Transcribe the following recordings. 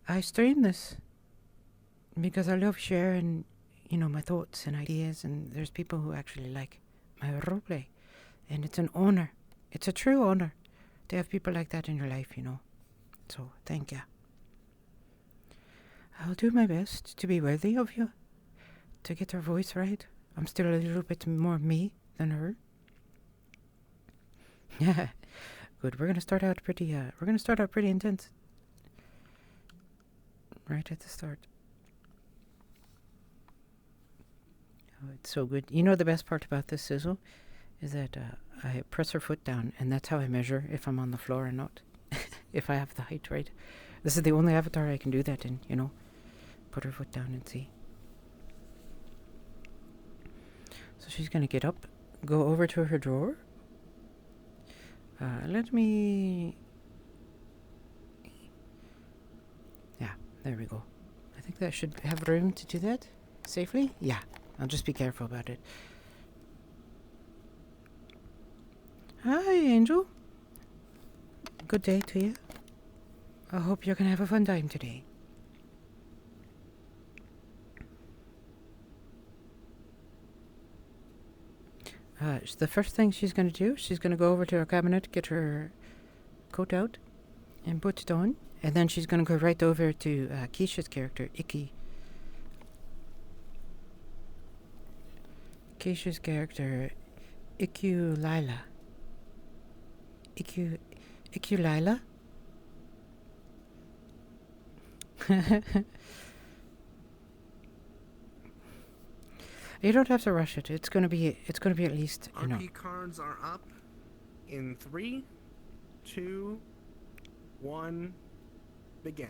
I stream this because I love sharing, my thoughts and ideas, and there's people who actually like my roleplay, and it's an honor. It's a true honor to have people like that in your life, So, thank you. I'll do my best to be worthy of you, to get her voice right. I'm still a little bit more me than her. Yeah, good. We're gonna start out pretty intense right at the start. Oh, it's so good. You know the best part about this sizzle is that I press her foot down, and that's how I measure if I'm on the floor or not. If I have the height right. This is the only avatar I can do that in, Put her foot down and see. So she's gonna get up, go over to her drawer. Let me... Yeah, there we go. I think that should have room to do that safely. Yeah, I'll just be careful about it. Hi, Angel. Good day to you. I hope you're gonna have a fun time today. The first thing she's gonna do, she's gonna go over to her cabinet, get her coat out, and put it on. And then she's gonna go right over to Keisha's character, Icky. Keisha's character, Ikku Lila. Ikku Lila? You don't have to rush it. It's gonna be at least, RP cards are up in 3, 2, 1, begin.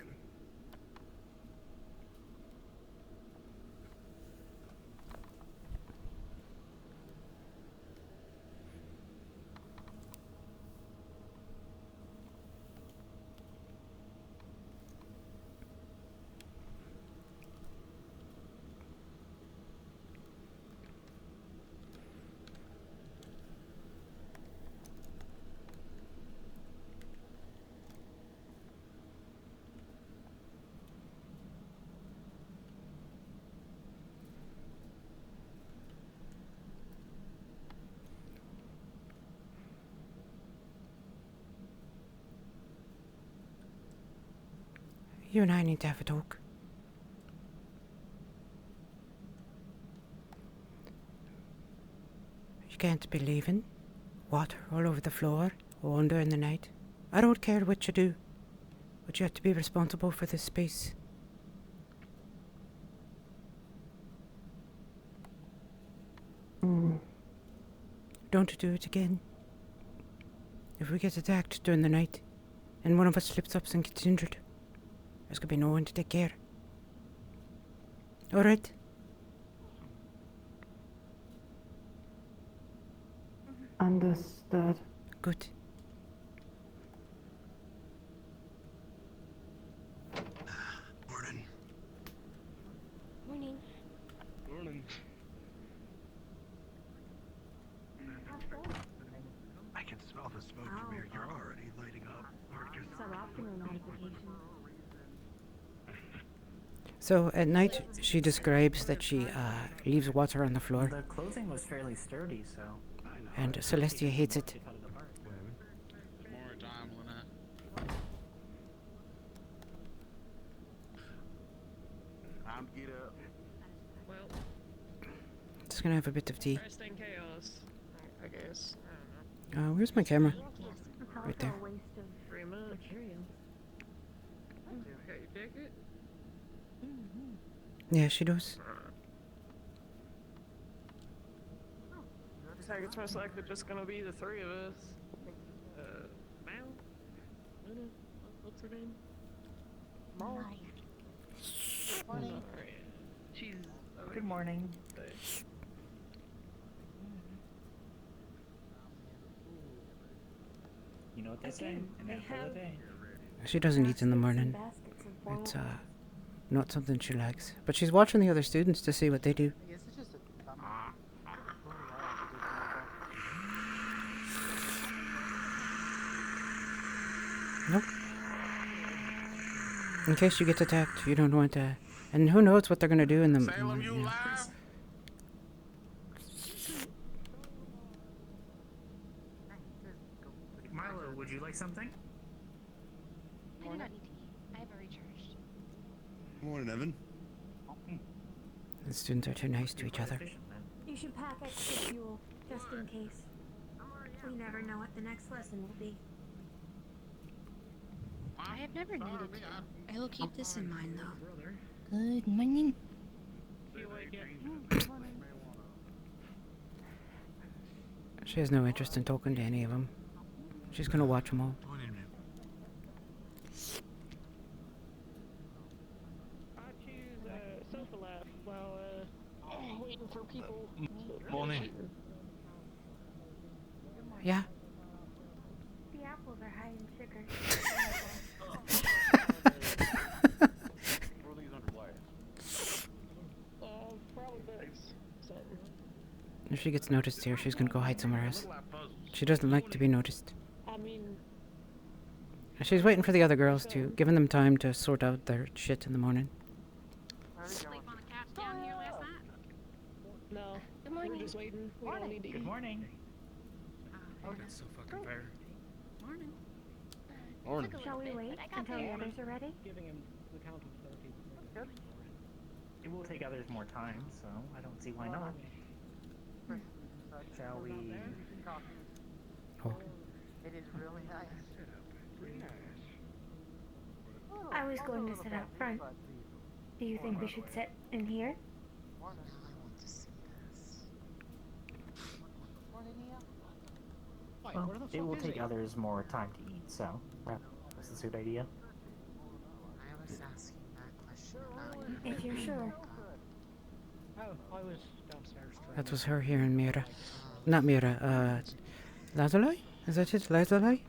You and I need to have a talk. You can't be leaving water all over the floor or under in the night. I don't care what you do, but you have to be responsible for this space. Don't do it again. If we get attacked during the night, and one of us slips up and gets injured, there's gonna be no one to take care. Alright? Understood. Good. Morning. Morning. Morning. I can smell the smoke from here. You're already lighting up. Suboptimal notification. So at night, she describes that she leaves water on the floor, The clothing was fairly sturdy, so. and Celestia hates it. More time on that. Time to get up. Well, Just gonna have a bit of tea. rest in chaos, I guess. I don't know. Where's my camera? Yes, Right there. a waste of Pretty much. material. Okay, you dig it? Yeah, she does. Looks like it's most likely just gonna be the three of us. Mal? Luna? What's her name? Mal? Morning. Alright. She's... Good morning. You know what they say? Again, An they apple a have- day. She doesn't eat in the morning. Baskets of boiled It's not something she likes. But she's watching the other students to see what they do. I guess it's just a Nope. In case you get attacked, you don't want to. And who knows what they're gonna do in the Salem, you yeah. live? Milo, would you like something? I do not need to eat. I have a recharged. Morning, Evan. The students are too nice to each other. Efficient, then. You should pack extra fuel, just in case. We never know what the next lesson will be. I have never Sorry, needed me, to. I will keep this in mind, though. Brother. Good morning. Feel like it. She has no interest in talking to any of them. She's gonna watch them all. Morning, ma'am. I choose sofa laugh while waiting for people. Morning. Yeah. The apples are high in sugar. Probably begs something. If she gets noticed here, she's gonna go hide somewhere else. Little lap puzzles. She doesn't like to be noticed. I mean, She's waiting for the other girls to, giving them time to sort out their shit in the morning. Sleep on the couch down here last night. no. Good We're morning. just waiting. We don't need to Good eat. morning. That's so fucking fair. Morning. Morning. Took a Shall we little bit, wait but I got until the there. others are ready? Giving him the count of 30. It will take others more time, so I don't see why not. Shall we? Oh, It is really nice. I was going to sit out front. Do you think we should sit in here? I want to see this. Morning, Nia. Well, it will take others more time to eat, so this is a good idea. I was asking that question about you. If you're sure. Oh, I was downstairs. that was her here in Mira. Not Mira, Lazuli? Is that it? Lazuli?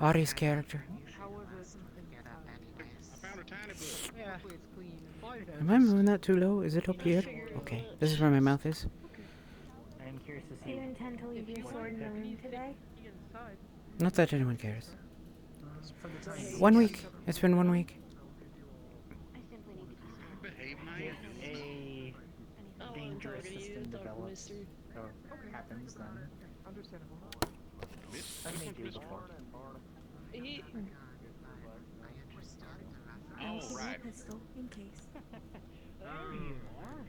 Ari's character. Get up anyways. I found a tiny book. Yeah. Hopefully it's clean. Am I moving that too low? Is it up here? Okay, this is where my mouth is. I am curious to Do see. you intend to leave your sword in the room today? Not that anyone cares. For the time being, 1 week. It's been 1 week. I simply need to be sorry. Behave if nice. a Oh, dangerous I'm talking to you, system Dr. develops Mystery. or happens, then Understandable. I may do before. He, I understand the reference. I'll Oh, give you right. a pistol, in case. there you are.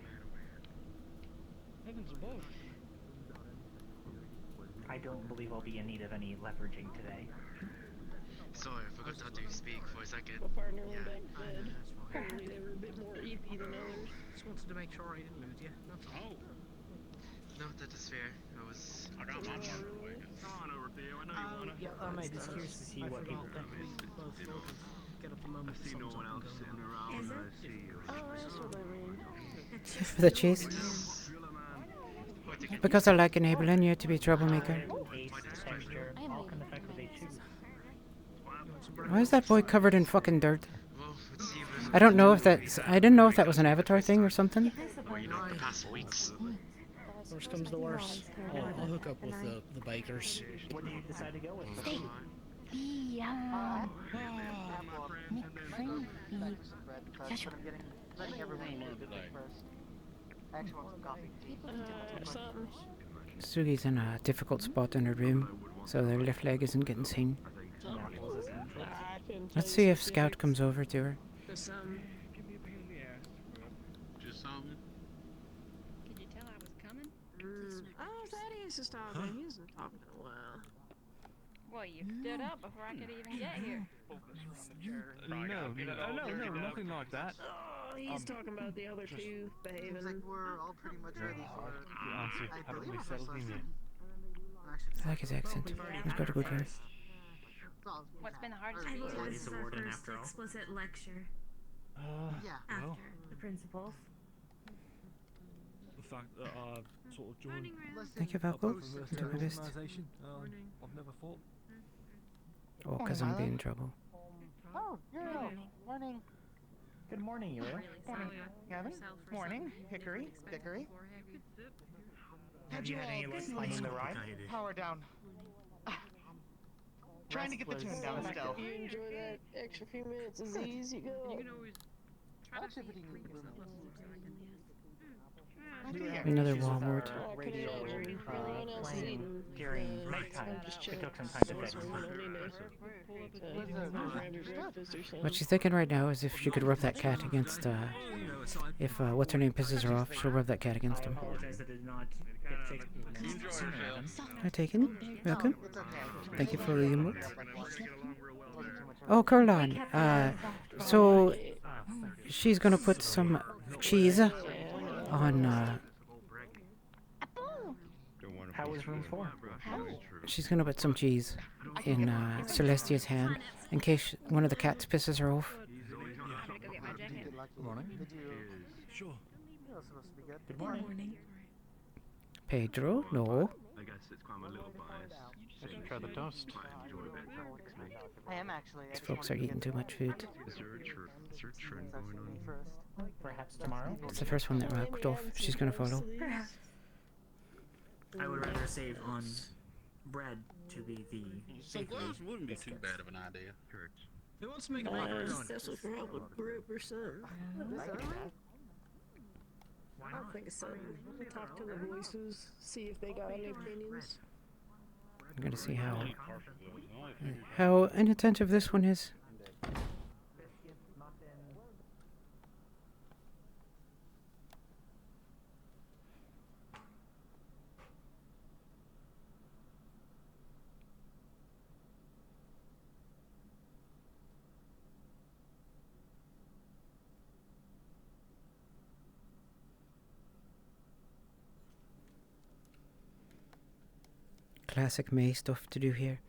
Heavens above. I don't believe I'll be in need of any leveraging today. Sorry, I forgot how to speak for a second. My partner went Yeah. back to bed. Apparently they were a bit more EP than others. Just wanted to make sure I didn't lose you. That's all. Oh, No, that is fair. I was. I got my partner away. Come on over, Theo. I know you wanna. Yeah, I'm just curious to see what people think. Get up a moment. I see no one else sitting around. Is it? I see you. Oh, that's what I mean. For the cheese. Because I like enabling you to be troublemaker. Taste, texture, I am all leaving can affect what they tonight. choose. Why is that boy covered in fucking dirt? Well, let's see if I don't know if that's. I didn't know if that was an Avatar thing or something. I suppose you know, the past weeks. Worst comes to worst. I'll hook up with the bikers. What do you decide to go with? Yeah. McCreevy. Joshua. Letting everyone know the big first. I actually want some coffee. People can tell it's Something. Sugi's in a difficult spot in her room, so their left leg isn't getting seen. Apples is an choice. I couldn't Let's tell see you if Scout comes over to her. Something. Give me a pain in the ass, bro. Just something. Could you tell I was coming? Oh, Thaddeus is talking. He hasn't talked in a while. Well, you stood up before I could even get here. No, nothing like that. Oh, he's talking about the other two Seems like behaving. we're all pretty much ready for. I believe we our settled first in lesson. yet? Actually, I like his accent. He's got a good voice. well, What's been the hardest I for you? believe this He's is a our warden first after all. explicit lecture yeah. after well, the principals. the fact that I sort of joined Listen, Thank you, Falco. post Do my security. best. organisation, I've never thought. Oh, because I'm being in trouble. Oh, Euro. Morning. Good morning, Euro. Really sorry Gavin. yourself for Morning. something you Hickory. didn't expect Dickory. before, have you? Have you had any luck finding the ride? Power down. Trying to get the Rest tune was down effective. still. You enjoy that extra few minutes of Z's you go. You can always try to be Another Issues with our Walmart. radio Everyone else is playing eating. during I'm nighttime. just It checking. took some time to fix. I need to grab your breakfast or something. What she's thinking right now is if she could rub that cat against, if what's her name pisses her off, she'll rub that cat against I him. apologize that it did not get fixed even sooner, Evan. Hi, Taken. Welcome. Thank you for the emote. get along real well there. Oh, Caroline. So she's gonna put some cheese on. How was room 4? She's gonna put some cheese in Celestia's hand in case one of the cats pisses her off. I'm gonna go get my jacket. Sure. Good morning. Pedro, no. I guess it's quite a little biased. I should try the toast. I am actually. These folks are eating too much food. Is there a trend going on? Perhaps tomorrow? It's the first one that rocked off. She's gonna follow. I would rather save on bread to be the Some gloves wouldn't be too bad of an idea. Who wants to make a macaroni? Especially for help with grip or something. Why I'll not? think of something. Talk to the voices, see if they got any opinions. I'm gonna see how inattentive this one is. Classic May stuff to do here.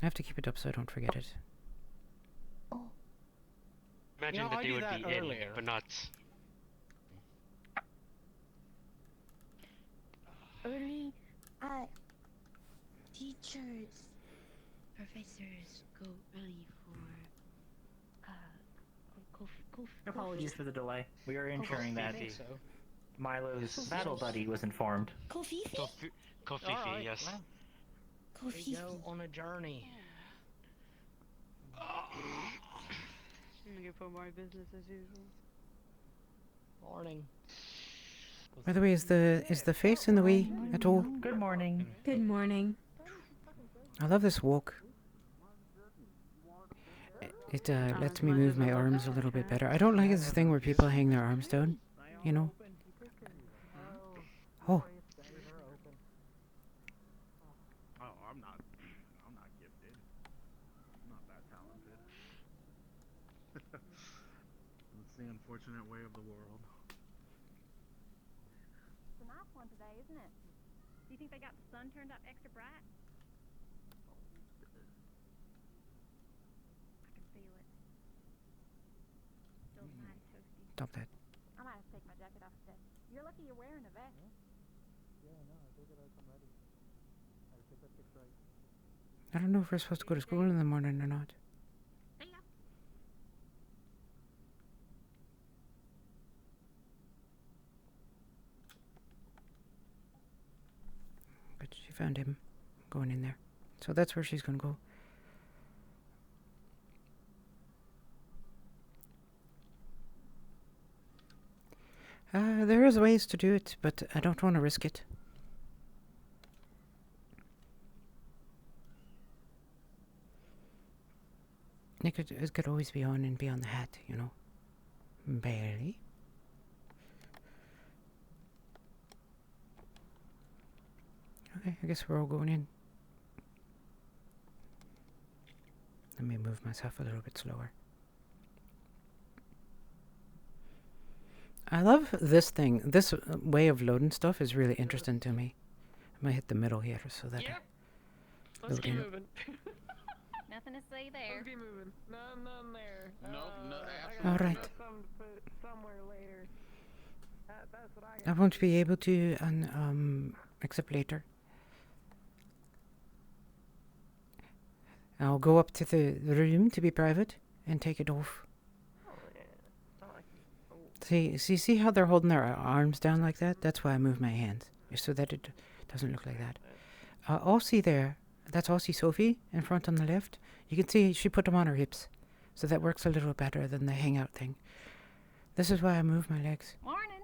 I have to keep it up so I don't forget it. Imagine No, that I they did would that be earlier. in, but not. Early, teachers, professors go early for, Apologies for the delay. We are ensuring that So. Milo's battle buddy was informed. Kofifi? Kofifi, Alright, yes. well, we Kofifi. go on a journey. I'm gonna go put my business as usual. Morning. By the way, is the face in the way at all? Good morning. Good morning. I love this walk. It lets me move my arms a little bit better. I don't like this thing where people hang their arms down, you know. Oh, Oh, I'm not gifted. I'm not that talented. It's the unfortunate way of the world. It's a nice one today, isn't it? Do you think they got the sun turned up extra bright? I can feel it. Still mighty toasty. stop that. I might have to take my jacket off today. You're lucky you're wearing a vest. I don't know if we're supposed to go to school in the morning or not. See ya. But she found him going in there. So that's where she's going to go. There is ways to do it, but I don't want to risk it. It could always be on and be on the hat, you know. Barely. Okay, I guess we're all going in. Let me move myself a little bit slower. I love this thing. This way of loading stuff is really interesting to me. I might hit the middle here so that Yep. Let's Load keep in. moving. Nothing to see there. Let's keep moving. None there. Nope, no, I absolutely gotta Alright. put something to put somewhere later. That's what I I got. won't be able to except later. I'll go up to the room to be private and take it off. Oh, yeah. Not like oh, See how they're holding their arms down like that? That's why I move my hands, so that it doesn't look like that. Aussie there, that's Aussie Sophie in front on the left. You can see she put them on her hips, so that works a little better than the hangout thing. This is why I move my legs. Morning.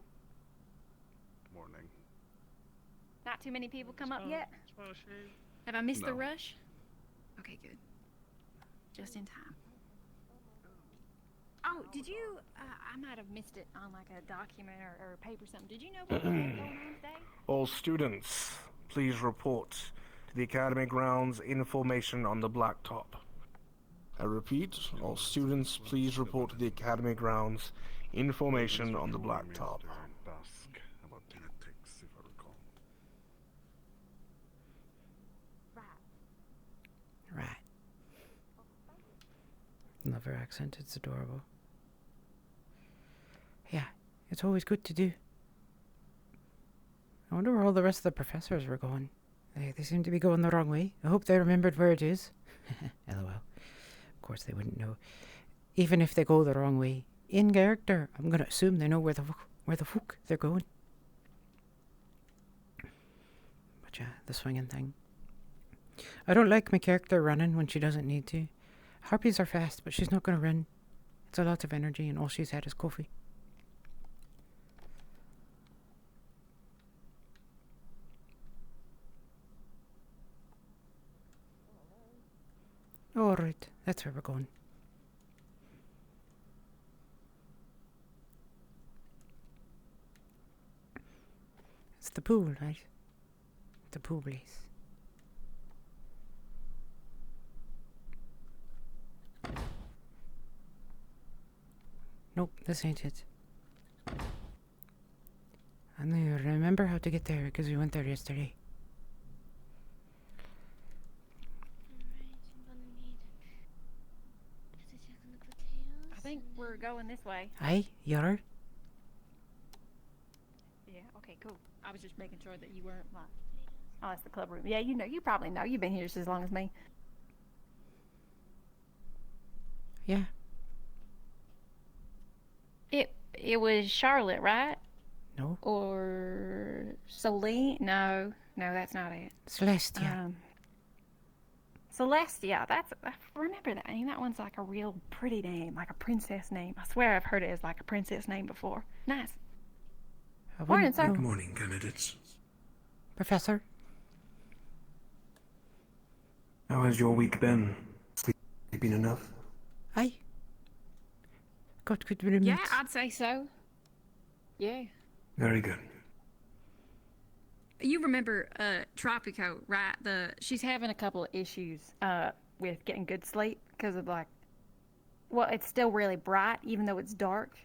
Morning. Not too many people come up smell- yet. smell shade. Have I missed the No. rush? Okay, good. Just in time. Oh, did you? I might have missed it on like a document or paper or something. Did you know what was going on today? All students, please report to the Academy grounds information on the blacktop. I repeat, all students, please report to the Academy grounds information on the blacktop. Dusk. About tactics, if I recall. Right. Love her accent, it's adorable. Yeah, it's always good to do. I wonder where all the rest of the professors were going. They seem to be going the wrong way. I hope they remembered where it is. LOL. Of course they wouldn't know. Even if they go the wrong way, in character, I'm going to assume they know where the fuck they're going. But yeah, the swinging thing. I don't like my character running when she doesn't need to. Harpies are fast, but she's not going to run. It's a lot of energy, and all she's had is coffee. Alright, that's where we're going. It's the pool, right? The pool place. Nope, this ain't it. I know, remember how to get there because we went there yesterday. I think we're going this way. Aye, Yarr. Yeah. Okay. Cool. I was just making sure that you weren't like. Oh, that's the club room. Yeah, you know. You probably know. You've been here just as long as me. Yeah. It was Charlotte, right? No. Or Celine? No, that's not it. Celestia. Celestia. I remember that name. That one's like a real pretty name, like a princess name. I swear I've heard it as like a princess name before. Nice. I Morning, wouldn't sir. know. Good morning, candidates. Professor. How has your week been? Sleeping enough? Aye. Got good roommates. Yeah, I'd say so. Yeah. Very good. You remember Tropico, right? She's having a couple of issues with getting good sleep because of like, well, it's still really bright even though it's dark.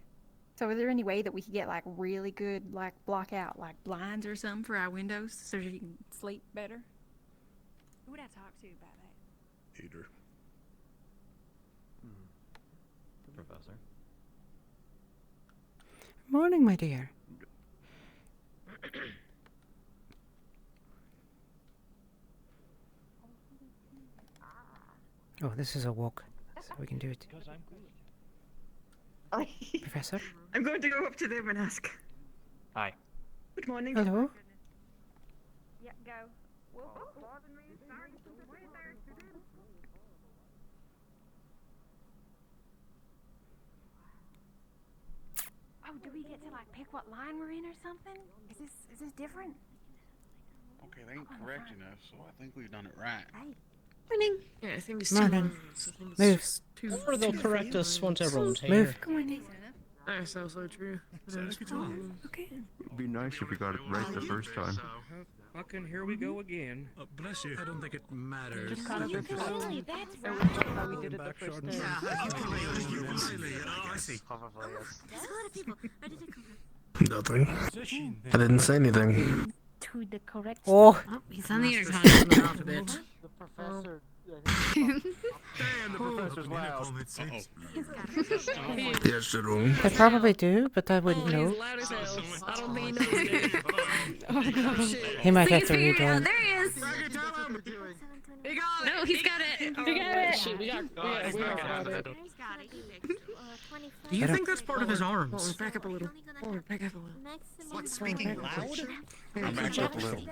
So is there any way that we could get like really good like block out like blinds or something for our windows so she can sleep better? Who would I talk to about that? Eater. Professor. Morning, my dear. Oh, this is a walk, so we can do it. Professor? I'm going to go up to them and ask. Hi. Good morning. Hello? Yeah, go. Oh, do we get to like pick what line we're in or something? Is this different? Okay, they ain't correct enough, so I think we've done it right. Morning. Yeah, I think it's Come on too then. long. I think it's Move. just too. Or they'll too correct few. us once everyone's here. Move. Come on, That sounds so true. Okay. It'd be nice if you got it right the first time. Fucking here we go again. Bless you. I don't think it matters. That's right. How we did it the first time. I see. Probably is. There's a lot of people. Where did it come from? Nothing. I didn't say anything. To the correct. Oh, He's on the intercom about a bit. The professor. Damn, the professor's loud. Yes, Jerome. I probably do, but I wouldn't He's know. loud as hell. I don't think he knows it. He might have to Figure it out. rejoin. There he is. He got it. Oh, he's got it. You got it. shit, we got Friday. Do you I don't- think that's part of his arms? Back up a little. Back up a little. What, speaking loud? I'm back up a little.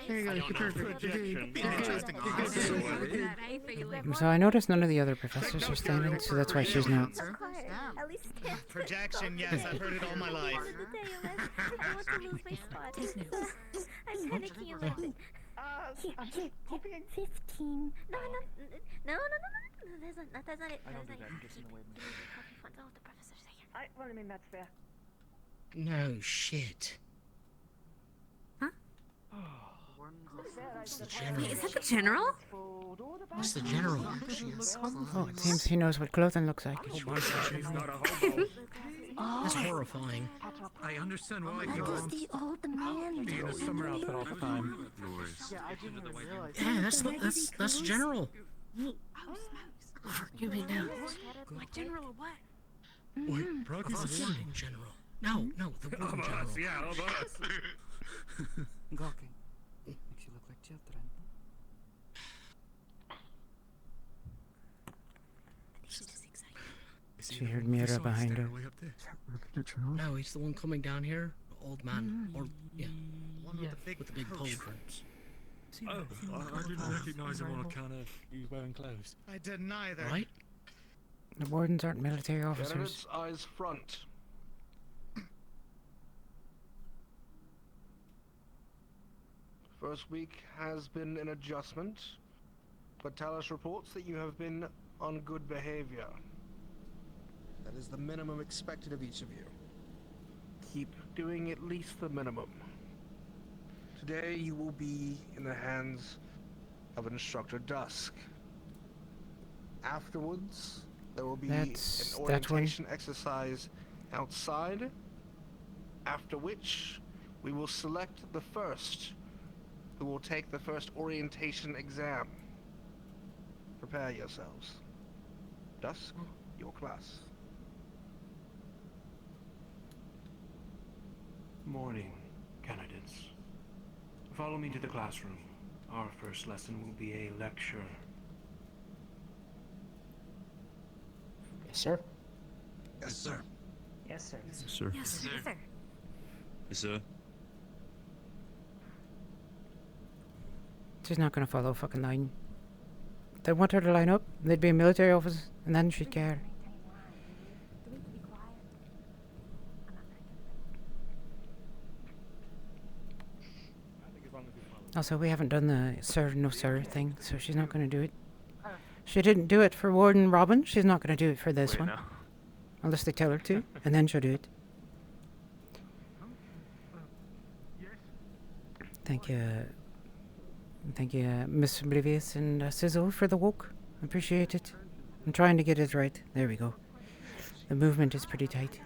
There you go. You're perfect. So I noticed none of the other professors are standing, so that's why she's not. Projection, yes, I've heard it all my life. I'm panicking a little bit. 15. No. That's not it. That's not it. Oh, the professor's here. Well, I mean, that's fair. No shit. It's the general. Wait, is that the general? It's the general. Oh, it seems he knows what clothing looks like. That's horrifying. I understand why That is the old man. be in a summer outfit all the time. Yeah, that's the general. Forgive me now. Like general or what? Wait, the warden general. No, the warden general. Yeah, all of us. Gawking. Makes you look like children. She heard Mira behind her. No, he's the one coming down here. The old man, or yeah, the one with the big pauldrons. Oh, I didn't recognize him on account of he's wearing clothes. I didn't either. Right? The wardens aren't military officers. Candidates, eyes front. First week has been an adjustment, but Talos reports that you have been on good behavior. That is the minimum expected of each of you. Keep doing at least the minimum. Today you will be in the hands of Instructor Dusk. Afterwards, there will be an That's one. orientation exercise outside, after which we will select the first who will take the first orientation exam. Prepare yourselves. Dusk, your class. Morning, candidates. Follow me to the classroom. Our first lesson will be a lecture. Yes, sir. Yes, sir. Yes, sir. Yes, sir. Yes, sir. Yes, sir. She's not gonna follow a fucking line. They want her to line up, they'd be a military officer, and then she'd care. Do we need to be quiet? Also, we haven't done the sir, no sir thing, so she's not gonna do it. She didn't do it for Warden Robin, she's not gonna do it for this one. Unless they tell her to, and then she'll do it. Thank you, Miss Oblivious and Sizzle for the walk. Appreciate it. I'm trying to get it right. There we go. The movement is pretty tight.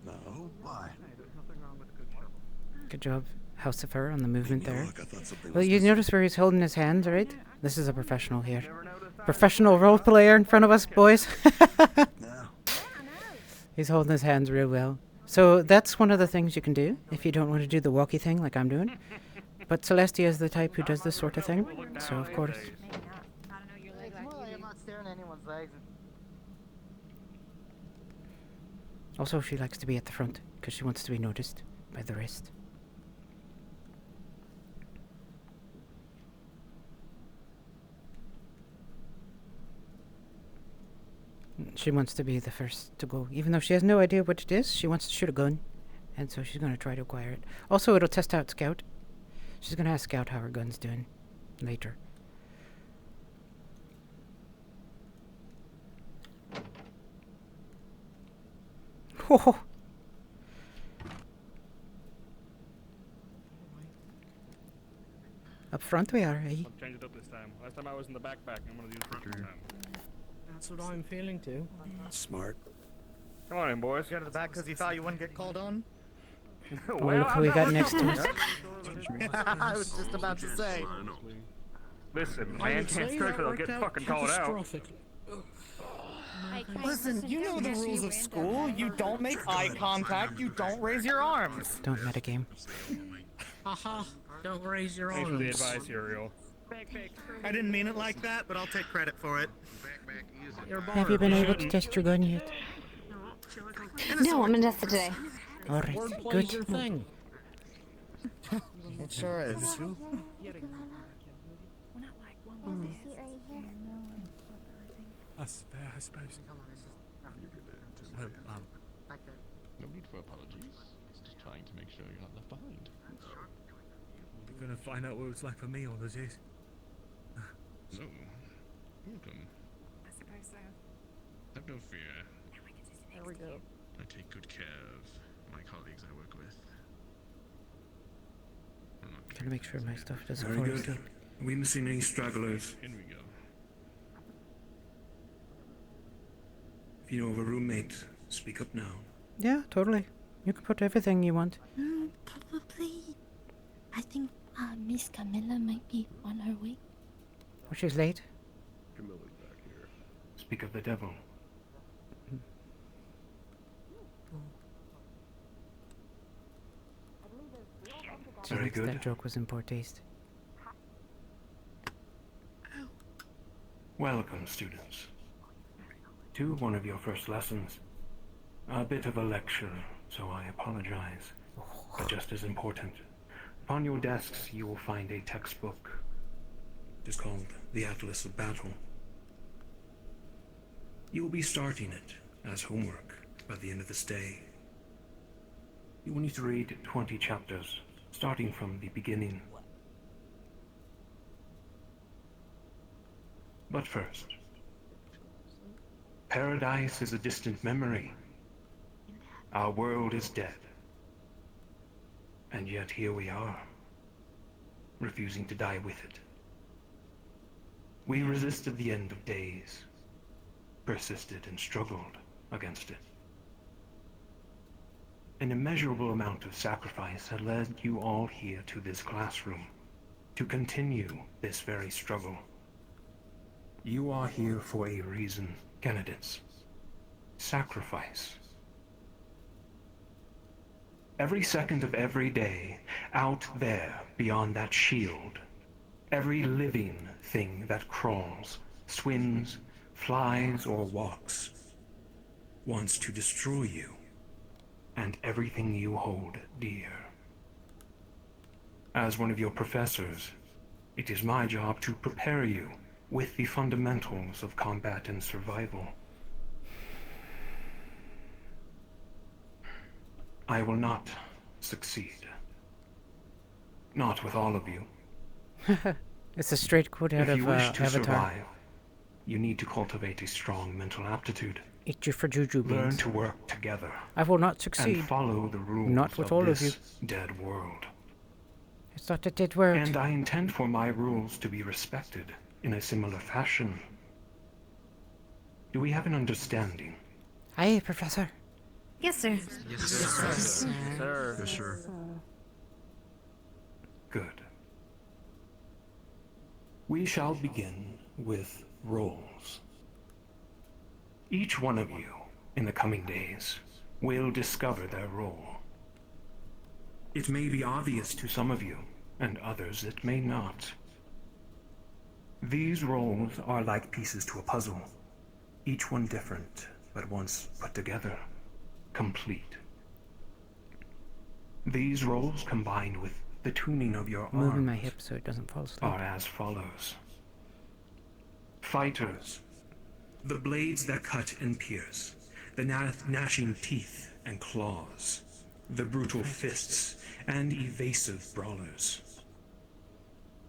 No, why? Good job, House of Fur, on the movement there. Look, I thought something Well, was you missing. notice where he's holding his hands, right? This is a professional here. Professional role player in front of us, boys. No. He's holding his hands real well. So that's one of the things you can do if you don't want to do the walkie thing like I'm doing. But Celestia is the type who does this sort of thing. So, of course. It's more like I'm not staring at anyone's legs. Also, she likes to be at the front because she wants to be noticed by the rest. She wants to be the first to go. Even though she has no idea what it is, she wants to shoot a gun. And so she's going to try to acquire it. Also, it'll test out Scout. She's going to ask Scout how her gun's doing later. Oh. Up front we are, eh? I'll change it up this time. Last time I was in the backpack. I'm gonna do the front this time. That's what I'm feeling too. Smart. Come on in, boys. Got to the back because you thought you wouldn't get called on? Oh, look who we got next to us. I was just about to say. Listen, man can't strike or they'll get fucking called out. Listen, you know the rules of school. You don't make eye contact. You don't raise your arms. Don't metagame. Haha. Don't raise your Thanks for the arms. advice, Uriel. I didn't mean it like that, but I'll take credit for it. You're Have you been able to test your gun yet? No, I'm gonna test it today. All right, Wordplay's good. your thing. It sure is. That's fair, I suppose. No need for apologies. It's just trying to make sure you're not left behind. You're gonna find out what it's like for me all those years. So, welcome. I suppose so. Have no fear. There we go. I take good care of my colleagues I work with. Gotta make sure my stuff doesn't Very fall good. asleep. Are we missing any stragglers? In we go. If you know of a roommate, speak up now. Yeah, totally. You can put everything you want. Probably. I think Miss Camilla might be on her way. Oh, she's late. Camilla's back here. Speak of the devil. Very Jeez, good. that joke was in poor taste. Welcome, students, to one of your first lessons. A bit of a lecture, so I apologize, but just as important. Upon your desks, you will find a textbook. It is called The Atlas of Battle. You will be starting it as homework by the end of this day. You will need to read 20 chapters, starting from the beginning. But first, paradise is a distant memory. Our world is dead. And yet here we are, refusing to die with it. We resisted the end of days, persisted and struggled against it. An immeasurable amount of sacrifice had led you all here to this classroom, to continue this very struggle. You are here for a reason, candidates. Sacrifice. Every second of every day, out there beyond that shield, every living thing that crawls, swims, flies, or walks, wants to destroy you and everything you hold dear. As one of your professors, it is my job to prepare you with the fundamentals of combat and survival. I will not succeed. Not with all of you. It's a straight quote out If you of wish to Avatar. survive, you need to cultivate a strong mental aptitude. Eat you for juju beans. Learn to work together. I will not succeed. And follow the rules Not with of all of this you. dead world. It's not a dead word. And I intend for my rules to be respected in a similar fashion. Do we have an understanding? Aye, Professor. Yes, sir. Yes, sir. Sir. Yes, sir. Good. We shall begin with roles. Each one of you, in the coming days, will discover their role. It may be obvious to some of you, and others it may not. These roles are like pieces to a puzzle, each one different, but once put together, complete. These roles, combined with the tuning of your Moving arms, my hip so it doesn't fall asleep. are as follows. Fighters. The blades that cut and pierce. The gnashing teeth and claws. The brutal fists and evasive brawlers.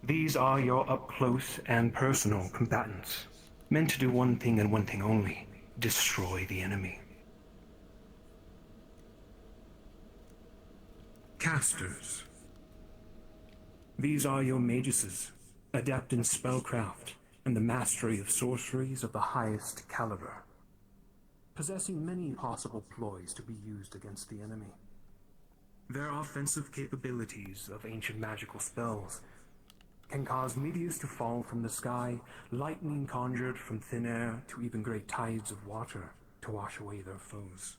These are your up-close and personal combatants, meant to do one thing and one thing only: destroy the enemy. Casters. These are your maguses, adept in spellcraft and the mastery of sorceries of the highest caliber, possessing many possible ploys to be used against the enemy. Their offensive capabilities of ancient magical spells can cause meteors to fall from the sky, lightning conjured from thin air, to even great tides of water to wash away their foes.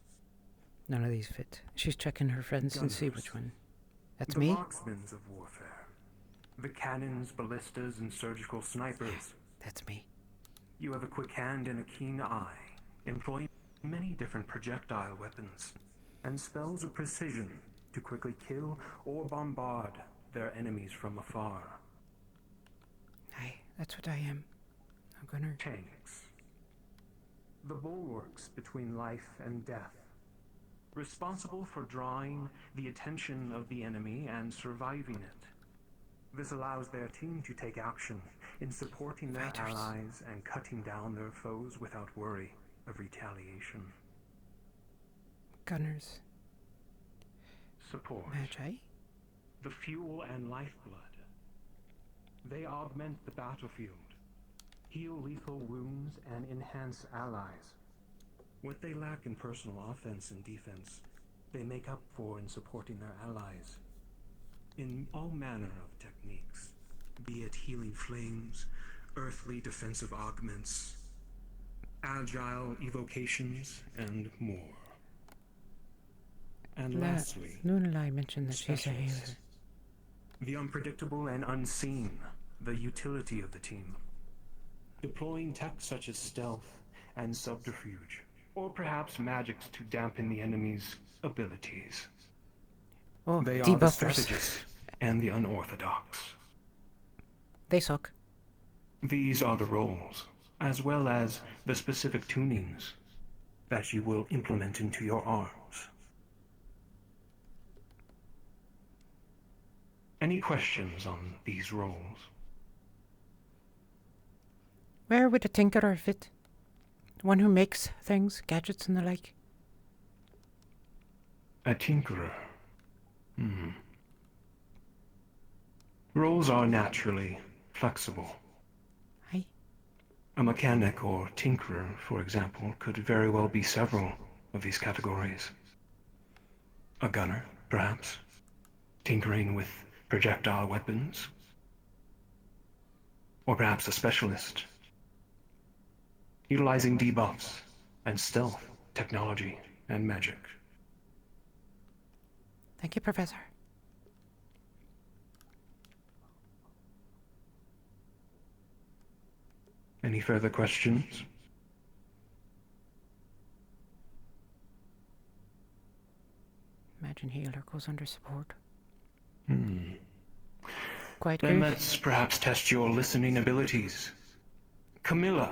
None of these fit. She's checking her friends and see which one. That's the me? marksmen of warfare, The cannons, ballistas, and surgical snipers. That's me. You have a quick hand and a keen eye, employing many different projectile weapons and spells of precision to quickly kill or bombard their enemies from afar. Aye, that's what I am. A gunner. Tanks. The bulwarks between life and death. Responsible for drawing the attention of the enemy and surviving it. This allows their team to take action in supporting their allies and cutting down their foes without worry of retaliation. Gunners. Support. Magi. The fuel and lifeblood. They augment the battlefield, heal lethal wounds, and enhance allies. What they lack in personal offense and defense, they make up for in supporting their allies. In all manner of techniques, be it healing flames, earthly defensive augments, agile evocations, and more. And lastly, Lunalai mentioned that she's a healer. The unpredictable and unseen, the utility of the team. Deploying tech such as stealth and subterfuge, or perhaps magics to dampen the enemy's abilities. Oh, they are debuffers. the strategists and the unorthodox. They suck. These are the roles, as well as the specific tunings that you will implement into your arms. Any questions on these roles? Where would a tinkerer fit? One who makes things, gadgets and the like? A tinkerer. Roles are naturally flexible. Aye. A mechanic or tinkerer, for example, could very well be several of these categories. A gunner, perhaps, tinkering with projectile weapons. Or perhaps a specialist, utilizing debuffs and stealth, technology, and magic. Thank you, Professor. Any further questions? Imagine healer goes under support. Then Quite good. let's perhaps test your listening abilities. Camilla,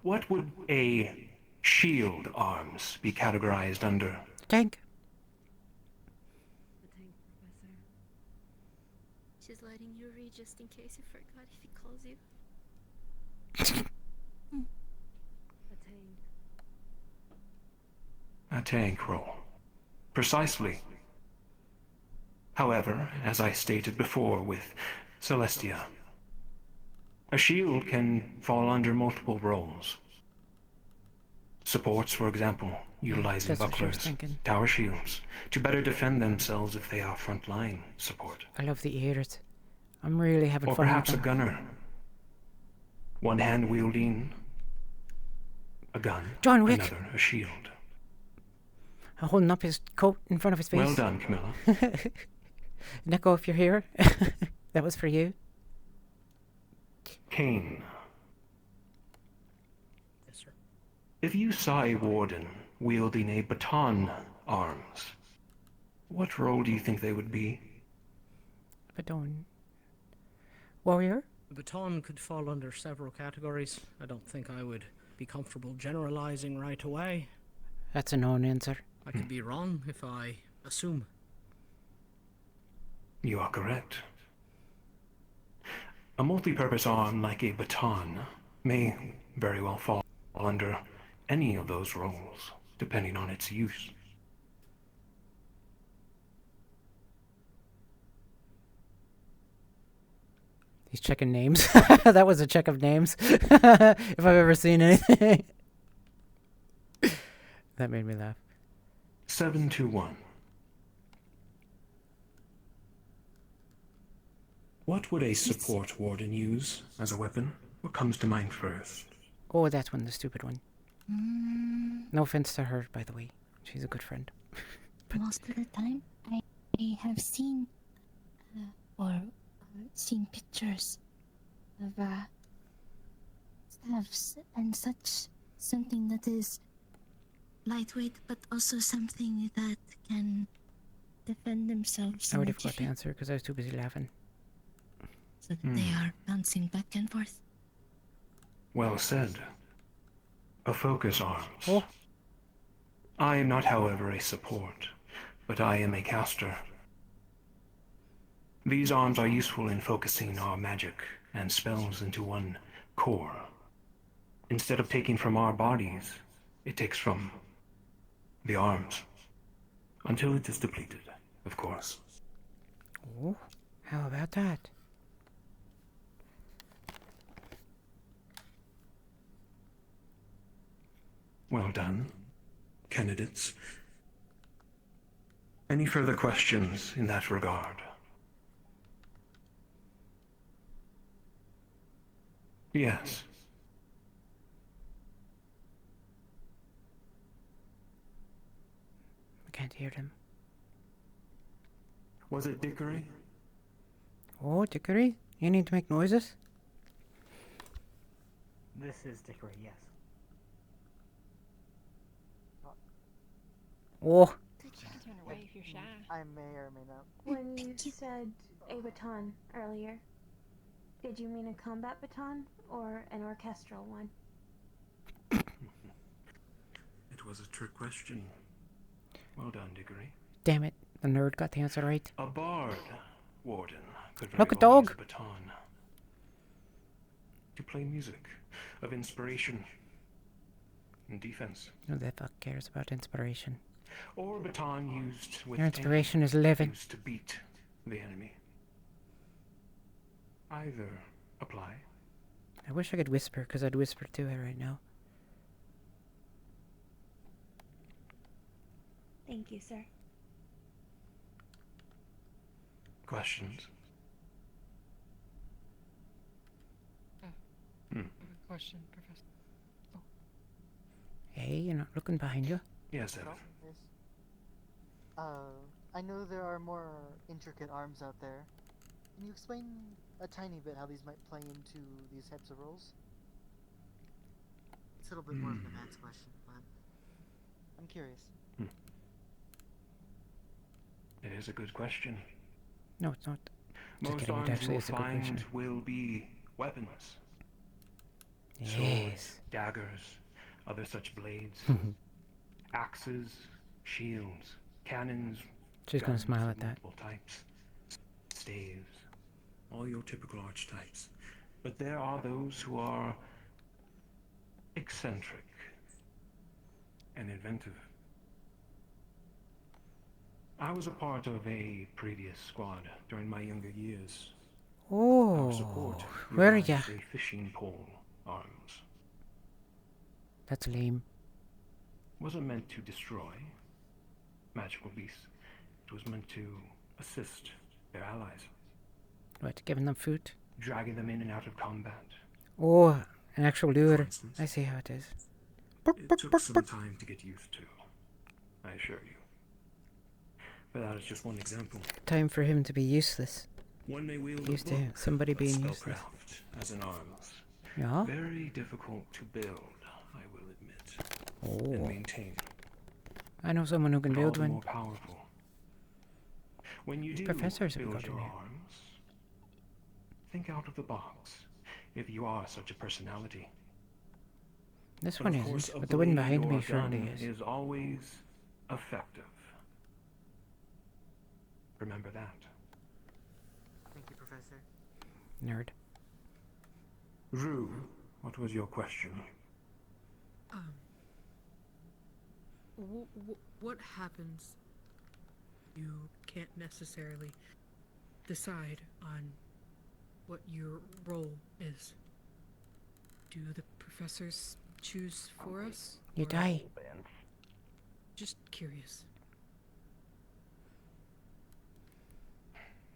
what would a shield arms be categorized under? Tank. The tank, Professor. She's letting you read just in case you forgot if he calls you. A tank. A tank role. Precisely. However, as I stated before with Celestia, a shield can fall under multiple roles. Supports, for example, utilizing That's what she was bucklers, thinking. tower shields, to better defend themselves if they are frontline support. I love the ears. I'm really having Or fun perhaps a with them. gunner. One hand wielding a gun, John Wick. another a shield. Holding up his coat in front of his face. Well done, Camilla. Neko, if you're here, that was for you. Kane, Yes, sir. if you saw a warden wielding a baton arms, what role do you think they would be? Baton. Warrior? The baton could fall under several categories. I don't think I would be comfortable generalizing right away. That's a known answer. I could be wrong if I assume. You are correct. A multi-purpose arm like a baton may very well fall under any of those roles, depending on its use. He's checking names. That was a check of names. If I've ever seen anything. That made me laugh. 721. What would a support warden use as a weapon? What comes to mind first? Oh, that's one, the stupid one. No offense to her, by the way. She's a good friend. Most of the time, I I have seen seen pictures of staffs and such, something that is lightweight but also something that can defend themselves. I would have got the answer because I was too busy laughing. So that they are bouncing back and forth. Well said. A focus arms. Oh. I am not, however, a support, but I am a caster. These arms are useful in focusing our magic and spells into one core. Instead of taking from our bodies, it takes from the arms. Until it is depleted, of course. Oh, how about that? Well done, candidates. Any further questions in that regard? Yes. I can't hear them. Was it Dickory? Oh, Dickory? You need to make noises? This is Dickory, yes. Oh. Turn away if you're shy. I may or may not. When you said a baton earlier, did you mean a combat baton or an orchestral one? It was a trick question. Well done, Dickory. Damn it, the nerd got the answer right. A bard, Warden, could very Look at well use dog. a baton to play music of inspiration and defense. Who the fuck cares about inspiration? Or a baton used with Your inspiration is living. used to beat the enemy. Either apply. I wish I could whisper, because I'd whisper to it right now. Thank you, sir. Questions? Question, Professor. Hey, you're not looking behind you. Yes, Evan. Yes. I know there are more intricate arms out there. Can you explain a tiny bit how these might play into these types of roles? It's a little bit more of an advanced question, but I'm curious. It is a good question. No, it's not. Just Most kidding, it arms actually will is a good find question. will be weapons. Yes. Swords, daggers, other such blades, axes, shields, cannons. She's gonna guns smile of at that. multiple types, staves, all your typical archetypes. But there are those who are eccentric and inventive. I was a part of a previous squad during my younger years. Our support Oh, where are utilized ya? a fishing pole arms. That's lame. Wasn't meant to destroy magical beasts. It was meant to assist their allies, What, giving them food? dragging them in and out of combat. Oh, an actual lure. instance. I see how it is. It took some time to get used to, I assure you. But that is just one example. Time for him to be useless. One may wield Used a to book somebody of being useless. spellcraft as an arms. Yeah? Very difficult to build, I will admit, and Oh. maintain. I know someone who can But all build the one. more powerful. When you do Professors have build got your one. arms, think out of the box. If you are such a personality. This But one of course, isn't, a but the one blade behind or me a surely gun is. always effective. Remember that. Thank you, Professor. Nerd. Rue, what was your question? What happens? You can't necessarily decide on what your role is. Do the professors choose for us? You or- die. Just curious.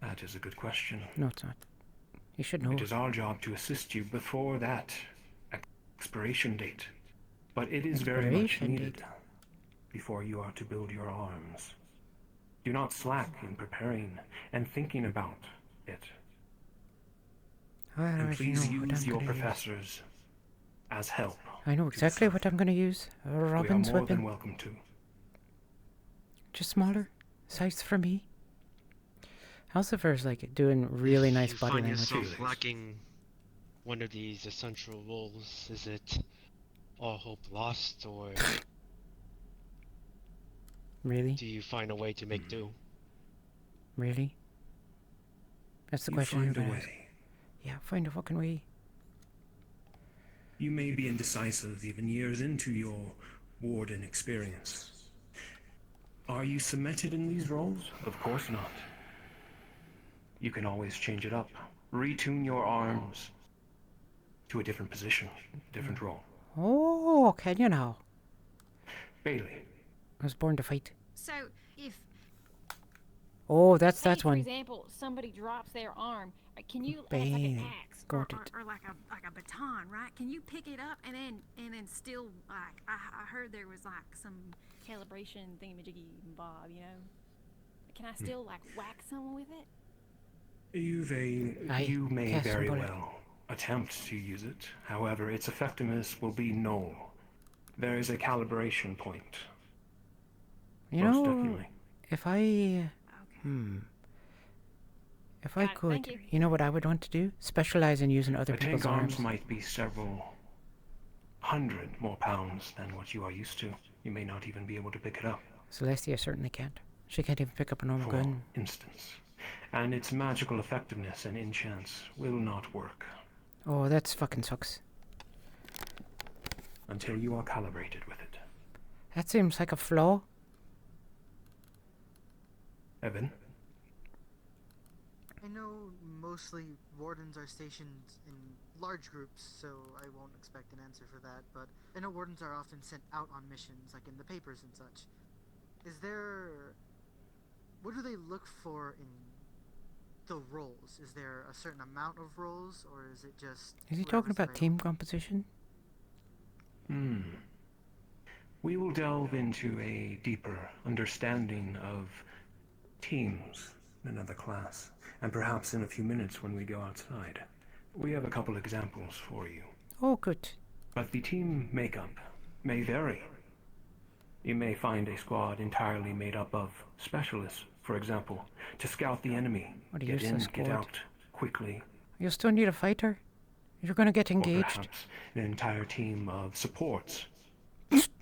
That is a good question. No, it's not. You should know. It is our job to assist you before that expiration date. But it is very much Expiration needed date. before you are to build your arms. Do not slack in preparing and thinking about it. I And already please know what use I'm your gonna use. professors as help. I know exactly what I'm gonna use. A We are Robin's more weapon. than welcome to. Just smaller. Size for me. Alcifer's like doing really nice You body find language. yourself lacking one of these essential roles. Is it all hope lost, or Really? do you find a way to make do? Really? That's the You question you're find a gonna ask. way. Yeah, find a fucking way. You may be indecisive even years into your warden experience. Are you cemented in these roles? Of course not. You can always change it up. Retune your arms to a different position, different role. Oh, can you now? Bailey. I was born to fight. So if Oh, that's say, that for one. example, somebody drops their arm, can you like Bailey, an axe got or like a baton, right? Can you pick it up and then still like I heard there was like some calibration thingamajiggy bob, you know? Can I still like whack someone with it? You may cast very some bullet. well attempt to use it. However, its effectiveness will be null. There is a calibration point. You Most know, definitely. if I if I could, you know what I would want to do? Specialize in using other A people's tank's arms arms. might be several hundred more pounds than what you are used to. You may not even be able to pick it up, Celestia certainly can't. She can't even pick up a normal for gun. instance. And its magical effectiveness and enchants will not work Oh, that's fucking sucks. until you are calibrated with it. That seems like a flaw. Evan? I know mostly wardens are stationed in large groups, so I won't expect an answer for that, but I know wardens are often sent out on missions, like in the papers and such. Is there... What do they look for in the roles? Is there a certain amount of roles, or is it just... Is he whatever's talking about available? team composition? We will delve into a deeper understanding of teams in another class, and perhaps in a few minutes when we go outside. We have a couple examples for you. Oh, good. But the team makeup may vary. You may find a squad entirely made up of specialists, for example, to scout the enemy, What a get in, useless get squad. out quickly. You still need a fighter? You're gonna get Or engaged. perhaps an entire team of supports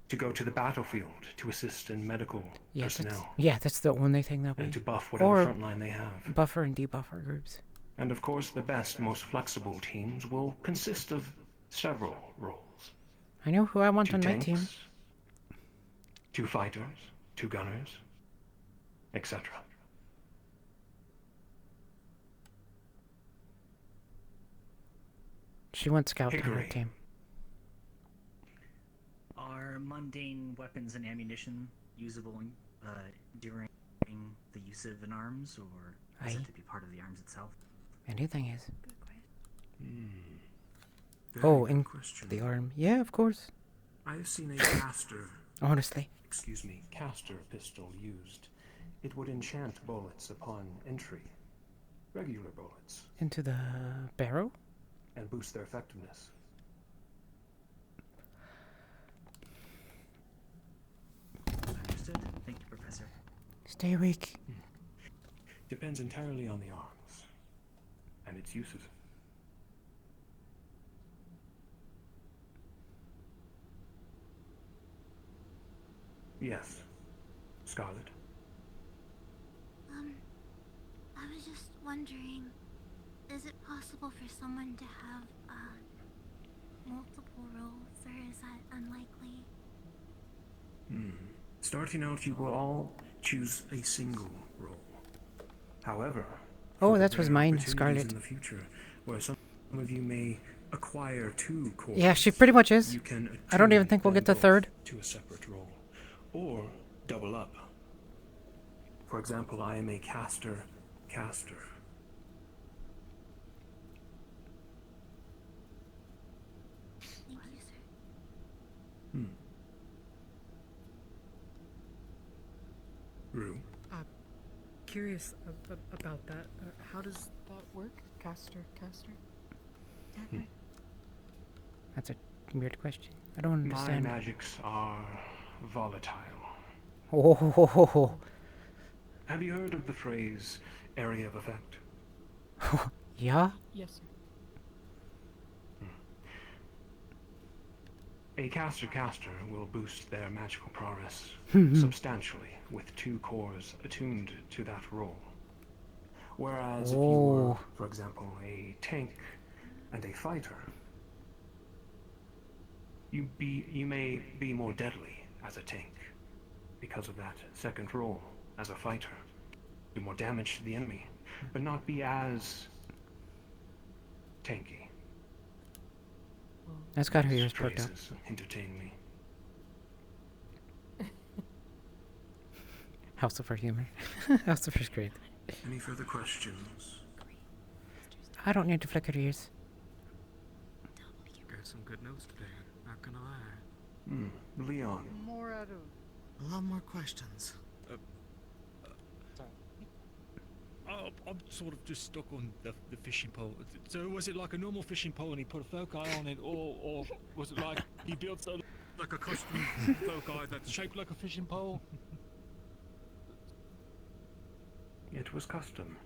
to go to the battlefield to assist in medical personnel That's the only thing that we... and to buff whatever front line they have. Buffer and debuffer groups. And of course, the best, most flexible teams will consist of several roles. I know who I want 2 on my tanks, team. 2 fighters, 2 gunners, etc. She wants scout on her Hickory. team. Are mundane weapons and ammunition usable during the use of an arms, or is Aye. it to be part of the arms itself? Anything is. Very Oh, good in question. the arm. Yeah, of course. I have seen a caster, Honestly. caster pistol used. It would enchant bullets upon entry, regular bullets, Into the barrel? and boost their effectiveness. Understood. Thank you, Professor. Stay awake. Depends entirely on the arms and its uses. Yes, Scarlet. I was just wondering, is it possible for someone to have, multiple roles, or is that unlikely? Starting out, you will all choose a single role. However, Oh, there that was are mine, opportunities Scarlet. in the future where some of you may acquire 2 cores. Yeah, she pretty much is. You can I don't even attune think we'll them get the both third. to a separate role, or double up. For example, I am a caster. Thank you, sir. Rue. curious about that. How does that work? Caster? That's a weird question. I don't My understand. magics are volatile. Oh. Have you heard of the phrase area of effect? Yeah? Yes, sir. A caster will boost their magical prowess Mhm. substantially with 2 cores attuned to that role. Whereas if you were, Oh. for example, a tank and a fighter, you may be more deadly as a tank because of that second role as a fighter. Do more damage to the enemy, but not be as tanky. That's got her These ears perked up. phrases entertain me. House of her humor. House of her's great. Any further questions? I don't need to flick her ears. Got some good notes today, not gonna lie. Leon. More out of. A lot more questions. I'm sort of just stuck on the fishing pole. So was it like a normal fishing pole and he put a foci on it, or was it like he built like a custom foci that's shaped like a fishing pole? It was custom.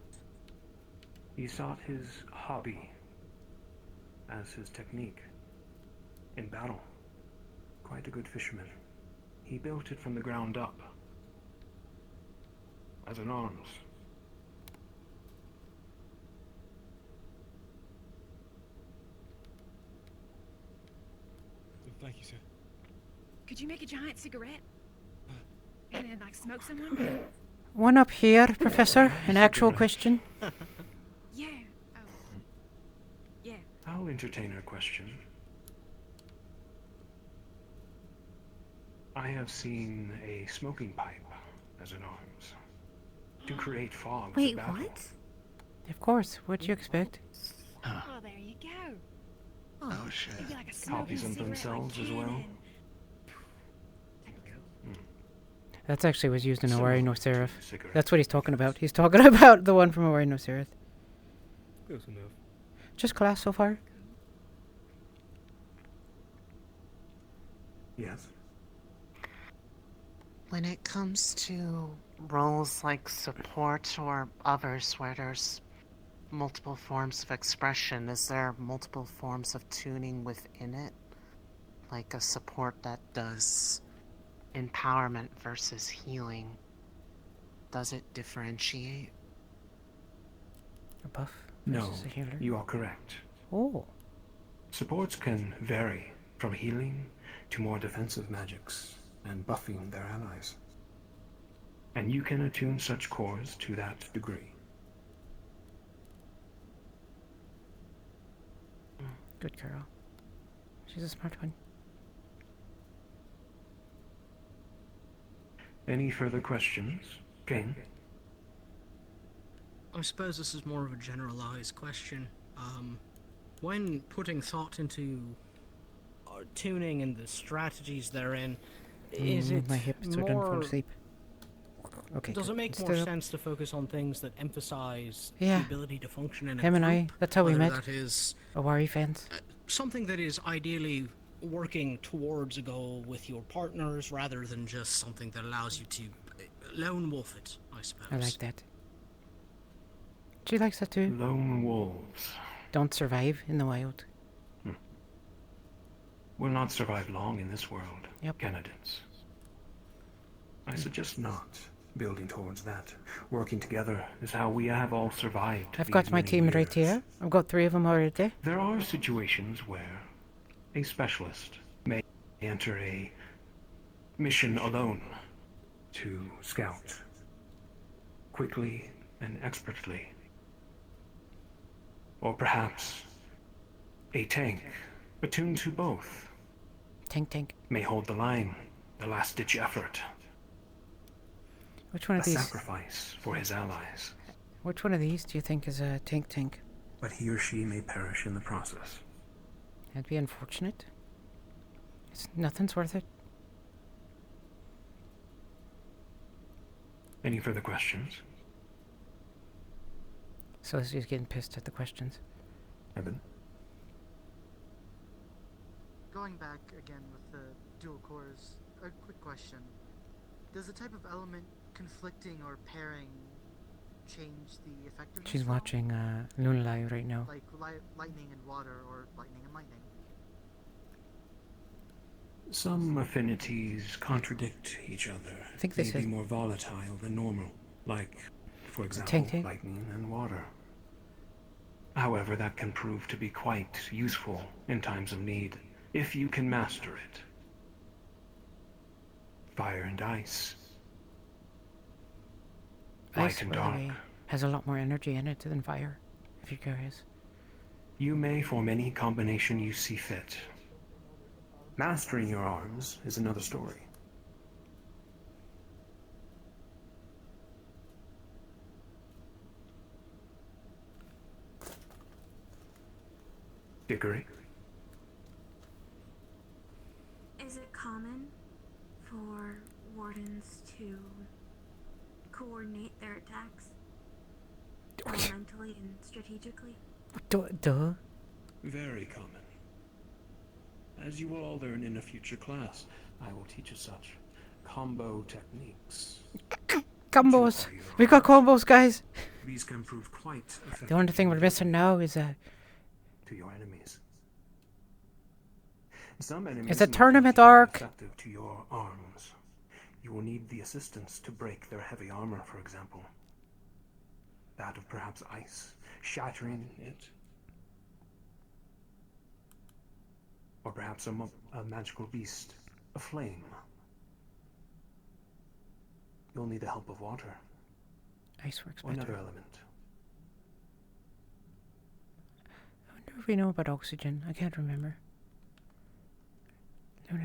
He sought his hobby as his technique in battle. Quite a good fisherman. He built it from the ground up as an arms. Thank you, sir. Could you make a giant cigarette? And then, like, smoke someone? One up here, Professor. An actual question. Yeah. Oh. Yeah. I'll entertain a question. I have seen a smoking pipe as an arms to create fogs Wait, of battle. what? Of course. What'd you expect? Oh, there you go. Oh shit. It'd be like a smoking Copies of cigarette, themselves like as well. cannon. That's actually was used in Similar Owari no to Seraph. cigarette That's what he's talking about. He's talking about the one from Owari no Seraph. Close enough. Just class so far. Yes. When it comes to roles like support or others where there's multiple forms of expression, is there multiple forms of tuning within it? Like a support that does empowerment versus healing? Does it differentiate? A buff No, versus a healer. you are correct. Oh. Supports can vary from healing to more defensive magics and buffing their allies. And you can attune such cores to that degree. Good girl. She's a smart one. Any further questions? Kane? I suppose this is more of a generalized question. When putting thought into tuning and the strategies therein, is it my hips are done more... from sleep. Okay. Does good. it make Instead more of- sense to focus on things that emphasize Yeah. the ability to function in a Him and I, group? that's how we Whether met. That is Owari fans. something that is ideally working towards a goal with your partners rather than just something that allows you to lone wolf it, I suppose. I like that. She likes that too. Lone wolves Don't survive in the wild. will not survive long in this world, Yep. candidates. I suggest not building towards that. Working together is how we have all survived. I've these got my many team right years. here. I've got 3 of them already. There are situations where a specialist may enter a mission alone to scout quickly and expertly. Or perhaps a tank attuned to both Tank. may hold the line, the last-ditch effort, Which one a of these? sacrifice for his allies. Which one of these do you think is a tank? But he or she may perish in the process. That'd be unfortunate. Nothing's worth it. Any further questions? Celestia's getting pissed at the questions. Evan? Going back again with the dual cores, a quick question. Does the type of element conflicting or pairing change the effectiveness? She's at all? watching Lunalai right now. Like lightning and water, or lightning and lightning? Some affinities contradict each other. I think this may is be more volatile than normal, like, for example, Ting-Ting? lightning and water. However, that can prove to be quite useful in times of need, if you can master it. Fire and ice. Light Ice, and by the dark. way, has a lot more energy in it than fire, if you're curious. You may form any combination you see fit. Mastering your arms is another story. Dickory? Is it common for wardens to coordinate their attacks mentally and strategically? Duh. Very common. As you will all learn in a future class, I will teach you such combo techniques. Combos! We got combos, guys! These can prove quite effective. The only thing we're missing now is to your enemies. Some enemies It's a may tournament be arc. effective to your arms. You will need the assistance to break their heavy armor, for example. That of perhaps ice, shattering it. Or perhaps a magical beast, a flame. You'll need the help of water. Ice works Or better. another element. I wonder if we know about oxygen. I can't remember.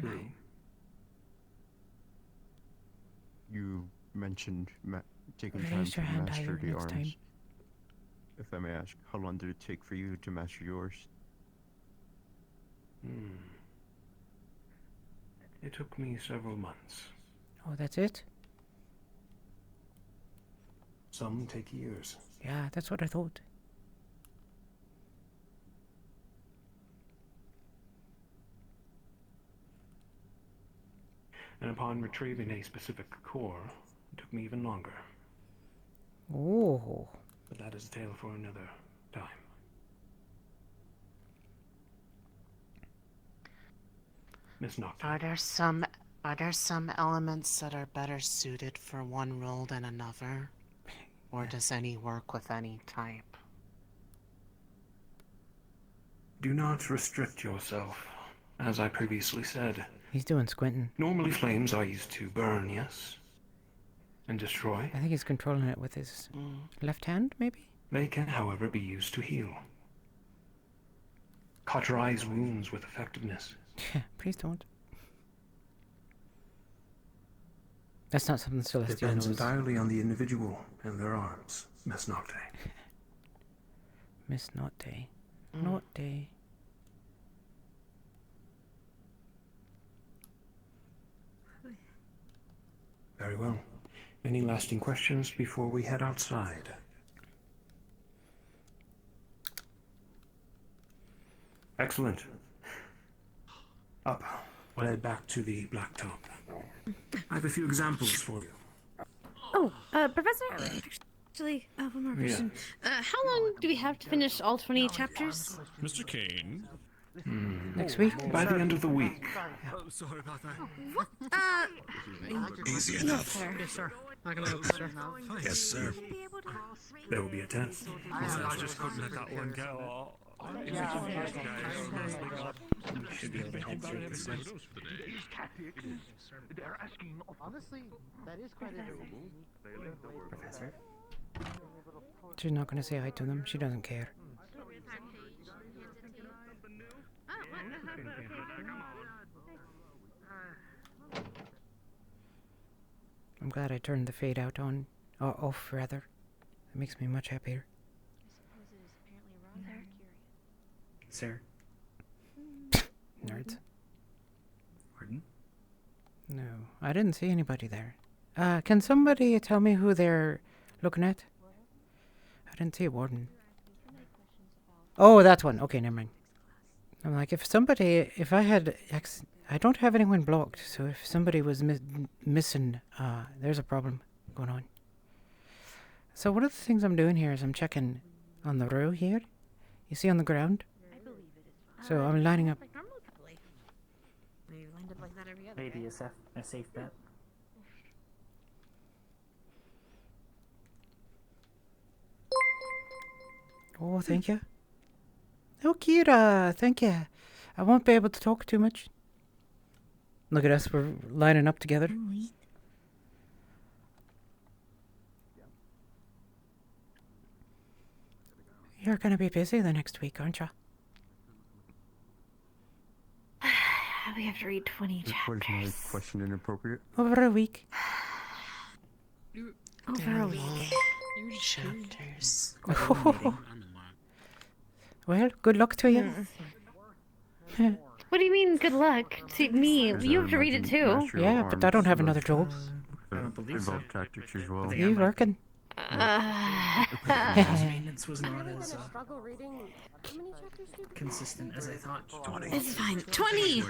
Blue. You mentioned taking time Raise to your hand master higher the next arms. time. If I may ask, how long did it take for you to master yours? It took me several months. Oh, that's it? Some take years. Yeah, that's what I thought. And upon retrieving a specific core, it took me even longer. Oh. But that is a tale for another time. Miss Nocturne. Are there some elements that are better suited for one role than another? Or does any work with any type? Do not restrict yourself, as I previously said. He's doing squinting. Normally flames are used to burn, yes? And destroy. I think he's controlling it with his left hand, maybe? They can, however, be used to heal. Cauterize wounds with effectiveness. Please don't. That's not something Celestia Depends knows. entirely on the individual and their arms, Miss Nocte. Miss Notte. Notte. Very well. Any lasting questions before we head outside? Excellent. Up. We'll head back to the blacktop. I have a few examples for you. Oh, Professor? Actually, one more question. How long do we have to finish all 20 chapters? Mr. Kane? Next week? By the end of the week. Oh, sorry about that. What? Easy Yes, enough. sir. Yes, sir. I can help, sir. Yes, sir. There will be a test. I just couldn't let that one go. Should be able to head straight for this. They're asking. Honestly, that is quite interesting. Professor? She's not going to say hi to them. She doesn't care. I'm glad I turned the fade out on. Or off, rather. That makes me much happier. Sir? Nerds. Pardon? No, I didn't see anybody there. Can somebody tell me who they're looking at? didn't see a warden. Oh, that's one. Okay, never mind. I'm like, if I had I don't have anyone blocked, so if somebody was missing, there's a problem going on. So one of the things I'm doing here is I'm checking on the row here. You see on the ground? So I'm lining up. Maybe a safe bet. Oh, thank you. Oh, Kira, thank you. I won't be able to talk too much. Look at us, we're lining up together. You're gonna be busy the next week, aren't you? We have to read 20 chapters. Question inappropriate. Over a week. Over a week. Chapters. Well, good luck to you. What do you mean, good luck? To me, you have to read it too. Yeah, but I don't have another job. Involved tactics as well. You working? Maintenance was not as consistent as I thought. It's fine. 20!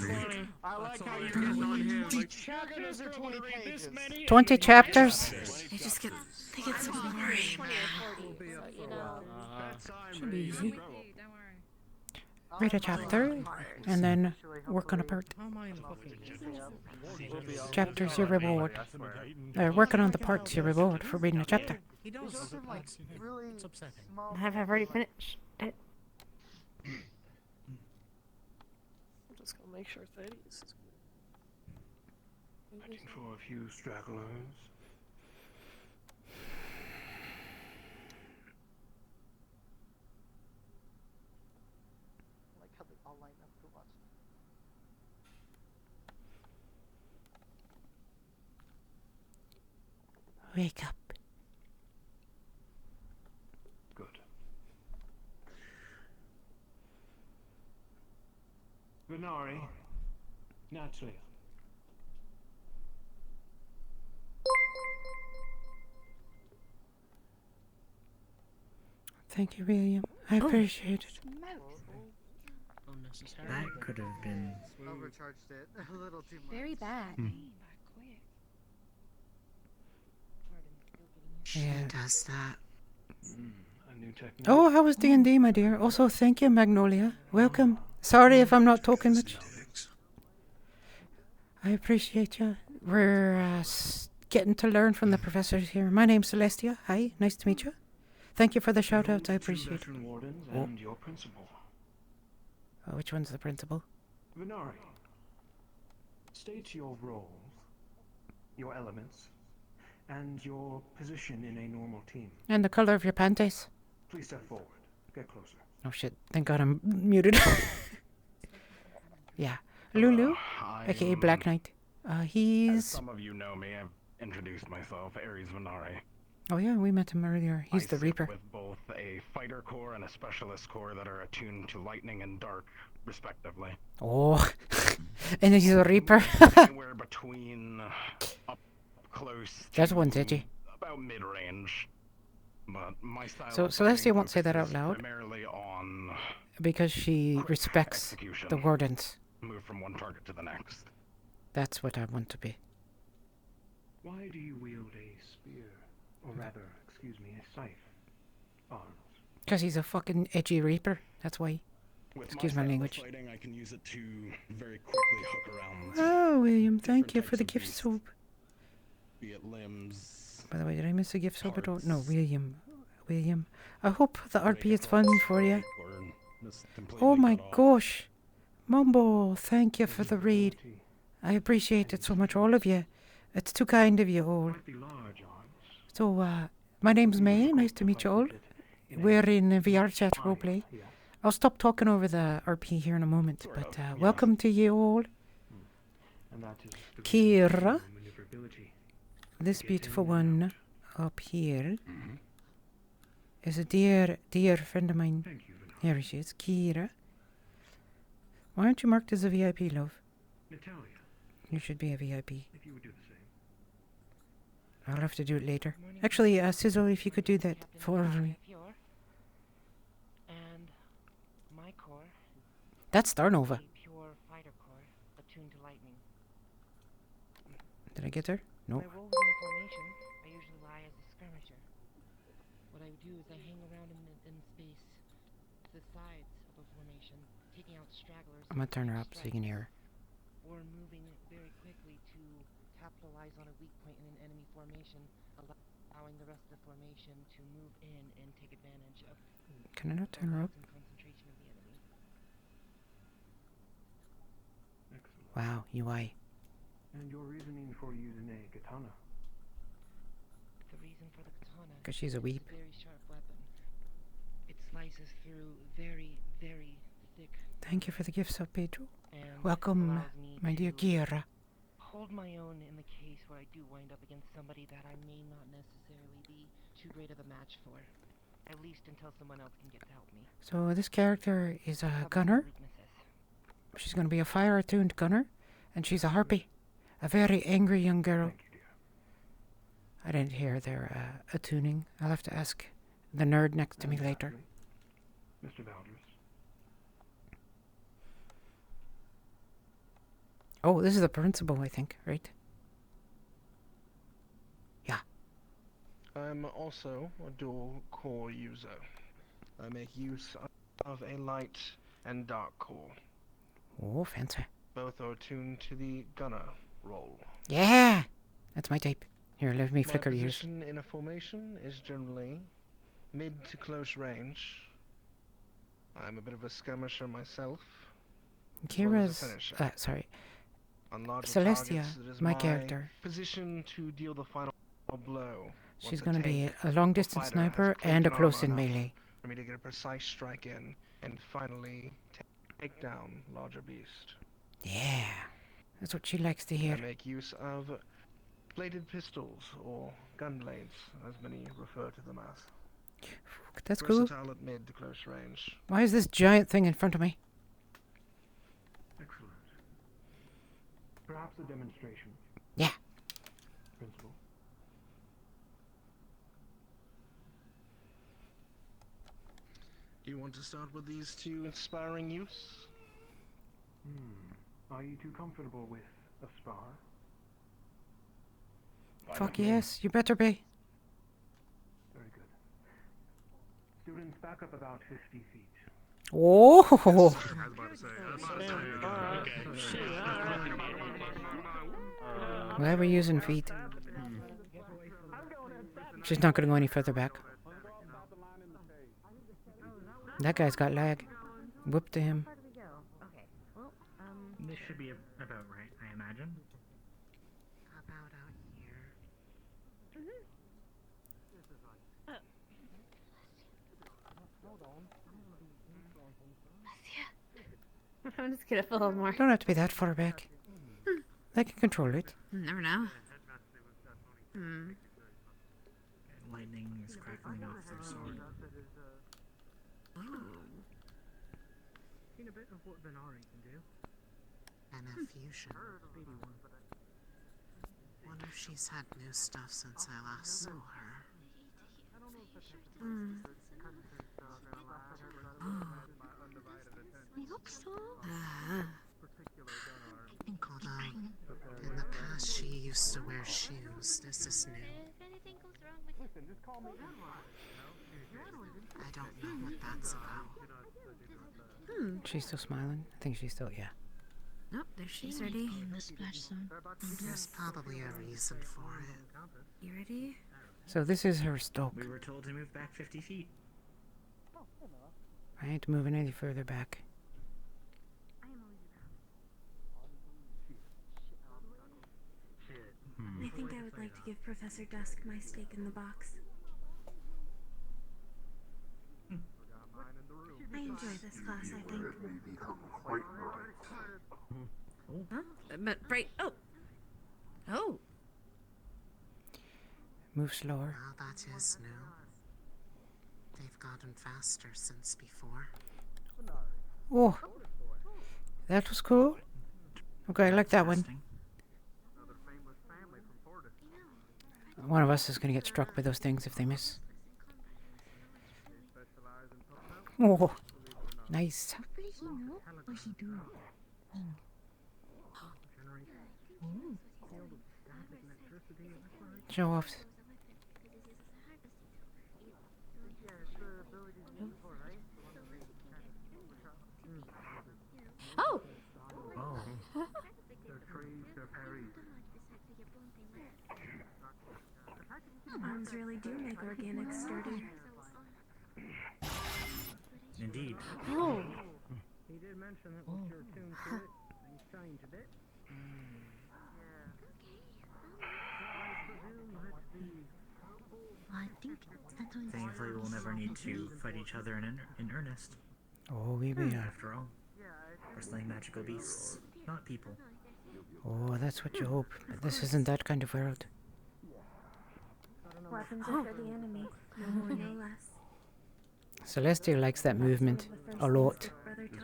I like how you're getting on here. Like, chapters are 20 pages. 20 chapters? They get so boring. Should be easy. Read a chapter, and then work on a part. Chapter's your reward. Working on the part's your reward for reading a chapter. Have I already finished it? I'm just gonna make sure 30 is. Waiting for a few stragglers. Like how they all line up to watch. Wake up. Good. Venari, naturally. Thank you, William. I appreciate it. That could have been Overcharged it a little too much. Very bad. Yeah. Does that? A new technique. Oh, how was D&D, my dear? Also, thank you, Magnolia. Welcome. Sorry if I'm not talking much. I appreciate you. We're getting to learn from the professors here. My name's Celestia. Hi, nice to meet you. Thank you for the shout-outs. I appreciate it. Wardens Oh. and your principal. Which one's the principal? Venari, state your roles, your elements, and your position in a normal team. And the color of your panties. Please step forward. Get closer. Oh shit, thank God I'm muted. Yeah. Lulu, aka Black Knight. As He's... some of you know me, I've introduced myself, Ares Venari. Oh yeah, we met him earlier. He's I the sit Reaper. with both a fighter core and a specialist core that are attuned to lightning and dark, respectively. Oh, and he's a Reaper. Anywhere between up close That to one's edgy. about mid-range. But my style So of Celestia fighting won't say that out focuses loud primarily on because she respects execution. the wardens. Move from one target to the next. That's what I want to be. Why do you wield a spear? Or rather, excuse me, a scythe? Arms. Because he's a fucking edgy Reaper. That's why. With Excuse my my style of language. fighting, I can use it to very quickly hook around. Oh, William, thank you different for the types of gift beasts, soap. Be it limbs. By the way, did I miss a gift soap? I don't know. William. I hope the RP is fun for you. Oh my gosh. Mumbo, thank you for the read. I appreciate it so much, all of you. It's too kind of you all. So, my name's May. Nice to meet you all. We're in VR chat roleplay. I'll stop talking over the RP here in a moment, but welcome to you all. Kira, this beautiful one up here, is a dear, dear friend of mine. Here she is, Kira. Why aren't you marked as a VIP, love? Natalia, You should be a VIP. if you would do the same. I'll have to do it later. Actually, Sizzle, if you could do that for me. That's Starnova. Pure fighter core, attuned to lightning. Did I get her? No. My role within a formation, I usually lie as a skirmisher. What I do is I hang around in space, to the sides of a formation, taking out stragglers. I'm gonna turn her up so you can hear her. Or moving very quickly to capitalize on a weak point in an enemy formation, allowing the rest of the formation to move in and take advantage of. Can I not turn her up? Concentration of the enemy. Wow, UI. And your reasoning for using a katana? The reason for the katana 'Cause she's a weep. is very sharp weapon. It slices through very, very thick. Thank you for the gift sub, Pedro. And Welcome, allows me my dear to Kira. Hold my own in the case where I do wind up against somebody that I may not necessarily be too great of a match for. At least until someone else can get to help me. So this character is a gunner. She's going to be a fire-attuned gunner, and she's a harpy, a very angry young girl. I didn't hear their attuning. I'll have to ask the nerd next to me later. Mr. Valdres. Oh, this is the principal, I think, right? Yeah. I'm also a dual core user. I make use of a light and dark core. Oh, fancy. Both are attuned to the gunner role. Yeah! That's my type. Here, let me My flicker yours. position in a formation is generally mid to close range. I'm a bit of a skirmisher myself. as well as a Kira's... finisher. sorry. On larger Celestia, targets, it is my character. position to deal the final blow. She's once going to be tank a long-distance fighter has sniper cleared and a an close-in armor enough melee. for me to get a precise strike in and finally take down larger beast. Yeah. That's what she likes to I hear. make use of bladed pistols, or gun blades, as many refer to them as. That's cool. Versatile at mid to close range. Why is this giant thing in front of me? Excellent. Perhaps a demonstration. Yeah. Principal. Do you want to start with these two inspiring youths? Are you too comfortable with a spar? Fuck yes, you better be. Very good. Students, back up about 50 feet. Oh! Why are we using feet? She's not going to go any further back. That guy's got lag. Whoop to him. This should be about right, I imagine. About out here. I'm just gonna fill a little more. Don't have to be that far back. They can control it. Never know. Lightning is crackling off their sword. Seen a bit of what Venari can do. And a fusion. Wonder if she's had new stuff since I last saw her. I hope so. Although, in the past she used to wear shoes. This is new. I don't know what that's about. She's still smiling. I think she's still, yeah. Nope, there she's ready. There's probably a reason for it. You ready? So this is her stock. We were told to move back 50 feet. I ain't moving any further back. I think I would like to give Professor Dusk my stake in the box. I enjoy this class, I think. Huh? But right. Oh. Oh. Move slower. Well, that is new. They've gotten faster since before. Oh. That was cool. Okay, I like that one. One of us is going to get struck by those things if they miss. Oh. Nice. I'm pretty he know or he do? Show off. Oh! Oh. Arms really do make organics sturdy. Indeed. Oh. He did mention that was your tune to it, and he's changed it. I think that was... Thankfully, we'll never need to fight each other in earnest. Oh, we are. After all, we're slaying magical beasts, not people. Oh, that's what you hope. But this isn't that kind of world. Weapons are for the enemy, no more, no less. Celestia likes that movement a lot.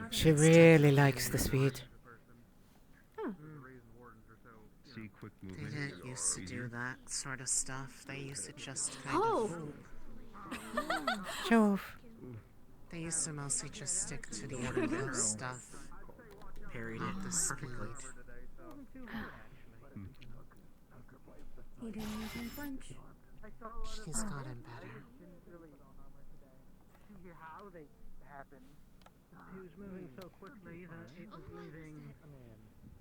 She really likes the speed. See quick movement. They didn't used to do that sort of stuff. They used to just kind Oh! Show off. They used to mostly just stick to the order stuff. Parried it the speed. He didn't even flinch. She's gotten better. How they happened. He was moving so quickly that it was leaving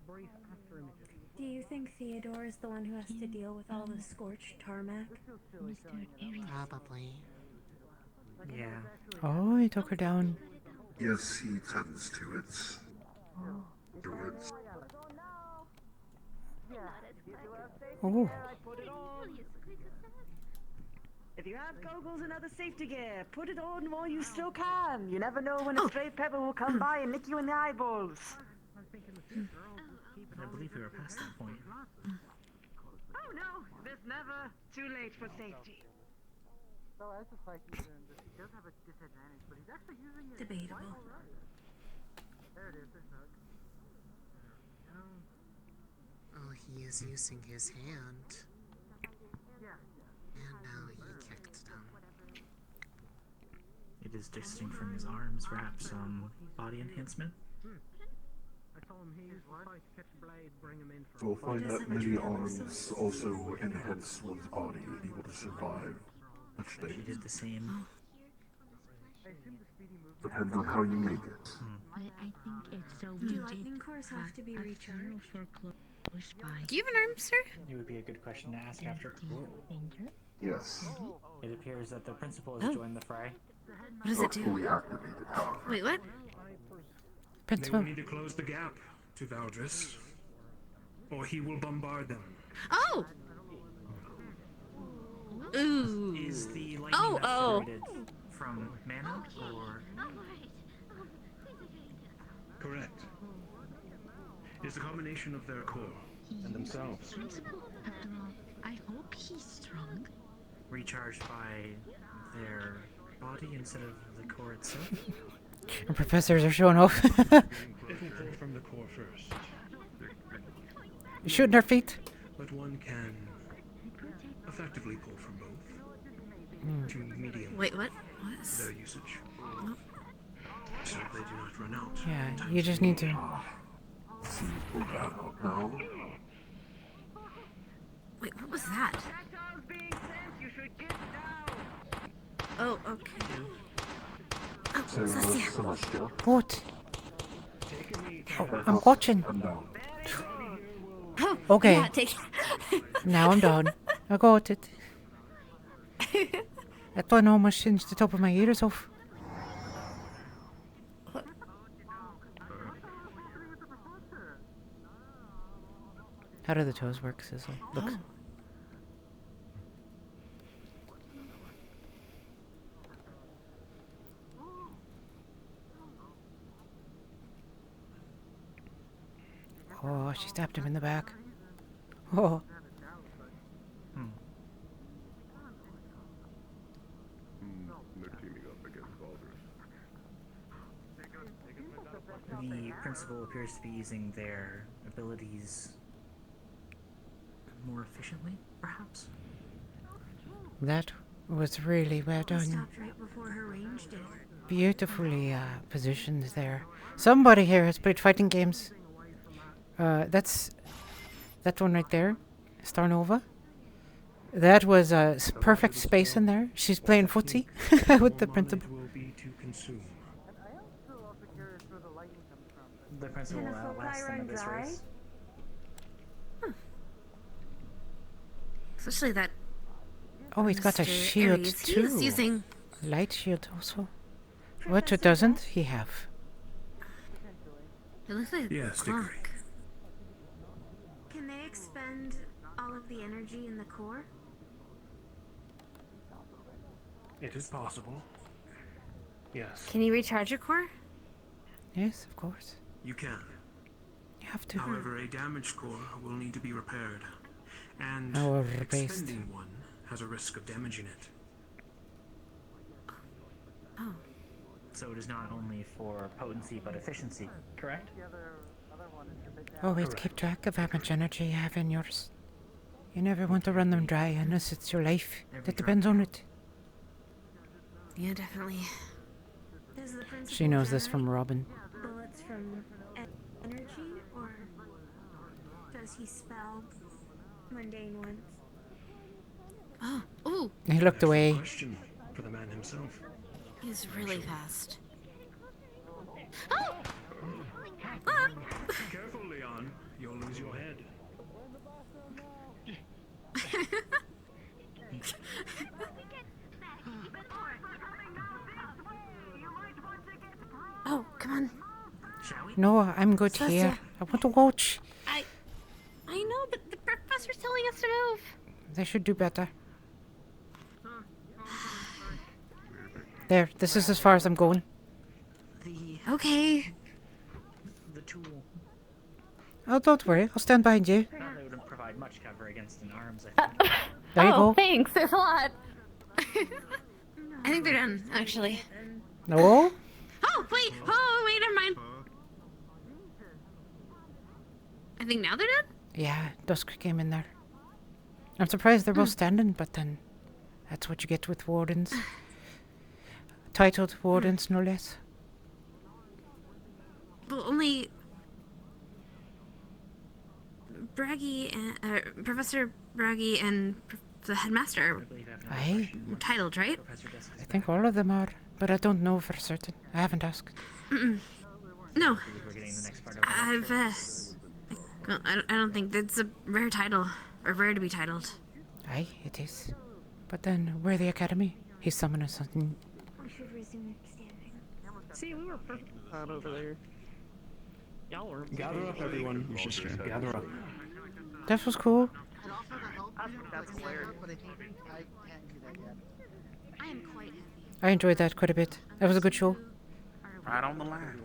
brief after images. Do you think Theodore is the one who has to deal with all the scorched tarmac? Probably. Yeah. Oh, he took her down. Yes, he tends to it. Afterwards. Oh. If you have goggles and other safety gear, put it on while you still can. You never know when a stray pebble will come by and nick you in the eyeballs. I believe we were past that point. Oh no, there's never too late for safety. So as a fight he does have a disadvantage, but he's actually using it. Debatable. There it is, there's Hug. Oh, he is using his hand. And now he kicked them. It is distinct from his arms, perhaps some body enhancement. I told him he used the fight to catch a blade, bring him in for You'll find that many arms also enhance one's body and able to survive such He things. did the same. Depends on how you make it. I think it's so Do lightning cores have to be recharged? Do you have an arm, sir? It would be a good question to ask after. Yes. It appears that the principal Oh. has joined the fray. What does it do? Fully activated, however. Wait, what? They will need to close the gap to Valdris, or he will bombard them. Oh! Ooh. Is the lightning Oh, that's oh. generated from mana, or Correct. It's a combination of their core and themselves. After all, I hope he's strong. recharged by their body instead of the core itself? And professors are showing off. It will pull from the core first, Shooting our feet. but one can effectively pull from both to medium Wait, what? their usage, so they do not run out. Yeah, you just need to. Wait, what was that? Oh, okay. Oh, Celestia. What? Oh, I'm watching. Oh, Okay. yeah, take Now I'm done. I got it. That one almost singed the top of my ears off. How do the toes work, Sizzle? Look. Oh. Oh, she stabbed him in the back. Oh. They're teaming up against Valdris. The principal appears to be using their abilities more efficiently, perhaps? That was really well He done. stopped right before her range did. beautifully positioned there. Somebody here has played fighting games. That's that one right there, Star Nova. That was perfect space in there. She's playing footsie with the principal. Will be to consume. The principal Can a last foci in run this dry? race. Especially that. Oh, he's got a Mr. shield Ares, too. He's using. Light shield also. What doesn't he have? It looks like a Yes, clock. Can they expend all of the energy in the core? It is possible. Yes. Can you recharge your core? Yes, of course. You can. You have to. However, a damaged core will need to be repaired. And Or replaced. expending one has a risk of damaging it. Oh. So it is not only for potency but efficiency, correct? Always keep track of how much energy you have in yours. You never want to run them dry unless it's your life that depends on it. Yeah, definitely. Does the principal She knows this generate from Robin. bullets from energy, or does he spell mundane ones? Oh, ooh. He looked away. Question for the man himself. He's really fast. Careful, Leon. You'll lose your head. Oh, come on. Shall we? No, I'm good Sasha. here. I want to watch. I know, but the professor's telling us to move. They should do better. There, this is as far as I'm going. Okay. The tool. Oh, don't worry. I'll stand behind you. Not that it wouldn't provide much cover against an arms, I think. There you go. Thanks. There's a lot. I think they're done, actually. No? Oh, wait. Oh, wait, never mind. I think now they're done? Yeah, Dusk came in there. I'm surprised they're both standing, but then that's what you get with wardens. Titled wardens, no less. Well, only Braggy and Professor Braggy and the headmaster Aye, are titled, right? I think all of them are, but I don't know for certain. I haven't asked. Mm-mm. No, We're getting the next part of I've. Well, I don't think that's a rare title, or rare to be titled. Aye, it is. But then, we're the academy. He's summoning something. We should resume standing. See, we were perfect over there. Y'all were. Gather up, everyone. Gather up. That was cool. That's hilarious. But I think I can't do that yet. I am quite happy. I enjoyed that quite a bit. That was a good show. Right on the line.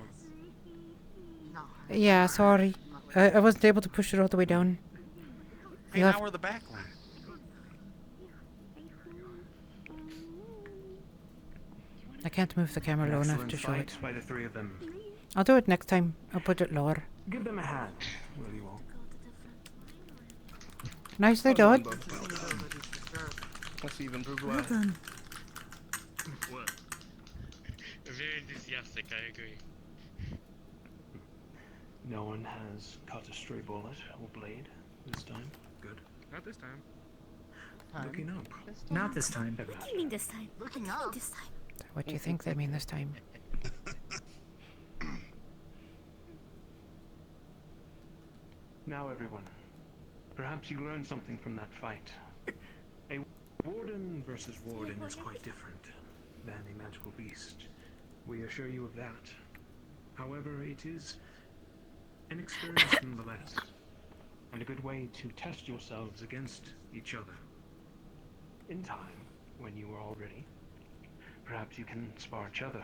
Yeah, sorry. I wasn't able to push it all the way down. Hey, You'll now have- we're the back line. I can't move the camera low enough Excellent to show it. fight by the three of them. I'll do it next time. I'll put it lower. Give them a hand, will you all? Nicely done. Let's even prove Well why. done. What? Very enthusiastic, I agree. No one has caught a stray bullet or blade this time. Good. Not this time. Looking up. Not this time. What do you mean this time? Looking up. This time. What do you think they mean this time? Now, everyone, perhaps you learned something from that fight. A warden versus warden is quite different than a magical beast. We assure you of that. However, it is an experience nonetheless, and a good way to test yourselves against each other. In time, when you are all ready, perhaps you can spar each other.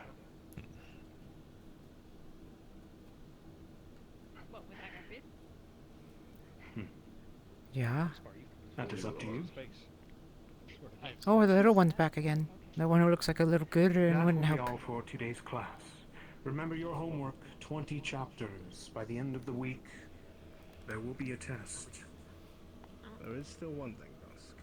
Yeah. That is up to you. Oh, the little one's back again. The one who looks like a little gooder and That will wouldn't be help. all for today's class. Remember your homework, 20 chapters. By the end of the week, there will be a test. There is still one thing, Dusk.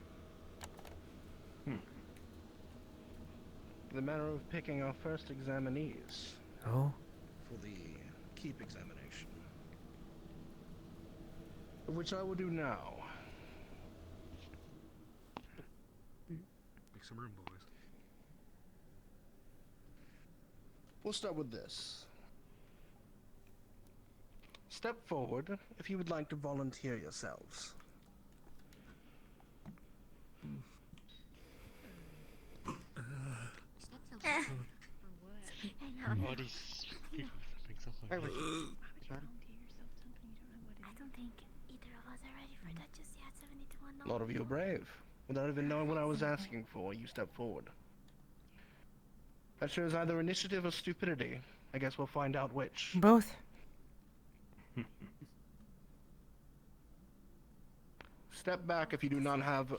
the manner of picking our first examinees Oh, for the keep examination, which I will do now. Make some room, boys. We'll start with this. Step forward if you would like to volunteer yourselves. Bodies. I don't think either of us are ready for that just yet. 72 A lot of you are brave. Without even knowing what I was asking for, you stepped forward. That shows either initiative or stupidity. I guess we'll find out which. both. Step back if you do not have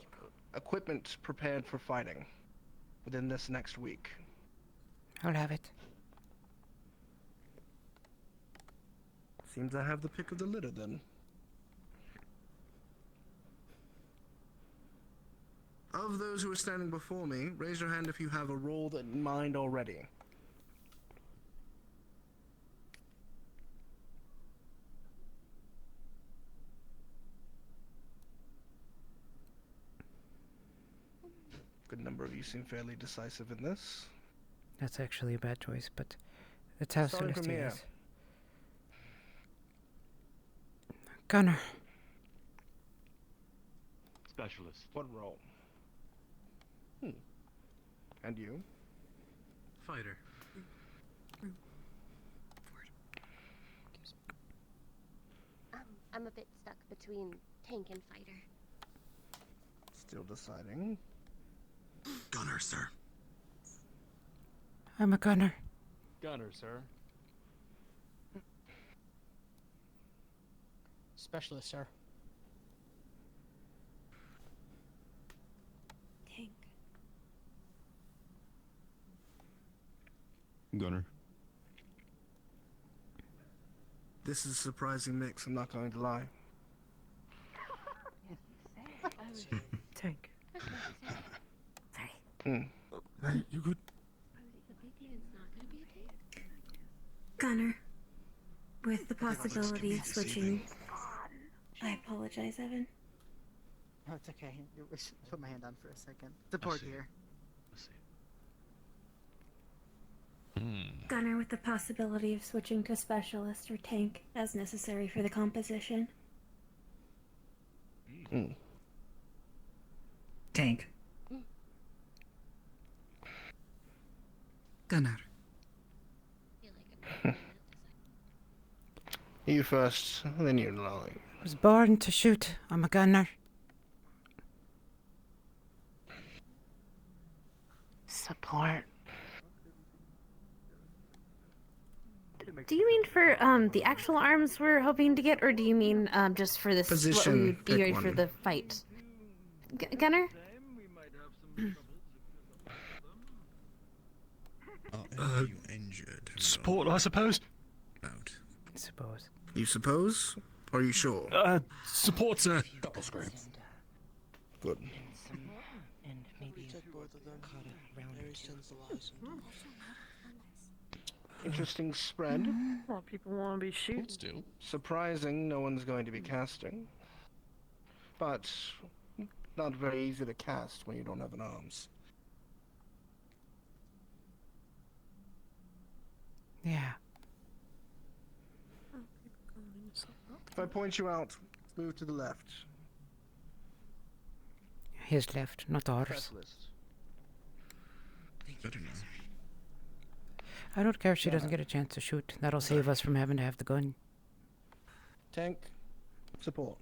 equipment prepared for fighting within this next week. I'll have it. Seems I have the pick of the litter then. Of those who are standing before me, raise your hand if you have a role in mind already. Good number of you seem fairly decisive in this. That's actually a bad choice, but that's how Starting from Celestia here. is. Gunner. Specialist. What role? And you? Fighter. I'm a bit stuck between tank and fighter. Still deciding. Gunner, sir. I'm a gunner. Gunner, sir. Specialist, sir. Tank. Gunner. This is a surprising mix, I'm not going to lie. Tank. Hmm. Hey, you good? Gunner. With the possibility of switching. I apologize, Evan. No, it's okay. I should put my hand on for a second. Support here. Gunner with the possibility of switching to specialist or tank as necessary for the composition. Tank. Gunner. You first, then you, Lolly. Was born to shoot. I'm a gunner. Support. Do you mean for the actual arms we're hoping to get, or do you mean just for this? Position, What we would be pick ready for one. the fight? Gunner. You injured. Support, I suppose. Suppose. You suppose? Or are you sure? Support, sir. Double screen. Good. And maybe cut it round Interesting spread. A lot of people want to be shooting. Surprising, no one's going to be casting. But not very easy to cast when you don't have an arms. Yeah. If I point you out, move to the left. His left, not ours. Press list. Better now. I don't care if she doesn't get a chance to shoot. That'll save us from having to have the gun. Tank. Support.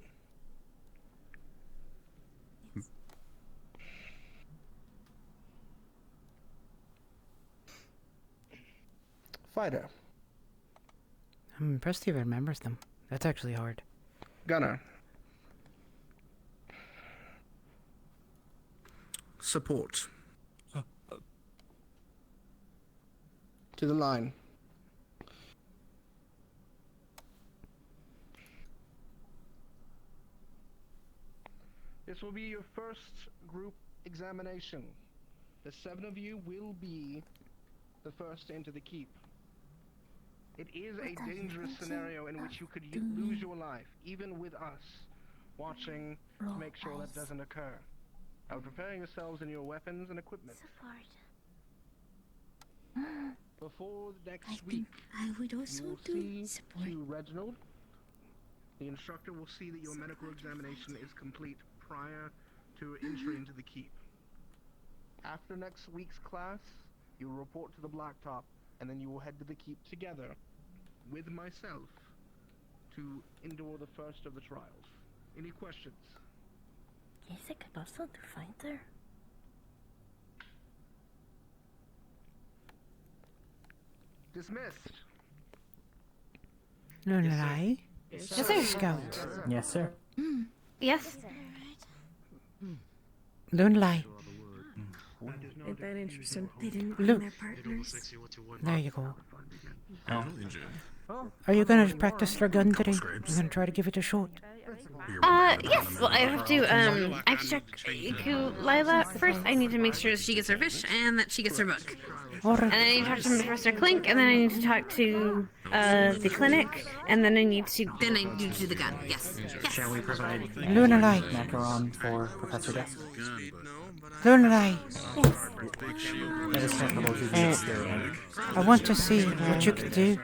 Fighter. I'm impressed he remembers them. That's actually hard. Gunner. Support. To the line. This will be your first group examination. the 7 of you will be the first to enter the keep. It is a dangerous scenario in which you could lose your life, even with us watching to make sure that doesn't occur. Now prepare yourselves and your weapons and equipment. Before next week, I would also you will do see to Reginald. The instructor will see that your medical examination is complete prior to entry into the keep. After next week's class, you will report to the Blacktop, and then you will head to the keep together with myself to endure the first of the trials. Any questions? Is it possible to find her? Dismissed. Lunalai? Yes, sir. Scout. Yes, sir. Yes. Lunalai. Ain't that interesting? They didn't Look. find their partners. There you go. Oh. Are you going to practice your gun today? You're going to try to give it a shot? Yes. Well, I have to check Lila first. I need to make sure that she gets her fish and that she gets her book. Alright. And then I need to talk to Professor Clink, and then I need to talk to the clinic, and then I need to do the gun. Yes. Shall we provide Lunalai. macaron for Professor Desk? Lunalai. That is acceptable to the experience. I want to see what you can do.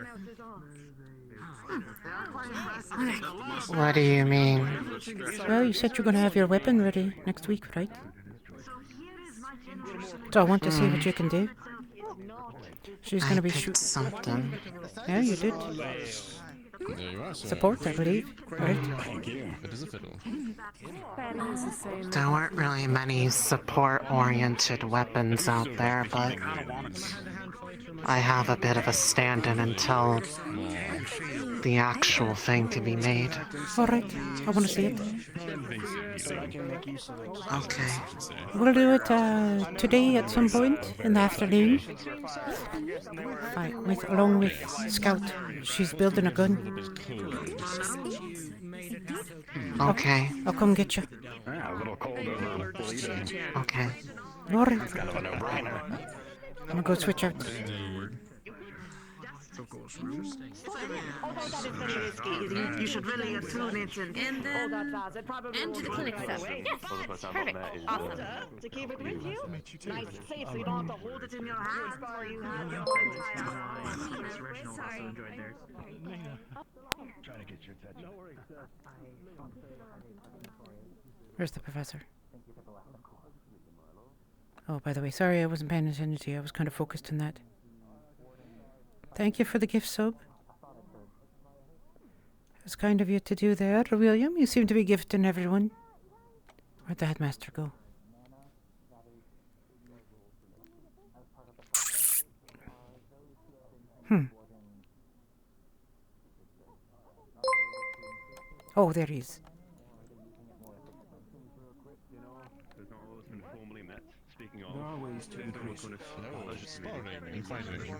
What do you mean? Well, you said you're going to have your weapon ready next week, right? So I want to see what you can do. She's going to be shooting something. Yeah, you did. There you are, sir. Support, I believe. Right? Thank you. It is a fiddle. There weren't really many support-oriented weapons out there, but I have a bit of a stand-in until the actual thing can be made. Alright, I want to see it. Okay. We'll do it today at some point in the afternoon. Along with Scout. She's building a gun. Okay. I'll come get you. A little cold over bleeding. Okay. Alright. It's kind of a no-brainer. I'm gonna go switch out. You should really attune it and to the clinic stuff. Yes. Perfect. Awesome. To keep it with you. Nice and safe so you don't have to hold it in your hands while you have your whole Sorry. Trying to get your attention. Where's the professor? Oh, by the way, sorry I wasn't paying attention to you. I was kind of focused on that. Thank you for the gift sub. It's kind of you to do that, William. You seem to be gifting everyone. Where'd the headmaster go? Oh, there he is. There are ways to increase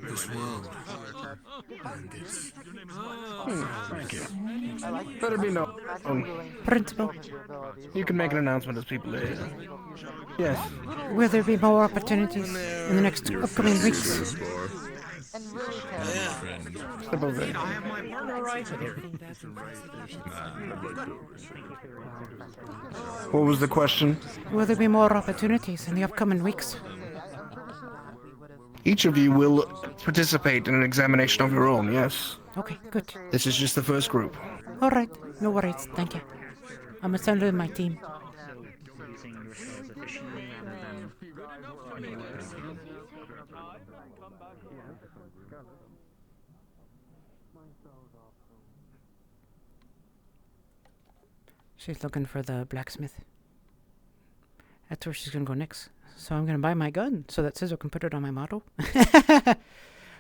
This world and its Thank you. Let it be known. Principal. You can make an announcement as people leave. Yes. Will there be more opportunities in the next upcoming weeks? Step over there. What was the question? Will there be more opportunities in the upcoming weeks? Each of you will participate in an examination of your own, yes. Okay, good. This is just the first group. Alright, no worries, thank you. I'm assembling my team. She's looking for the blacksmith. That's where she's gonna go next. So I'm gonna buy my gun so that Scissor can put it on my model.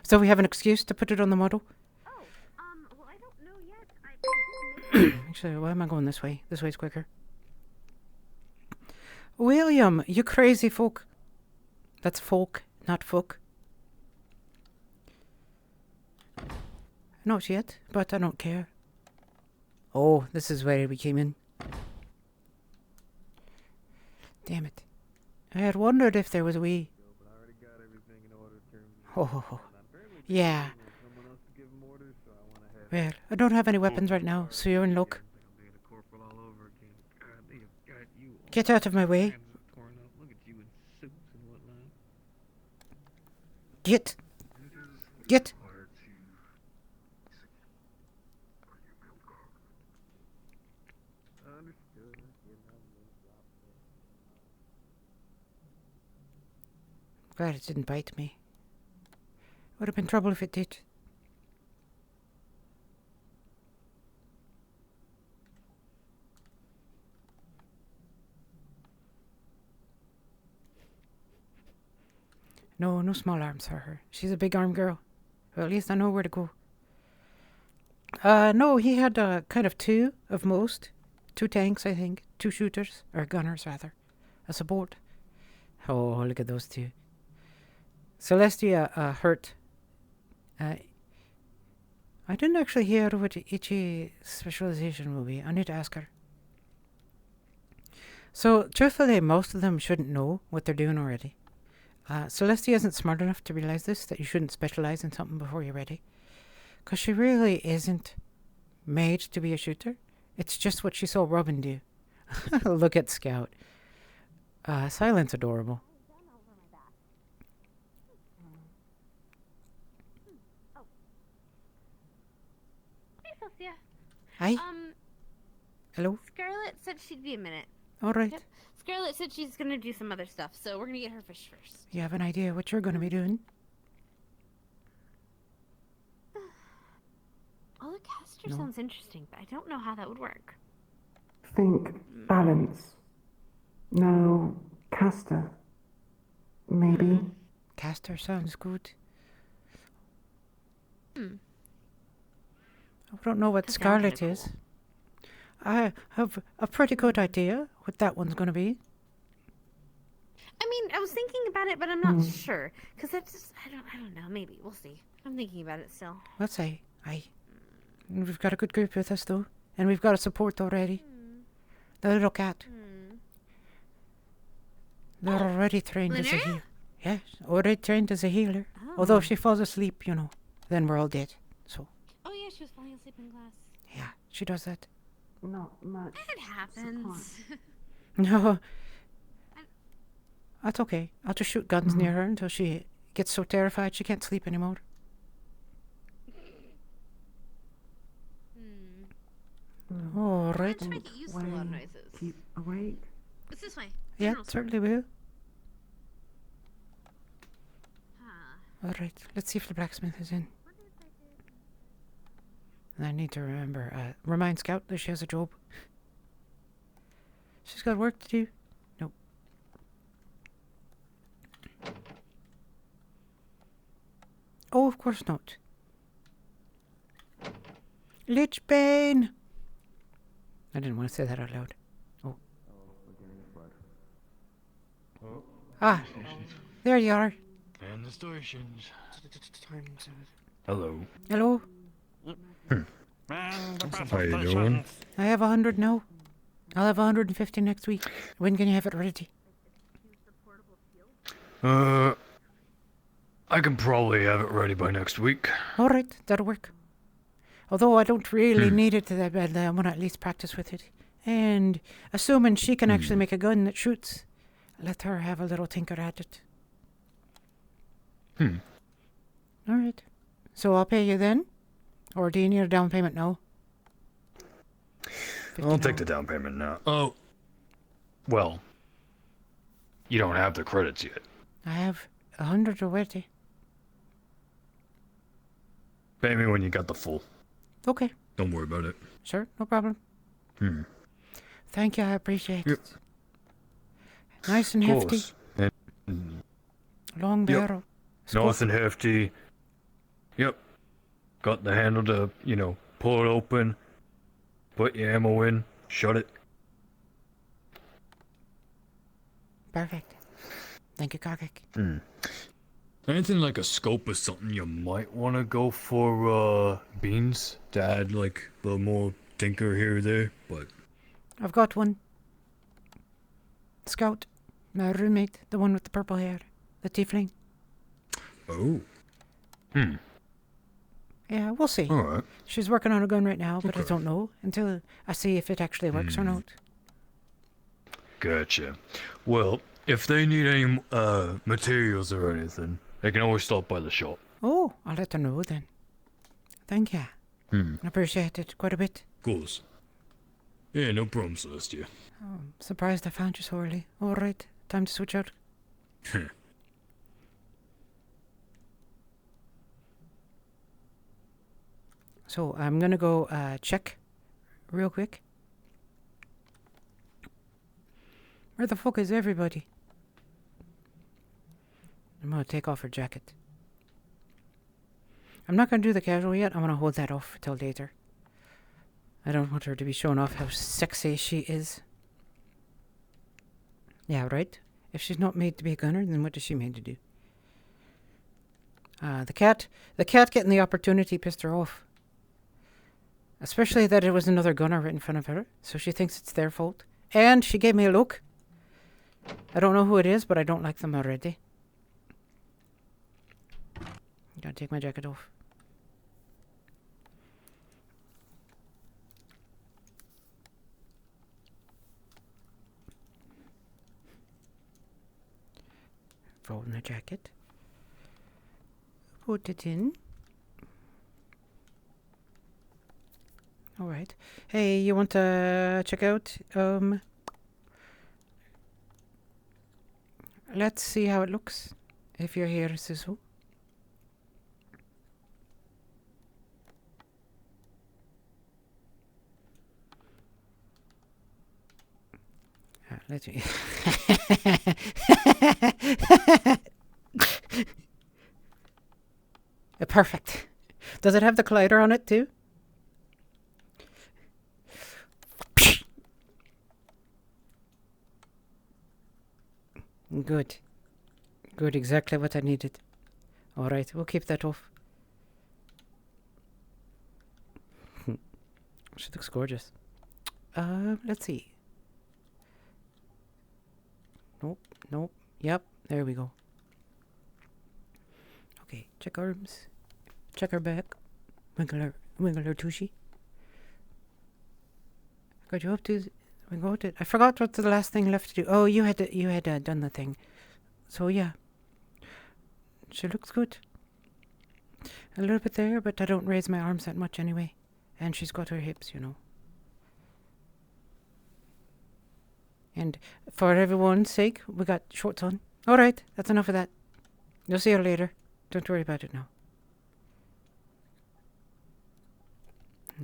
So we have an excuse to put it on the model. Well, I don't know yet. Actually, why am I going this way? This way's quicker. William, you crazy folk. That's folk, not folk. Not yet, but I don't care. Oh, this is where we came in. Damn it. I had wondered if there was a wee Oh. Yeah. Well, I don't have any weapons right now, so you're in luck. Get out of my way. Get. Glad it didn't bite me. Would have been trouble if it did. No small arms for her. She's a big arm girl. Well, at least I know where to go. No, he had kind of two of most. 2 tanks, I think. 2 shooters, or gunners rather. A support. Oh, look at those 2. Celestia hurt. I didn't actually hear what Ichi's specialization will be. I need to ask her. So, truthfully, most of them shouldn't know what they're doing already. Celestia isn't smart enough to realize this, that you shouldn't specialize in something before you're ready. Because she really isn't made to be a shooter. It's just what she saw Robin do. Look at Scout. Silent's adorable. Hey, Sophia. Hi. Hello? Scarlet said she'd be a minute. All right. Yep. Scarlet said she's gonna do some other stuff, so we're gonna get her fish first. You have an idea what you're going to be doing? Olecaster sounds interesting, but I don't know how that would work. Think balance. No, caster. Maybe. Caster sounds good. I don't know what Scarlet is. I have a pretty good idea what that one's going to be. I mean, I was thinking about it, but I'm not sure. Because that's just, I don't know. Maybe. We'll see. I'm thinking about it still. Let's say, we've got a good group with us, though. And we've got a support already. The little cat. They're already trained as a healer. Yes, already trained as a healer. Although if she falls asleep, then we're all dead. So. Oh, yeah, she was falling asleep in class. Yeah, she does that. Not much. It happens. No. That's okay. I'll just shoot guns near her until she gets so terrified she can't sleep anymore. All right. Try to get used to a lot of noises. Keep awake. It's this way. Yeah, General certainly will. All right. Let's see if the blacksmith is in. I need to remind Scout that she has a job. She's got work to do. Nope. Oh, of course not. Lich Bane! I didn't want to say that out loud. Oh. Ah, there you are. And the stations. Hello. Hello. How you doing? I have 100 now. I'll have 150 next week. When can you have it ready? I can probably have it ready by next week. All right, that'll work. Although I don't really need it that badly, I want to at least practice with it. And assuming she can actually make a gun that shoots, let her have a little tinker at it. All right. So I'll pay you then? Or do you need a down payment now? I'll take the down payment now. Oh. Well, you don't have the credits yet. I have 100 already. Pay me when you got the full. Okay. Don't worry about it. Sure, no problem. Thank you, I appreciate it. Nice and hefty. And Long barrel. nice and hefty. Yep. Got the handle to, pull it open, put your ammo in, shut it. Perfect. Thank you, Karkik. Anything like a scope or something you might want to go for, beans to add, a little more tinker here or there, but... I've got one. Scout. My roommate. The one with the purple hair. The tiefling. Oh. Yeah, we'll see. All right. She's working on a gun right now, but I Okay. don't know until I see if it actually works or not. Gotcha. Well, if they need any materials or anything, they can always stop by the shop. Oh, I'll let her know then. Thank you. I appreciate it quite a bit. Of course. Yeah, no problem, Celestia. Oh, I'm surprised I found you so early. All right, time to switch out. So I'm gonna go check real quick. Where the fuck is everybody? I'm gonna take off her jacket. I'm not gonna do the casual yet. I'm gonna hold that off till later. I don't want her to be showing off how sexy she is. Yeah, right? If she's not made to be a gunner, then what is she made to do? The cat getting the opportunity pissed her off. Especially that it was another gunner right in front of her, so she thinks it's their fault. And she gave me a look. I don't know who it is, but I don't like them already. Gotta take my jacket off. Fold the jacket. Put it in. All right. Hey, you want to check out? Let's see how it looks. If you're here, Suzu. Let me. Perfect. Does it have the collider on it too? Good. Good, exactly what I needed. Alright, we'll keep that off. She looks gorgeous. Let's see. Nope, nope. Yep, there we go. Okay, check arms. Check her back. Wiggle her tushy. Got you up to... We got it. I forgot what the last thing left to do. Oh, you had done the thing. So yeah, she looks good. A little bit there, but I don't raise my arms that much anyway. And she's got her hips, you know. And for everyone's sake, we got shorts on. All right, that's enough of that. You'll see her later. Don't worry about it now.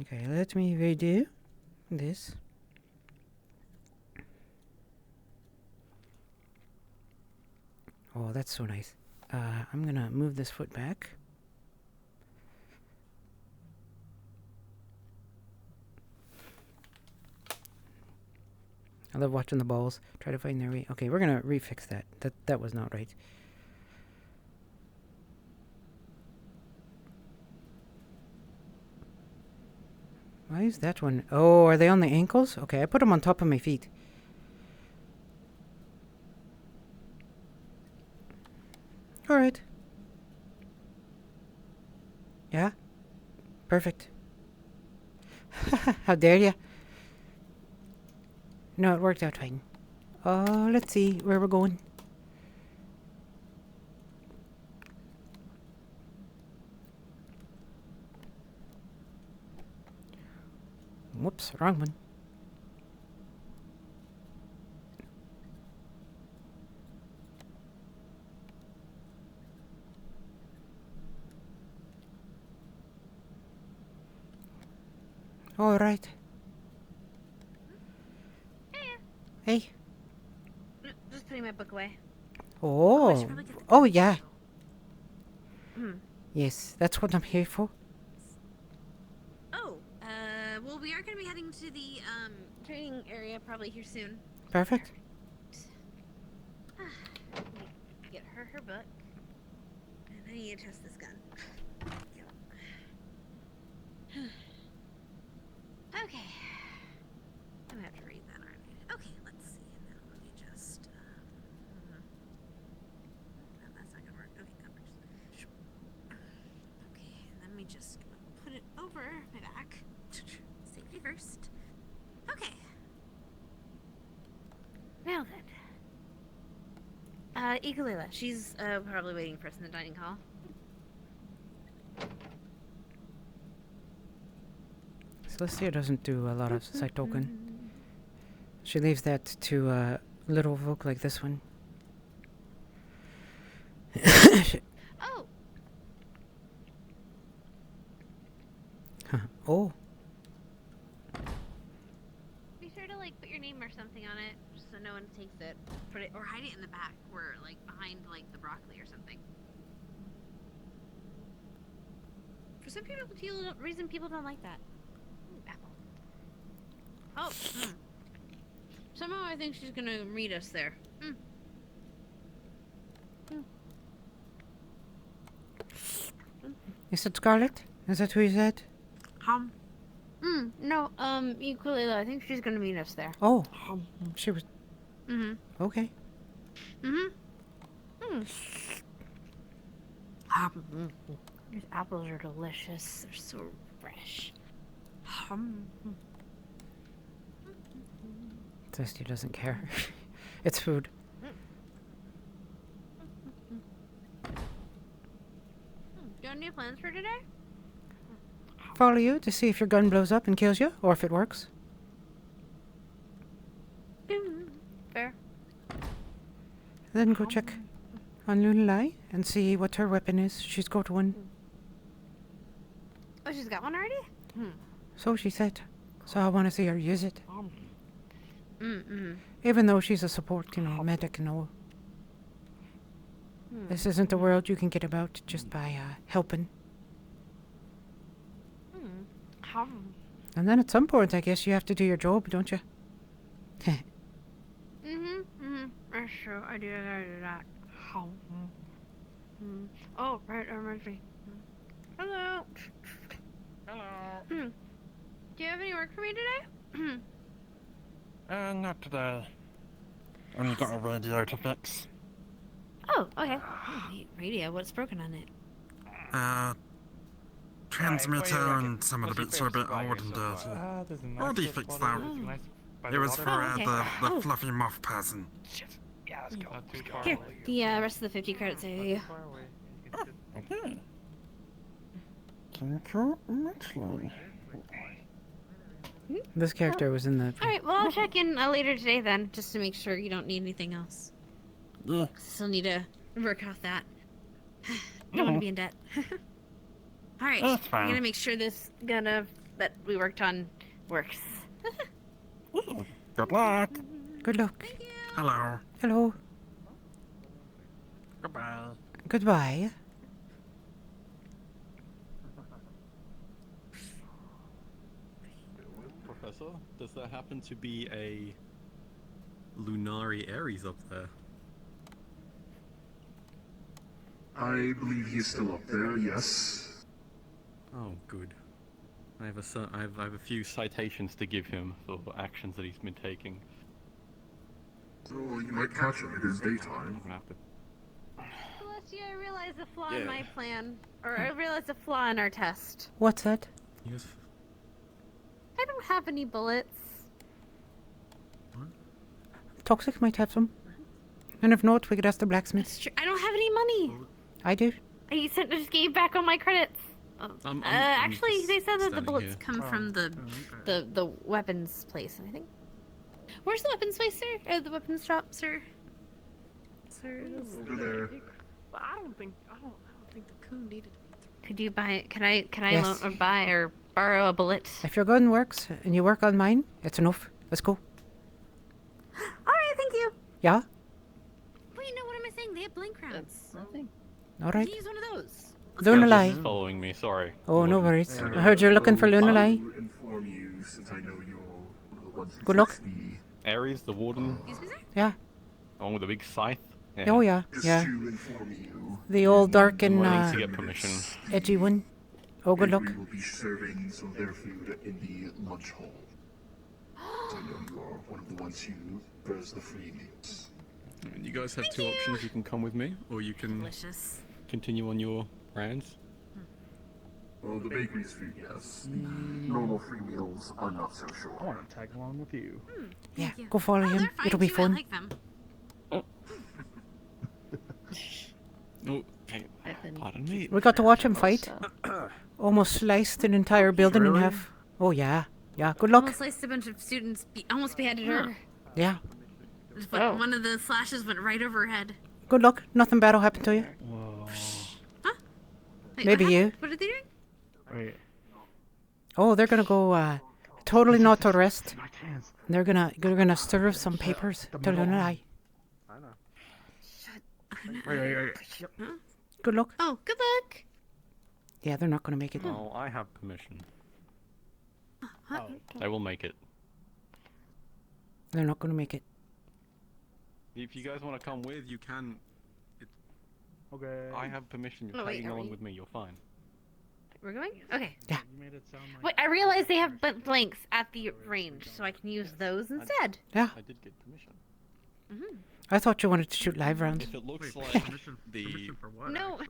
Okay, let me redo this. Oh, that's so nice. I'm gonna move this foot back. I love watching the balls try to find their way. Okay, we're gonna refix that. That was not right. Why is that one? Oh, are they on the ankles? Okay, I put them on top of my feet. Alright. Yeah? Perfect. How dare ya? No, it worked out fine. Oh, let's see where we're going. Whoops, wrong one. All right. Hey. Just putting my book away. Oh. Oh, yeah. Hmm. Yes, that's what I'm here for. Oh, well, we are going to be heading to the training area probably here soon. Perfect. Let me get her book. And I need to test this gun. Okay. I'm gonna have to read that, aren't I? Okay, let's see. Now let me just. No, that's not gonna work. Okay, that works. Ikalila. She's probably waiting for us in the dining hall. Celestia doesn't do a lot of sight token. She leaves that to little folk like this one. Oh. Oh. Be sure to like put your name or something on it, just so no one takes it. Put it or hide it in the back, or like behind like the broccoli or something. For some reason, people don't like that. Ooh, apple. Oh. Somehow I think she's gonna meet us there. You said Scarlet? Is that who you said? No, Ukulele, I think she's gonna meet us there. Oh. She was... Okay. These apples are delicious. They're so fresh. Celestia doesn't care. It's food. Do you have any plans for today? Follow you to see if your gun blows up and kills you, or if it works. Fair. Then go check on Lunalai and see what her weapon is. She's got one. Oh, she's got one already? So she said. So I want to see her use it. Even though she's a support, medic and all. This isn't the world you can get about just by helping. And then at some point, I guess you have to do your job, don't you? That's true. I gotta do that. Oh, right, that reminds me. Hello. Hello. Do you have any work for me today? Not today. Only got a radio to fix. Oh, okay. Oh, neat. Radio, what's broken on it? Transmitter and some of the bits are a bit old and dirty. Already fixed that. It was for the fluffy moth person. Yeah, let's go. Here, the rest of the 50 credits I owe you. Okay. Thank you muchly. This character was in the... Alright, well, I'll check in later today then, just to make sure you don't need anything else. Yeah. Still need to work off that. Don't want to be in debt. Alright, I'm gonna make sure this gun that we worked on works. Good luck. Good luck. Hello. Hello. Goodbye. Goodbye. Professor, does there happen to be a Lunari Ares up there? I believe he's still up there, yes. Oh, good. I have a few citations to give him for actions that he's been taking. So you might catch him. It is daytime. Celestia, I realized a flaw in my plan. Or I realized a flaw in our test. What's that? Yes. I don't have any bullets. Toxic might have some. And if not, we could ask the blacksmith. I don't have any money. I do. I just gave back all my credits. Actually, they said that the standing bullets here. come from the weapons place, I think. Where's the weapons place, sir? The weapons shop, sir? Sir, Over there. But I don't think the coon needed. could you buy? Can I Yes. loan or buy or borrow a bullet? If your gun works and you work on mine, it's enough. Let's go. All right, thank you. Yeah? Wait, no, what am I saying? They have blink rounds. Nothing. All right. Can you use one of those? Lunalai. He's following me, sorry. Oh, no worries. I heard you're looking for Lunalai. To inform you, since I know you're one of the ones who Good luck. fixed the- Ares, the warden. Yeah. The one with the big scythe. Oh, yeah. Just Yeah. to inform you, The old dark and Waiting to get permission. edgy one. Oh, good luck. We will be serving some of their food in the lunch hall. I know you are one of the ones who bears the free meals. And you guys have two options. You can come with me, or you can Delicious. continue on your rounds. Well, the bakery's free, yes. The normal free meals are not so sure. I want to tag along with you. Yeah, go follow him. They're fine It'll be too, fun. I like them. Oh, hey, pardon me. We got to watch him fight. Almost sliced an entire building in Really? half. Oh yeah, yeah. Good luck. Almost sliced a bunch of students. Almost beheaded her. Yeah. But one of the slashes went right over her head. Good luck. Nothing bad will happen to you. Wait, Maybe what you. happened? What are they doing? Wait. Oh, they're gonna go totally not to rest. They're gonna stir up some papers. Tell you a lie. I know. Wait. Huh? Good luck. Oh, good luck. Yeah, they're not gonna make it. Oh, I have permission. Huh? I will make it. They're not gonna make it. If you guys want to come with, you can. Okay. I have permission. You're Oh, wait, tagging are along we- with me. You're fine. We're going? Okay. Yeah. Wait, I realize they have blanks at the range, so I can use those instead. Yeah. I did get permission. Mm-hmm. I thought you wanted to shoot live rounds. If it looks like the No. to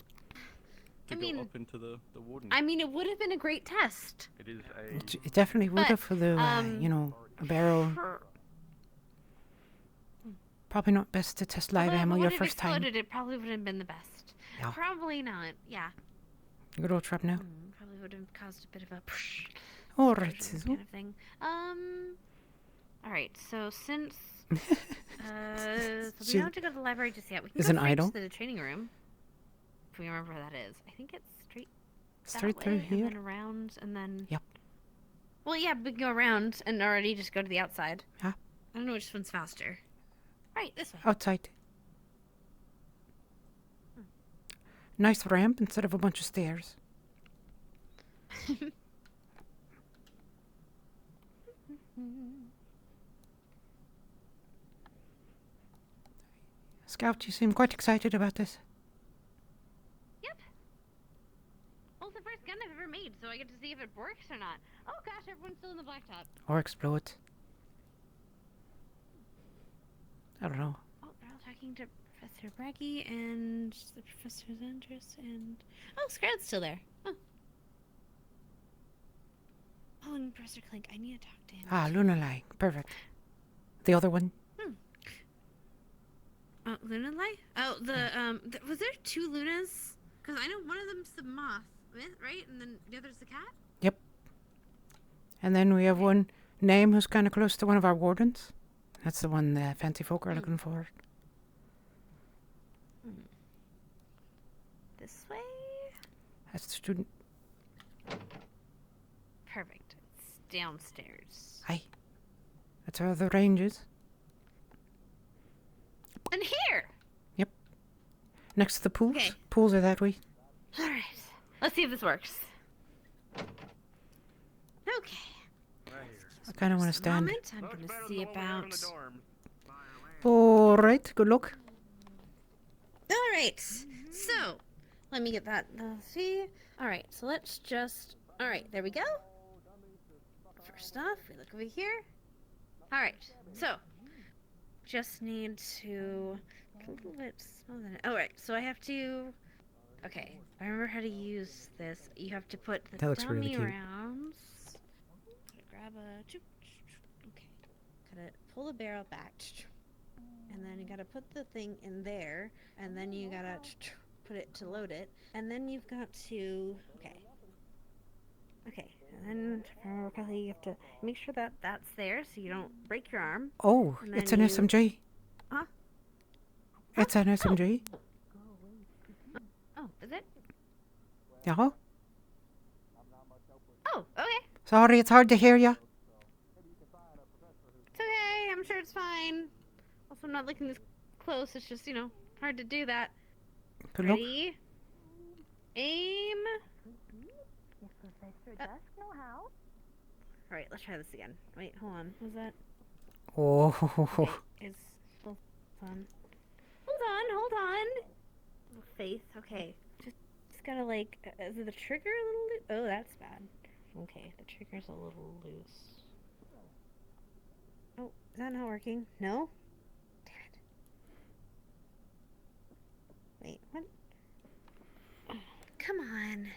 I mean- go up into the warden. I mean, it would have been a great test. It is a. It definitely would But, have for the a barrel. Probably not best to test live Although if ammo it your would've first time. exploded, it probably would have been the best. Yeah. Probably not. Yeah. Good old trap now. Probably would have caused a bit of a All right, kind Sizzle. of thing. All right. So since so we She- don't have to go to the library just yet. We can Is go an straight idol? to the training room. If we remember where that is, I think it's straight. Straight that through way, here? And then around, and then. Yep. Well, yeah, we can go around and already just go to the outside. Yeah. I don't know which one's faster. Right, this way. Outside. Nice ramp instead of a bunch of stairs. Scout, you seem quite excited about this. Yep. Well, it's the first gun I've ever made, so I get to see if it works or not. Oh gosh, everyone's still in the blacktop. Or explodes. I don't know. Oh, they're all talking to Professor Braggy and the Professor's Andrus and... Oh, Scrad's still there. Oh. Oh, and Professor Clink, I need to talk to him. Ah, Lunalai. Perfect. The other one? Oh, Lunalai? Oh, was there two Lunas? Because I know one of them's the moth, right? And then the other's the cat? Yep. And then we have one name who's kind of close to one of our wardens. That's the one the fancy folk are looking for. This way? That's the student. Perfect. It's downstairs. Aye. That's where the range is. And here! Yep. Next to the pools. Okay. Pools are that way. Alright. Let's see if this works. Okay. I kind of want to stand. Moment, I'm gonna see about... All right. Good luck. Alright. So, let me get that. Let's see. Alright, so let's just... Alright, there we go. First off, we look over here. Alright, so... Just need to... A little bit smaller than... Alright, so I have to... Okay, I remember how to use this. You have to put the That looks dummy really cute. rounds. Grab a... Okay. Gotta pull the barrel back. And then you gotta put the thing in there. And then you gotta put it to load it. And then you've got to... Okay. Okay, and then if I remember correctly, you have to make sure that that's there so you don't break your arm. Oh, And it's then an you- SMG. Huh? It's an SMG. Oh, is it? Yeah. Oh, okay. Sorry, it's hard to hear you. It's okay. I'm sure it's fine. Also, I'm not looking this close. It's just, hard to do that. Good luck. Ready? Aim. Alright, let's try this again. Wait, hold on. Was that... Oh. It's... Hold on. Hold on. Faith. Okay. Just gotta, is it the trigger a little loose? Oh, that's bad. Okay, the trigger's a little loose. Oh, is that not working? No? Damn it. Wait, what? Oh, come on.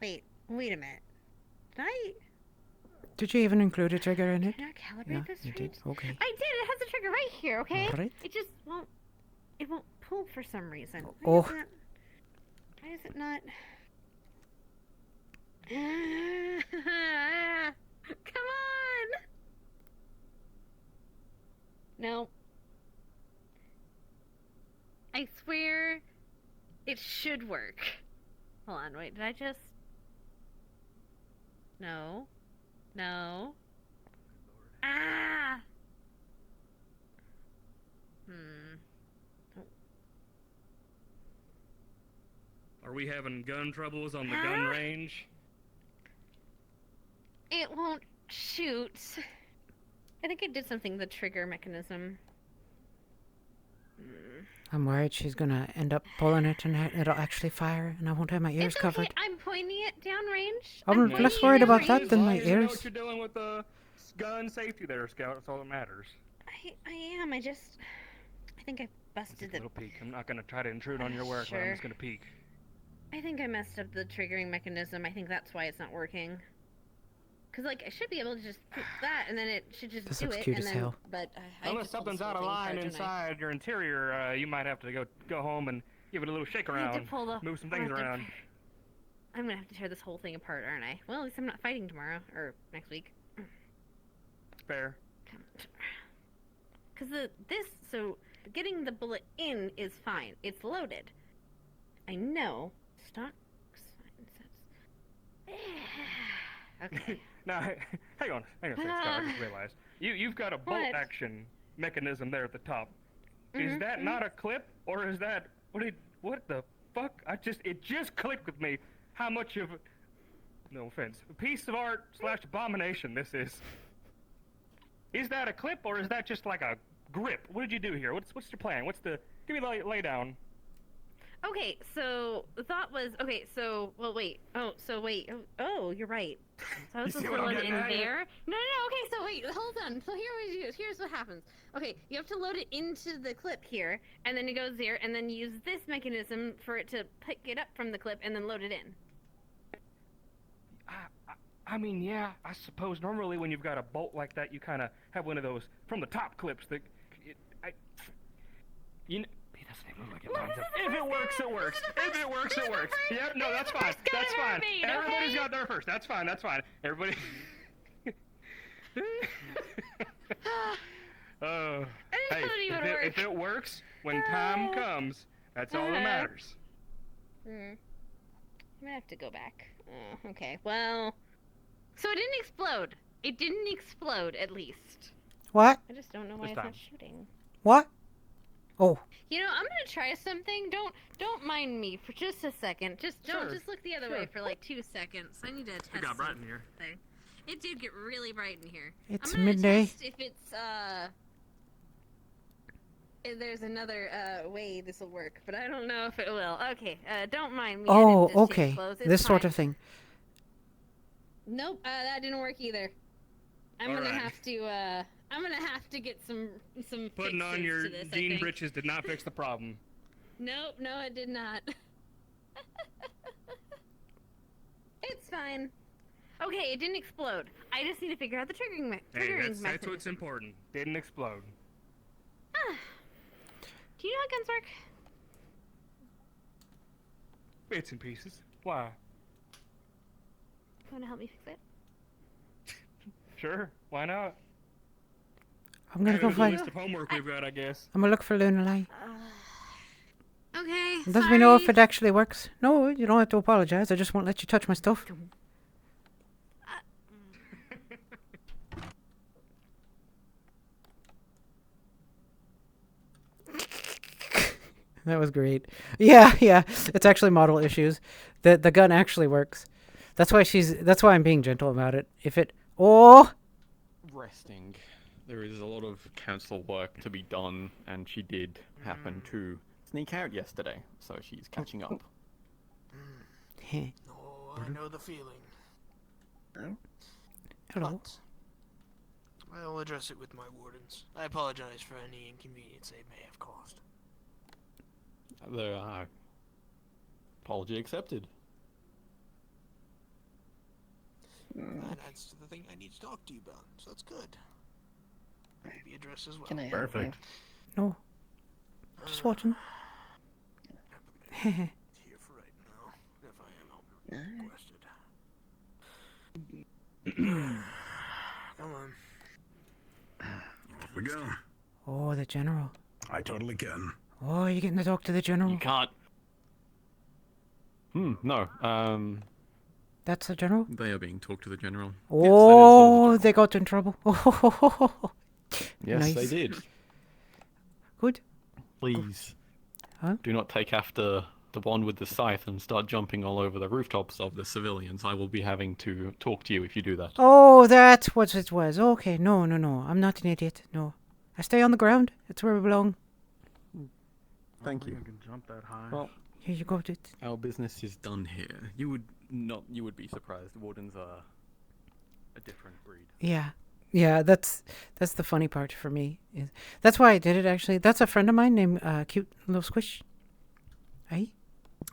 Wait a minute. Did I... Did you even include a trigger in it? Did I calibrate Yeah, this you right? did. Okay. I did. It has a trigger right here. Okay. Alright. It just won't. It won't pull for some reason. Oh. Why is it not? Come on! No. I swear it should work. Hold on, wait, did I just... No. No. Ah! Are we having gun troubles on the gun range? It won't shoot. I think I did something to the trigger mechanism. I'm worried she's gonna end up pulling it and it'll actually fire, and I won't have my ears It's okay. covered. I'm pointing it downrange. I'm less worried about that than my You know ears. what you're doing with the gun safety there, Scout. That's all that matters. I am. I think I busted the... Little peek. I'm not gonna try to intrude on your work, but I'm Sure. just gonna peek. I think I messed up the triggering mechanism. I think that's why it's not working. Because, like, I should be able to just put that, and then it should just This do looks it. cute and as then, hell. But I Unless something's out of line inside your interior, you might have to go home and give it a little shake I need around. to pull the... Move some I things have to- around. I'm gonna have to tear this whole thing apart, aren't I? Well, at least I'm not fighting tomorrow, or next week. Fair. Because so getting the bullet in is fine. It's loaded. I know. Stock sign says... Okay. Now, hang on a second, Scott. I just realized. You've got a bolt What? action mechanism there at the top. Is Mhm, that mhm. not a clip, or is that what the fuck? It just clicked with me how much of no offense, a piece of art / abomination this is. Is that a clip, or is that just like a grip? What did you do here? What's your plan? Give me the lay down. Okay, so the thought was, Oh, you're right. So I was You see supposed to what I'm load it getting in at here? there. No, okay, so wait, hold on. So here's what happens. Okay, you have to load it into the clip here, and then it goes there, and then use this mechanism for it to pick it up from the clip and then load it in. I mean, yeah, I suppose normally when you've got a bolt like that, you kind of have one of those from the top clips that, it doesn't even look like it lines up. If it works, it works. If it works, it works. Yep, no, that's fine. That's fine. Everybody's got there first. That's fine. That's fine. Everybody. Oh, hey, if it works when time comes, that's all that matters. I'm gonna have to go back. Oh, okay, well, so it didn't explode. It didn't explode, at least. What? I just don't know why This it's time. not shooting. What? Oh. You know, I'm gonna try something. Don't mind me for just a second. Just Sure, just look the other way for like 2 seconds. I need to test. It got bright in here. something. It did get really bright in here. It's I'm gonna midday. Test if it's if there's another way this will work, but I don't know if it will. Okay, don't mind me. I Oh, didn't just okay. close. It's This sort fine. of thing. Nope, that didn't work either. I'm gonna Alright. have to I'm gonna have to get some Putting on fixes your to this, I jean think. britches did not fix the problem. Nope, no, it did not. It's fine. Okay, it didn't explode. I just need to figure out the triggering Hey, that's mechanism. what's important. Didn't explode. Do you know how guns work? Bits and pieces. Why? You wanna help me fix it? Sure. Why not? I'm gonna go There's a find. list of homework we've got, I guess. I'm gonna look for Luna Light. Okay. Does we know if it actually works? No, you don't have to apologize. I just won't let you touch my stuff. That was great. Yeah, yeah. It's actually model issues. The gun actually works. That's why I'm being gentle about it. If it Resting. There is a lot of council work to be done, and she did happen to sneak out yesterday, so she's catching up. Oh, I know the feeling. Hello. But I'll address it with my wardens. I apologize for any inconvenience they may have caused. The apology accepted. That adds to the thing I need to talk to you about, so that's good. Maybe address as well. Can I help you? No. Just watching. Here for right now, if I am requested. Come on. Off we go. Oh, the general. I totally can. Oh, you're getting to talk to the general. You can't. No. That's the general? They are being talked to the general. Oh, they got in trouble. Oh, Yes, nice. they did. Good. Please. Huh? Do not take after the one with the scythe and start jumping all over the rooftops of the civilians. I will be having to talk to you if you do that. Oh, that's what it was. Okay, no. I'm not an idiot. No. I stay on the ground. It's where we belong. Thank you. I can jump that high. Well, here you go, dude. Our business is done here. You would be surprised. Wardens are a different breed. Yeah, that's the funny part for me. That's why I did it, actually. That's a friend of mine named Cute Little Squish. Hey?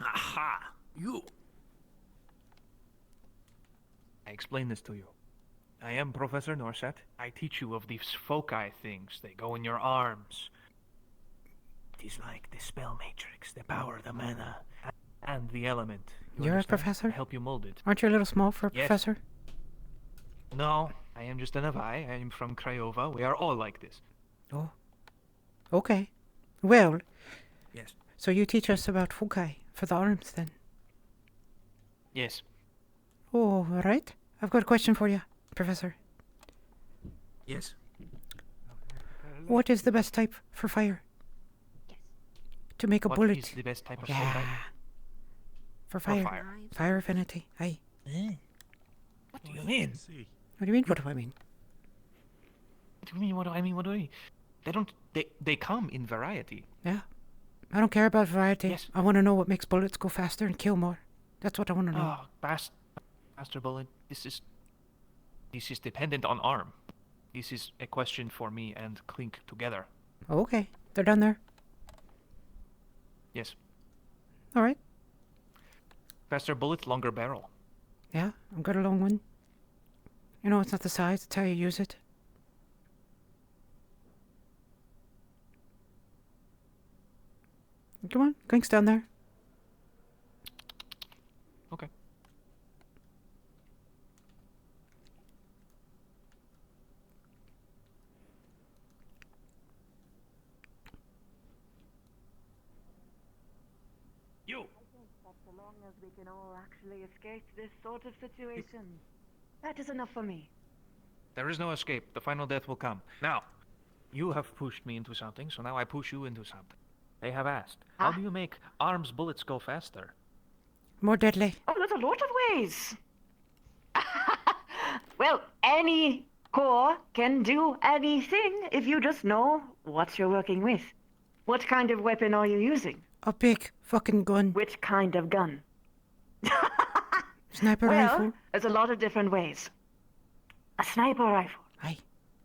Aha! You! I explain this to you. I am Professor Norset. I teach you of these foci things. They go in your arms. It is like the spell matrix, the power, the mana, and the element. You're a understand? professor? I help you mold it. Aren't you a little small for a Yes. professor? No, I am just a Navai. I am from Craiova. We are all like this. Oh. Okay. Well. Yes. So you teach us about foci for the arms, then? Yes. Oh, all right. I've got a question for you, Professor. Yes. What is the best type for fire? To make a What bullet. is the best type of yeah. foci? For For fire. fire. Fire affinity. Aye. What do you mean? What do you mean? What do I mean? What do you mean? What do I mean? What do I mean? They don't. They come in variety. Yeah. I don't care about variety. Yes. I want to know what makes bullets go faster and kill more. That's what I want to know. Oh, faster bullet. This is dependent on arm. This is a question for me and Clink together. Okay. They're done there. Yes. All right. Faster bullet, longer barrel. Yeah, I've got a long one. You know, it's not the size, it's how you use it. Come on, Clink's down there. Okay. You. That so long as we can all actually escape this sort of situation, that is enough for me. There is no escape. The final death will come. Now, you have pushed me into something, so now I push you into something. They have asked, how do you make arms bullets go faster? More deadly. Oh, there's a lot of ways. Well, any core can do anything if you just know what you're working with. What kind of weapon are you using? A big fucking gun. Which kind of gun? Sniper well, rifle. there's a lot of different ways. A sniper rifle. Aye.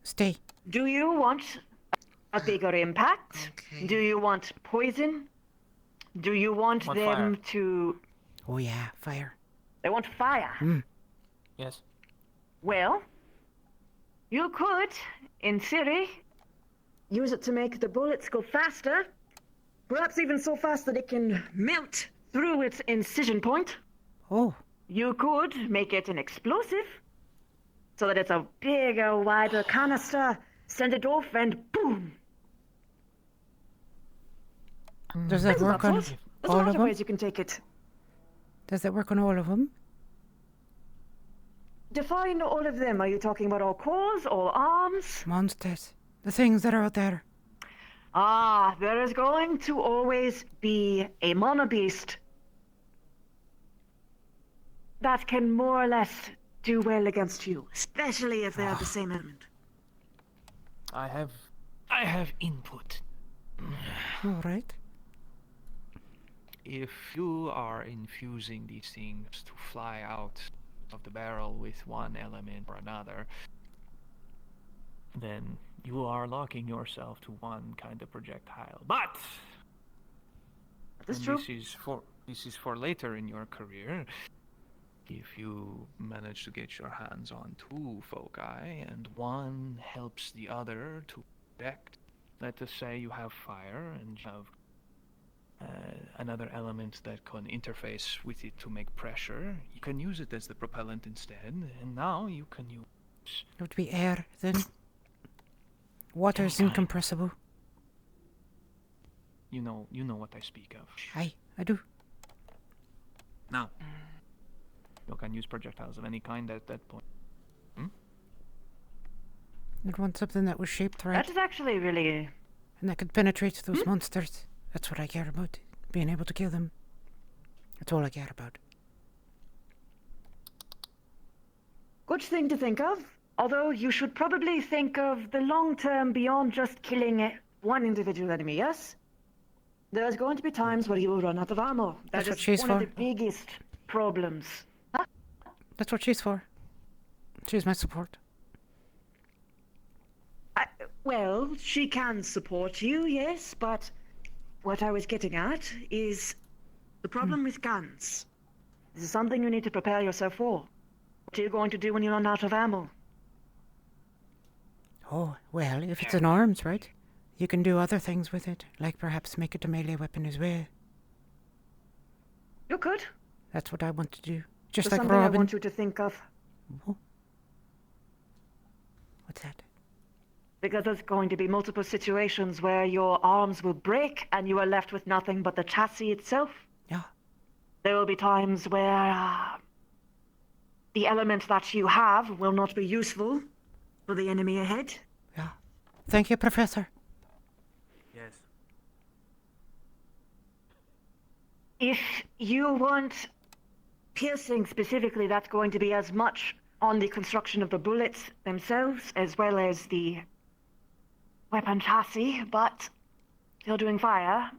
Stay. Do you want a bigger impact? Okay. Do you want poison? Do you want them to... Oh yeah, fire. They want fire. Yes. Well, you could, in theory, use it to make the bullets go faster. Perhaps even so fast that it can melt through its incision point. Oh. You could make it an explosive, so that it's a bigger, wider canister, send it off, and boom! Does that work on There's a all lot of of them? ways you can take it. Does that work on all of them? Define all of them. Are you talking about all cores, all arms? Monsters. The things that are out there. Ah, there is going to always be a monobeast that can more or less do well against you, especially if they have the same element. I have input. All right. If you are infusing these things to fly out of the barrel with one element or another, then you are locking yourself to one kind of projectile. But That's and true. This is for later in your career. If you manage to get your hands on two foci and one helps the other to protect, let us say you have fire and you have another element that can interface with it to make pressure. You can use it as the propellant instead, and now you can use... It would be air, then. Water is incompressible. You know what I speak of. Aye, I do. Now, you can use projectiles of any kind at that point. I'd want something that was shaped right. That is actually really... And that could penetrate those monsters. That's what I care about. Being able to kill them. That's all I care about. Good thing to think of. Although you should probably think of the long term beyond just killing one individual enemy, yes? There's going to be times where you will run out of ammo. That's what is she's one for. of the biggest problems. Huh? That's what she's for. She's my support. Well, she can support you, yes, but what I was getting at is the problem with guns. This is something you need to prepare yourself for. What are you going to do when you run out of ammo? Oh, well, if it's in arms, right? You can do other things with it, like perhaps make it a melee weapon as well. You could. That's what I want to do. Just There's like something Robin. I want you to think of. What's that? Because there's going to be multiple situations where your arms will break and you are left with nothing but the chassis itself. Yeah. There will be times where the element that you have will not be useful for the enemy ahead. Yeah. Thank you, Professor. Yes. If you want piercing specifically, that's going to be as much on the construction of the bullets themselves as well as the weapon chassis, but if you're doing fire,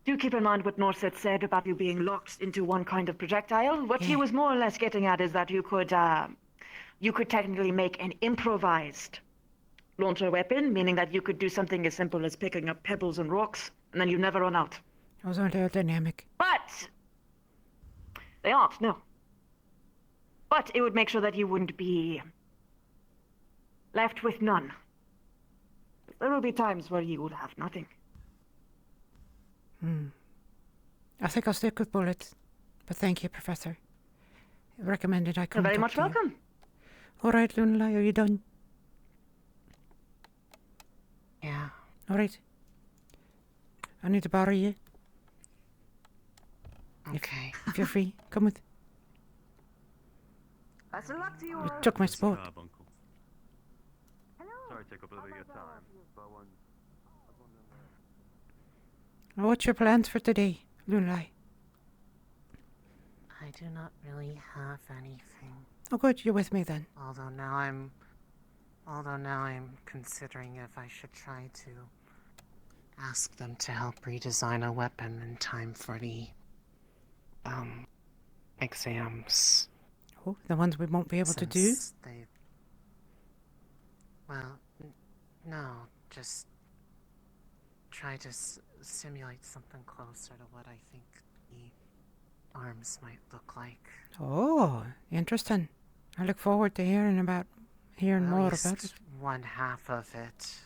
do keep in mind what Norset said about you being locked into one kind of projectile. What he was more or less getting at is that you could technically make an improvised launcher weapon, meaning that you could do something as simple as picking up pebbles and rocks, and then you never run out. Those aren't aerodynamic. But they aren't, no. But it would make sure that you wouldn't be left with none. There will be times where you would have nothing. I think I'll stick with bullets. But thank you, Professor. Recommended I come. You're very much welcome. All right, Lunalai, are you done? Yeah. All right. I need to borrow you. Okay. If you're free, come with. Best of luck to you You all. took my spot. Sorry to take up a little bit of your time, but What's your plans for today, Lunalai? I do not really have anything. Oh, good. You're with me then. Although now I'm considering if I should try to ask them to help redesign a weapon in time for the exams. Oh, the ones we won't be able to do? Since well, no, just try to simulate something closer to what I think the arms might look like. Oh, interesting. I look forward to hearing more about it. One half of it.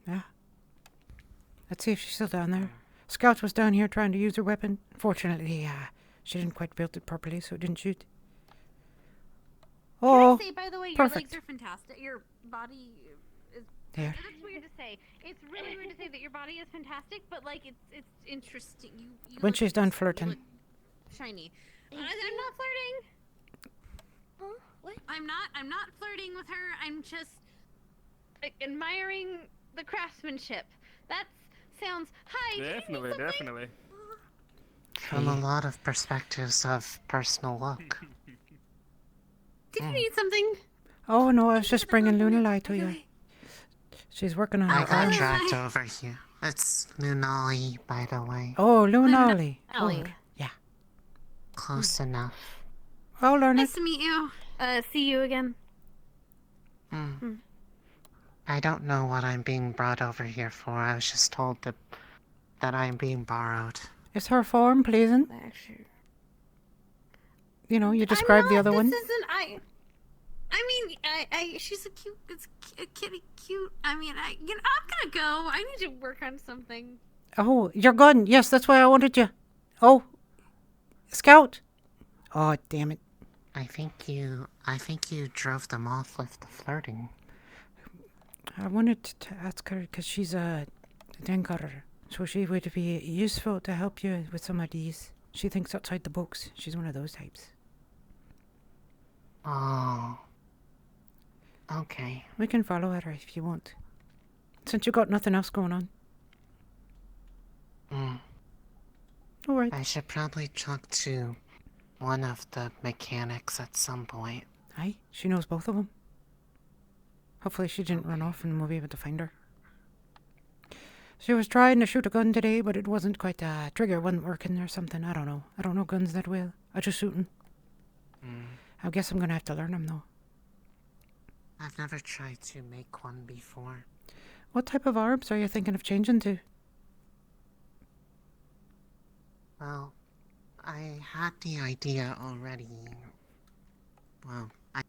Yeah. Let's see if she's still down there. Scout was down here trying to use her weapon. Fortunately, she didn't quite build it properly, so it didn't shoot. Oh, Can I say, by the way, your perfect. legs are fantastic. Your body is. There. That's weird to say. It's really weird to say that your body is fantastic, but like it's interesting. You When look she's done interesting. You flirting. look shiny. I'm not flirting. Huh? What? I'm not flirting with her. I'm just admiring the craftsmanship. That sounds. Hi. Definitely, definitely. From a lot of perspectives of personal look. Did you need something? Oh no, I was just bringing Lunalai to you. She's working on I her got arms. dragged over here. It's Lunali, by the way. Oh, Lunali. Ollie. Oh, yeah. Close enough. I'll learn Nice it. to meet you. See you again. I don't know what I'm being brought over here for. I was just told that I'm being borrowed. Is her form pleasant? You know, you described the other one. This isn't. I mean, she's a cute, it's a kitty cute. I mean, I'm gonna go. I need to work on something. Oh, you're gone. Yes, that's why I wanted you. Oh, Scout. Oh, damn it. I think you drove them off with the flirting. I wanted to ask her because she's a Dengar, so she would be useful to help you with some of these. She thinks outside the box. She's one of those types. Oh. Okay. We can follow her if you want. Since you got nothing else going on. Alright. I should probably talk to one of the mechanics at some point. Aye, she knows both of them. Hopefully she didn't run off and we'll be able to find her. She was trying to shoot a gun today, but it wasn't quite, trigger wasn't working or something. I don't know. I don't know guns that well. I just shooting. I guess I'm gonna have to learn them though. I've never tried to make one before. What type of arms are you thinking of changing to? Well, I had the idea already. Well, I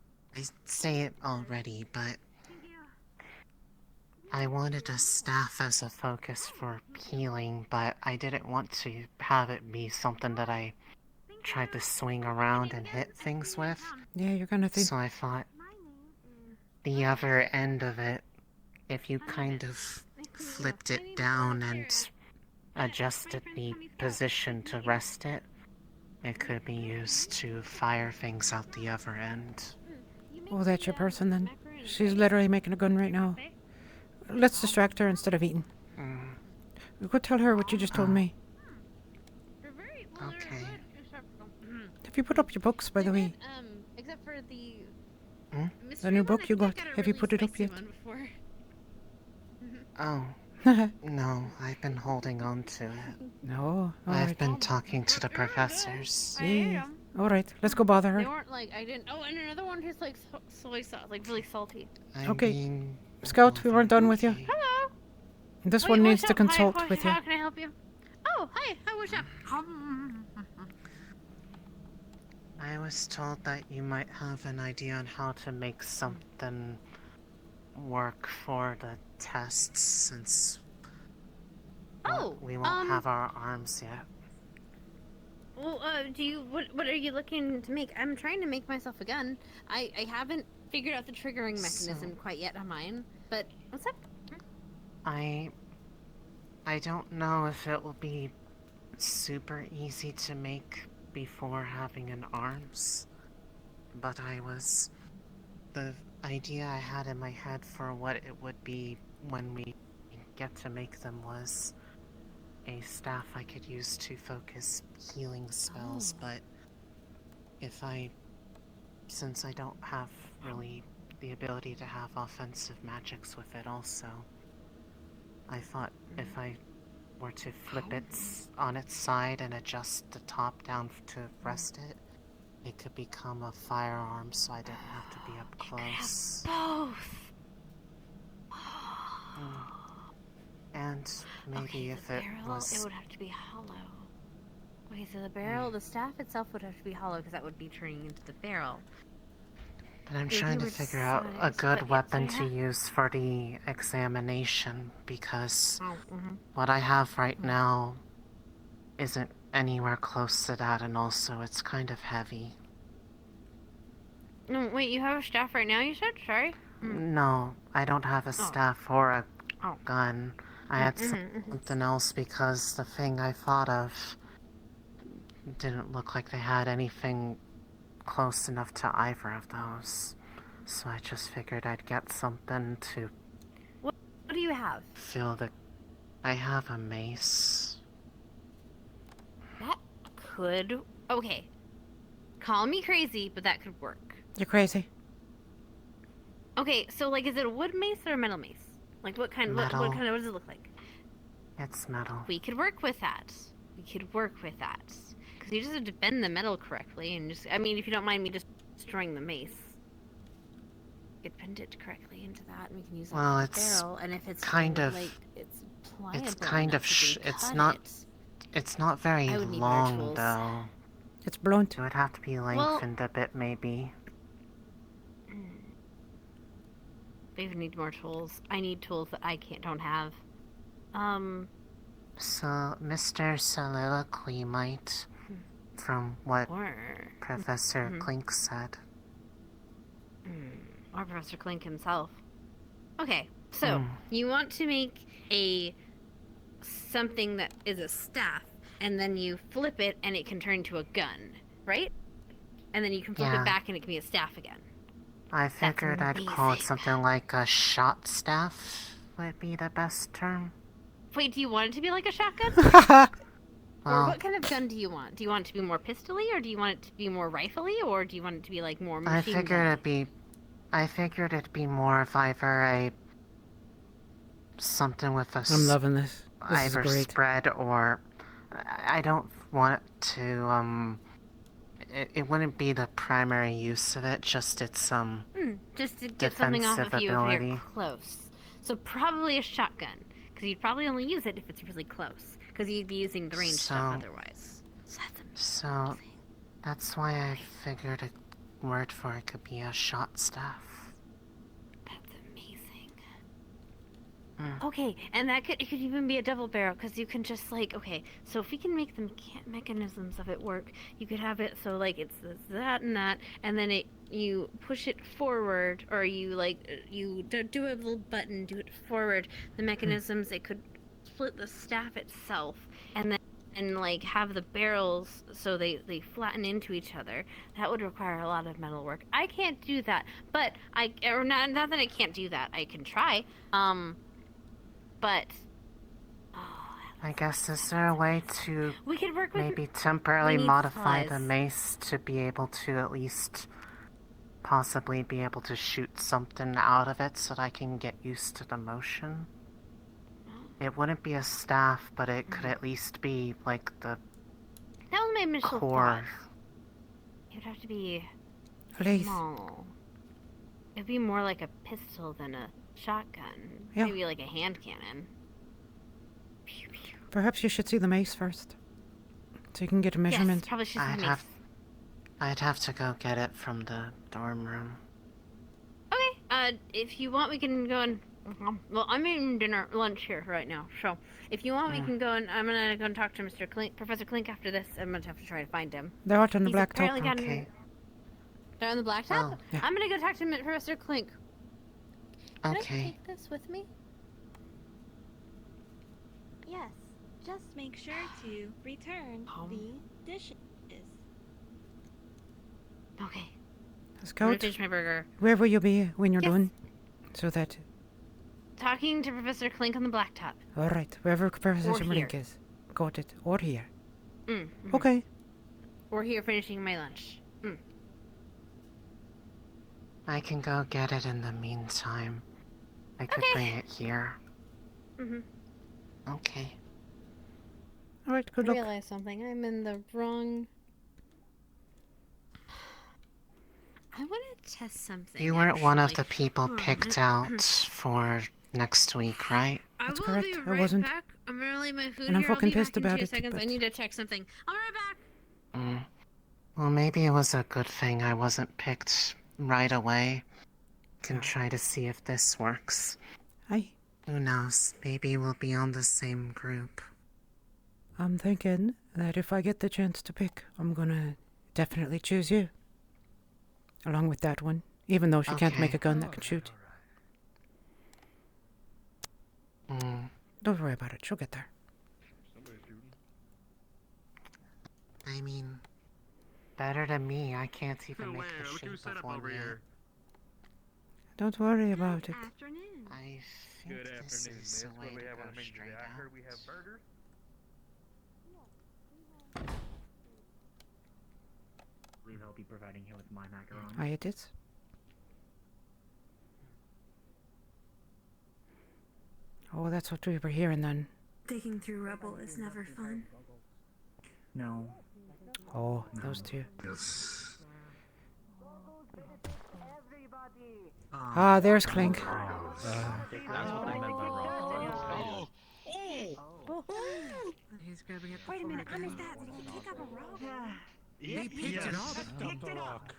say it already, but I wanted a staff as a focus for healing, but I didn't want to have it be something that I tried to swing around and hit things with. Yeah, you're gonna think. So I thought the other end of it, if you kind of flipped it down and adjusted the position to rest it, it could be used to fire things out the other end. Oh, that's your person then. She's literally making a gun right now. Let's distract her instead of eating. Go tell her what you just told me. Okay. Have you put up your books, by the way? Except for the... The new book you got, have you put it up yet? Oh. No, I've been holding on to it. No, I've alright. been talking to the professors. Yeah. Alright, let's go bother her. They weren't like, I didn't... Oh, and another one who's like soy sauce, like really salty. Okay. Scout, we weren't done with you. Hello! This Wait, one needs what's to up? consult Hi, with you. How can I help you? Oh, hi, what's up? I was told that you might have an idea on how to make something work for the tests, since we won't have our arms yet. Well, what are you looking to make? I'm trying to make myself a gun. I haven't figured out the triggering mechanism quite yet on mine, but what's up? I don't know if it will be super easy to make before having an arms, but the idea I had in my head for what it would be when we get to make them was a staff I could use to focus healing spells, but since I don't have really the ability to have offensive magics with it also, I thought if I were to flip it on its side and adjust the top down to rest it, it could become a firearm, so I didn't have to be up close. Both. And maybe if it was... It would have to be hollow. Okay, so the barrel, the staff itself would have to be hollow because that would be turning into the barrel. But I'm trying to figure out a good weapon to use for the examination, because what I have right now isn't anywhere close to that, and also it's kind of heavy. No, wait, you have a staff right now, you said? Sorry? No, I don't have a staff or a gun. I had something else because the thing I thought of didn't look like they had anything close enough to either of those. So I just figured I'd get something to... What do you have? I have a mace. That could... Okay. Call me crazy, but that could work. You're crazy. Okay, so like, is it a wood mace or a metal mace? Like, what kind? What does it look like? It's metal. We could work with that. Because you just have to bend the metal correctly, and just, I mean, if you don't mind me just destroying the mace. You could bend it correctly into that, and we can use it as a barrel, and if it's kind of... like, it's pliable It's kind of... It's not very long, though. It's blunt. It would have to be lengthened a bit, maybe. We need more tools. I need tools that I don't have. So, Mr. Soliloquy might, from what Professor Clink said. Or Professor Clink himself. Okay, so you want to make something that is a staff, and then you flip it and it can turn into a gun, right? And then you can flip it back and it can be a staff again. I figured I'd call it something like a shot staff would be the best term. Wait, do you want it to be like a shotgun? Or what kind of gun do you want? Do you want it to be more pistol-y, or do you want it to be more rifle-y, or do you want it to be like more machine gun? I figured it'd be more of either something with a I'm loving this. This either is great. spread or I don't want it to it wouldn't be the primary use of it, just its just to get something off of you if ability. you're close. So probably a shotgun, because you'd probably only use it if it's really close, because you'd be using the range stuff otherwise. So that's why I figured a word for it could be a shot staff. Okay, and it could even be a double barrel, because you can just okay, so if we can make the mechanisms of it work, you could have it so it's that and that, and then you push it forward, or you you do a little button, do it forward, the mechanisms, it could split the staff itself, and then have the barrels so they flatten into each other. That would require a lot of metal work. I can't do that, but not that I can't do that, I can try, but I guess, is there a way to we could work with maybe temporarily modify the supplies. mace to be able to at least possibly be able to shoot something out of it so that I can get used to the motion? It wouldn't be a staff, but it could at least be the that was my initial core. thought. It would have to be Please. small. It'd be more like a pistol than a shotgun. Yeah. Maybe like a hand cannon. Perhaps you should see the mace first, so you can get a measurement. Yes, probably should see the mace. I'd have to go get it from the dorm room. Okay, if you want, we can go and... Well, I'm eating lunch here right now, so if you want, we can go and... I'm gonna go and talk to Mr. Clink, Professor Clink after this. I'm gonna have to try to find him. They're out on the He's blacktop. apparently got They're on the blacktop? Oh, yeah. I'm gonna go talk to Professor Clink. Can I Okay. take this with me? Yes, just make sure to return the dishes. Okay. Let's I'm go. gonna finish my burger. Where will you be when you're done? So that... Talking to Professor Clink on the blacktop. Alright, wherever Professor Or Blink here. is. Got it. Or here. Mm-hmm. Okay. Or here finishing my lunch. I can go get it in the meantime. I could bring it here. Mm-hmm. Okay. Alright, good I luck. realized something. I'm in the wrong... I want to test something. You weren't one of actually. the people picked out for next week, right? That's will correct. be I right wasn't. back. I'm gonna leave my food And I'm here. I'll fucking be back pissed in about 2 it, seconds. I but- need to check something. I'll be right back. Well, maybe it was a good thing I wasn't picked right away. Can try to see if this works. Hi. Who knows? Maybe we'll be on the same group. I'm thinking that if I get the chance to pick, I'm gonna definitely choose you. Along with that one. Even though she can't make a gun that can shoot. Don't worry about it. She'll get there. I mean, better than me. I can't even make the shape of one yet. Don't worry about it. I think Good this afternoon, is miss. the What way do we to have go on the menu straight today? I out. heard we have burgers. I believe I'll be providing you with my macaroni. I ate it. Oh, that's what we were hearing then. Digging through rubble is never fun. No. Oh, those two. Yes. Ah, there's Clink. That's what they meant by wrong. He's grabbing it. Wait a minute, I missed that. Did he pick up a rock? He picked it up. Picked up the rock.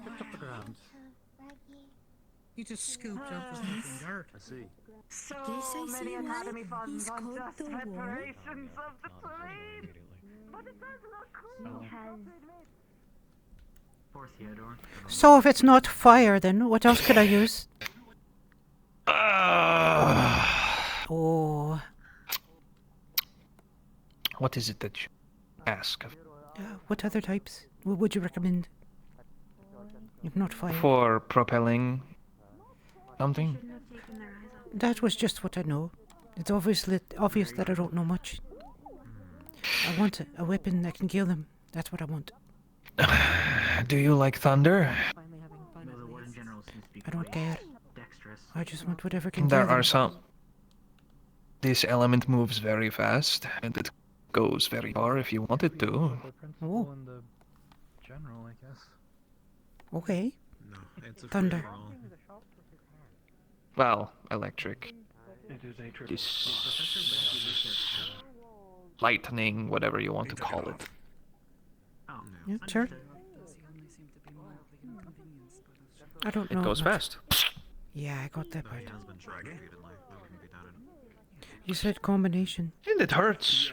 Picked up the ground. He just scooped up the fucking dirt. I see. So Yes, I many see Academy why. funds He's on called just the Wall. preparations of the parade. But it does look cool. Poor Theodore. So if it's not fire, then what else could I use? Oh. What is it that you ask of? What other types would you recommend? If not fire. For propelling something? That was just what I know. It's obvious that I don't know much. I want a weapon that can kill them. That's what I want. Do you like thunder? I don't care. I just want whatever can kill There them. are some. This element moves very fast, and it goes very far if you want it to. Oh. And the general, I guess. Okay. No, it's a Thunder. Well, electric. It is a triple. This lightning, whatever you want to call it. Yeah, sure. I don't know. It goes much. fast. Yeah, I got that part. You said combination. And it hurts.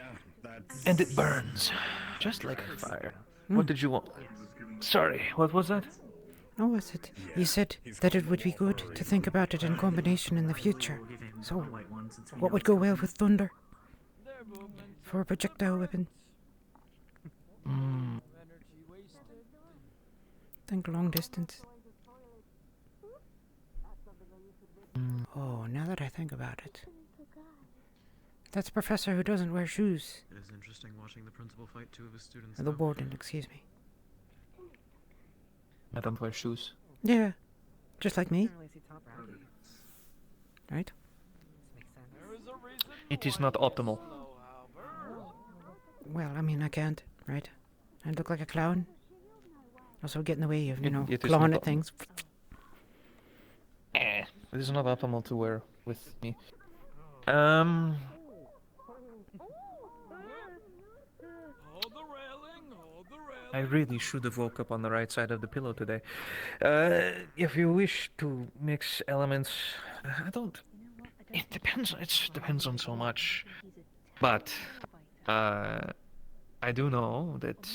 And it burns. Just like fire. What did you want? Sorry, what was that? Oh, was it? You said that it would be good to think about it in combination in the future. So, what would go well with thunder? For a projectile weapon? Think long distance. Oh, now that I think about it. That's a professor who doesn't wear shoes. It is interesting watching the principal fight two of his students. The warden, excuse me. I don't wear shoes. Yeah, just like me. Right? It is not optimal. Well, I mean, I can't, right? I look like a clown. Also get in the way of, It is clawing not at things. It is not optimal to wear with me. I really should have woke up on the right side of the pillow today. If you wish to mix elements, I don't. It depends. It depends on so much, but I do know that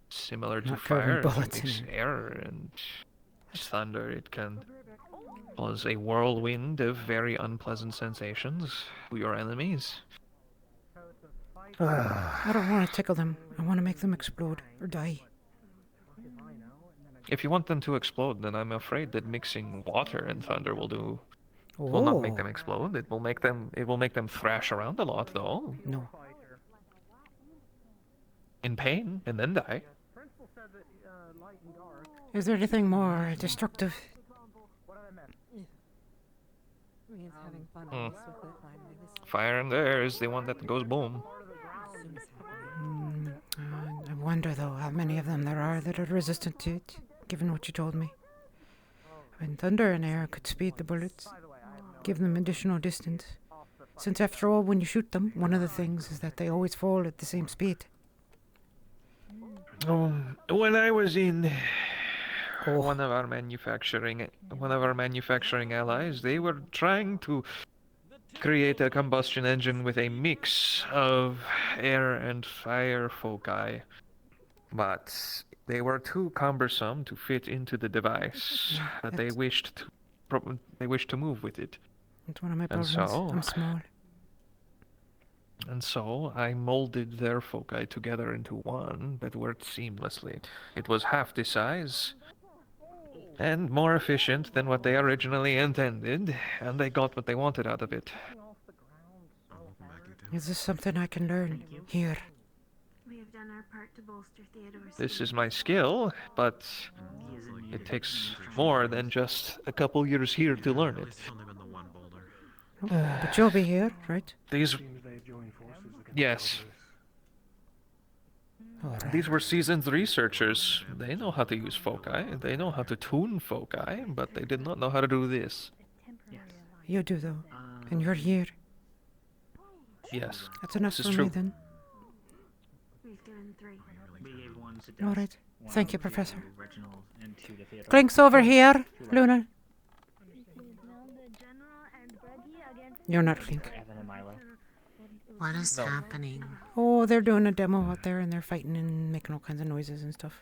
similar to Not throwing fire, if you bullets mix in. air and thunder, it can cause a whirlwind of very unpleasant sensations to your enemies. I don't want to tickle them. I want to make them explode or die. If you want them to explode, then I'm afraid that mixing water and thunder will not make them explode. It will make them thrash around a lot, though. No. In pain, and then die. Is there anything more destructive? Fire and air is the one that goes boom. I wonder, though, how many of them there are that are resistant to it, given what you told me. When thunder and air could speed the bullets, give them additional distance. Since, after all, when you shoot them, one of the things is that they always fall at the same speed. When I was in one of our manufacturing allies, they were trying to create a combustion engine with a mix of air and fire foci, but they were too cumbersome to fit into the device that they wished to move with it. That's one of my And problems. so- I'm small. And so I molded their foci together into one that worked seamlessly. It was half the size and more efficient than what they originally intended, and they got what they wanted out of it. Is this something I can learn here? We have done our part to bolster Theodore's. This is my skill, but it takes more than just a couple years here to learn it. But you'll be here, right? Yes. Alright. These were seasoned researchers. They know how to use foci, they know how to tune foci, but they did not know how to do this. You do, though. And you're here. Yes. That's enough This for is me, true. then. We've given 3. We gave one to Alright. one Thank you, to Professor. Reginald and 2 to Theodore. Drinks over here, Luna. You're not Clink. Evan and Milo. What is happening? Oh, they're doing a demo out there and they're fighting and making all kinds of noises and stuff.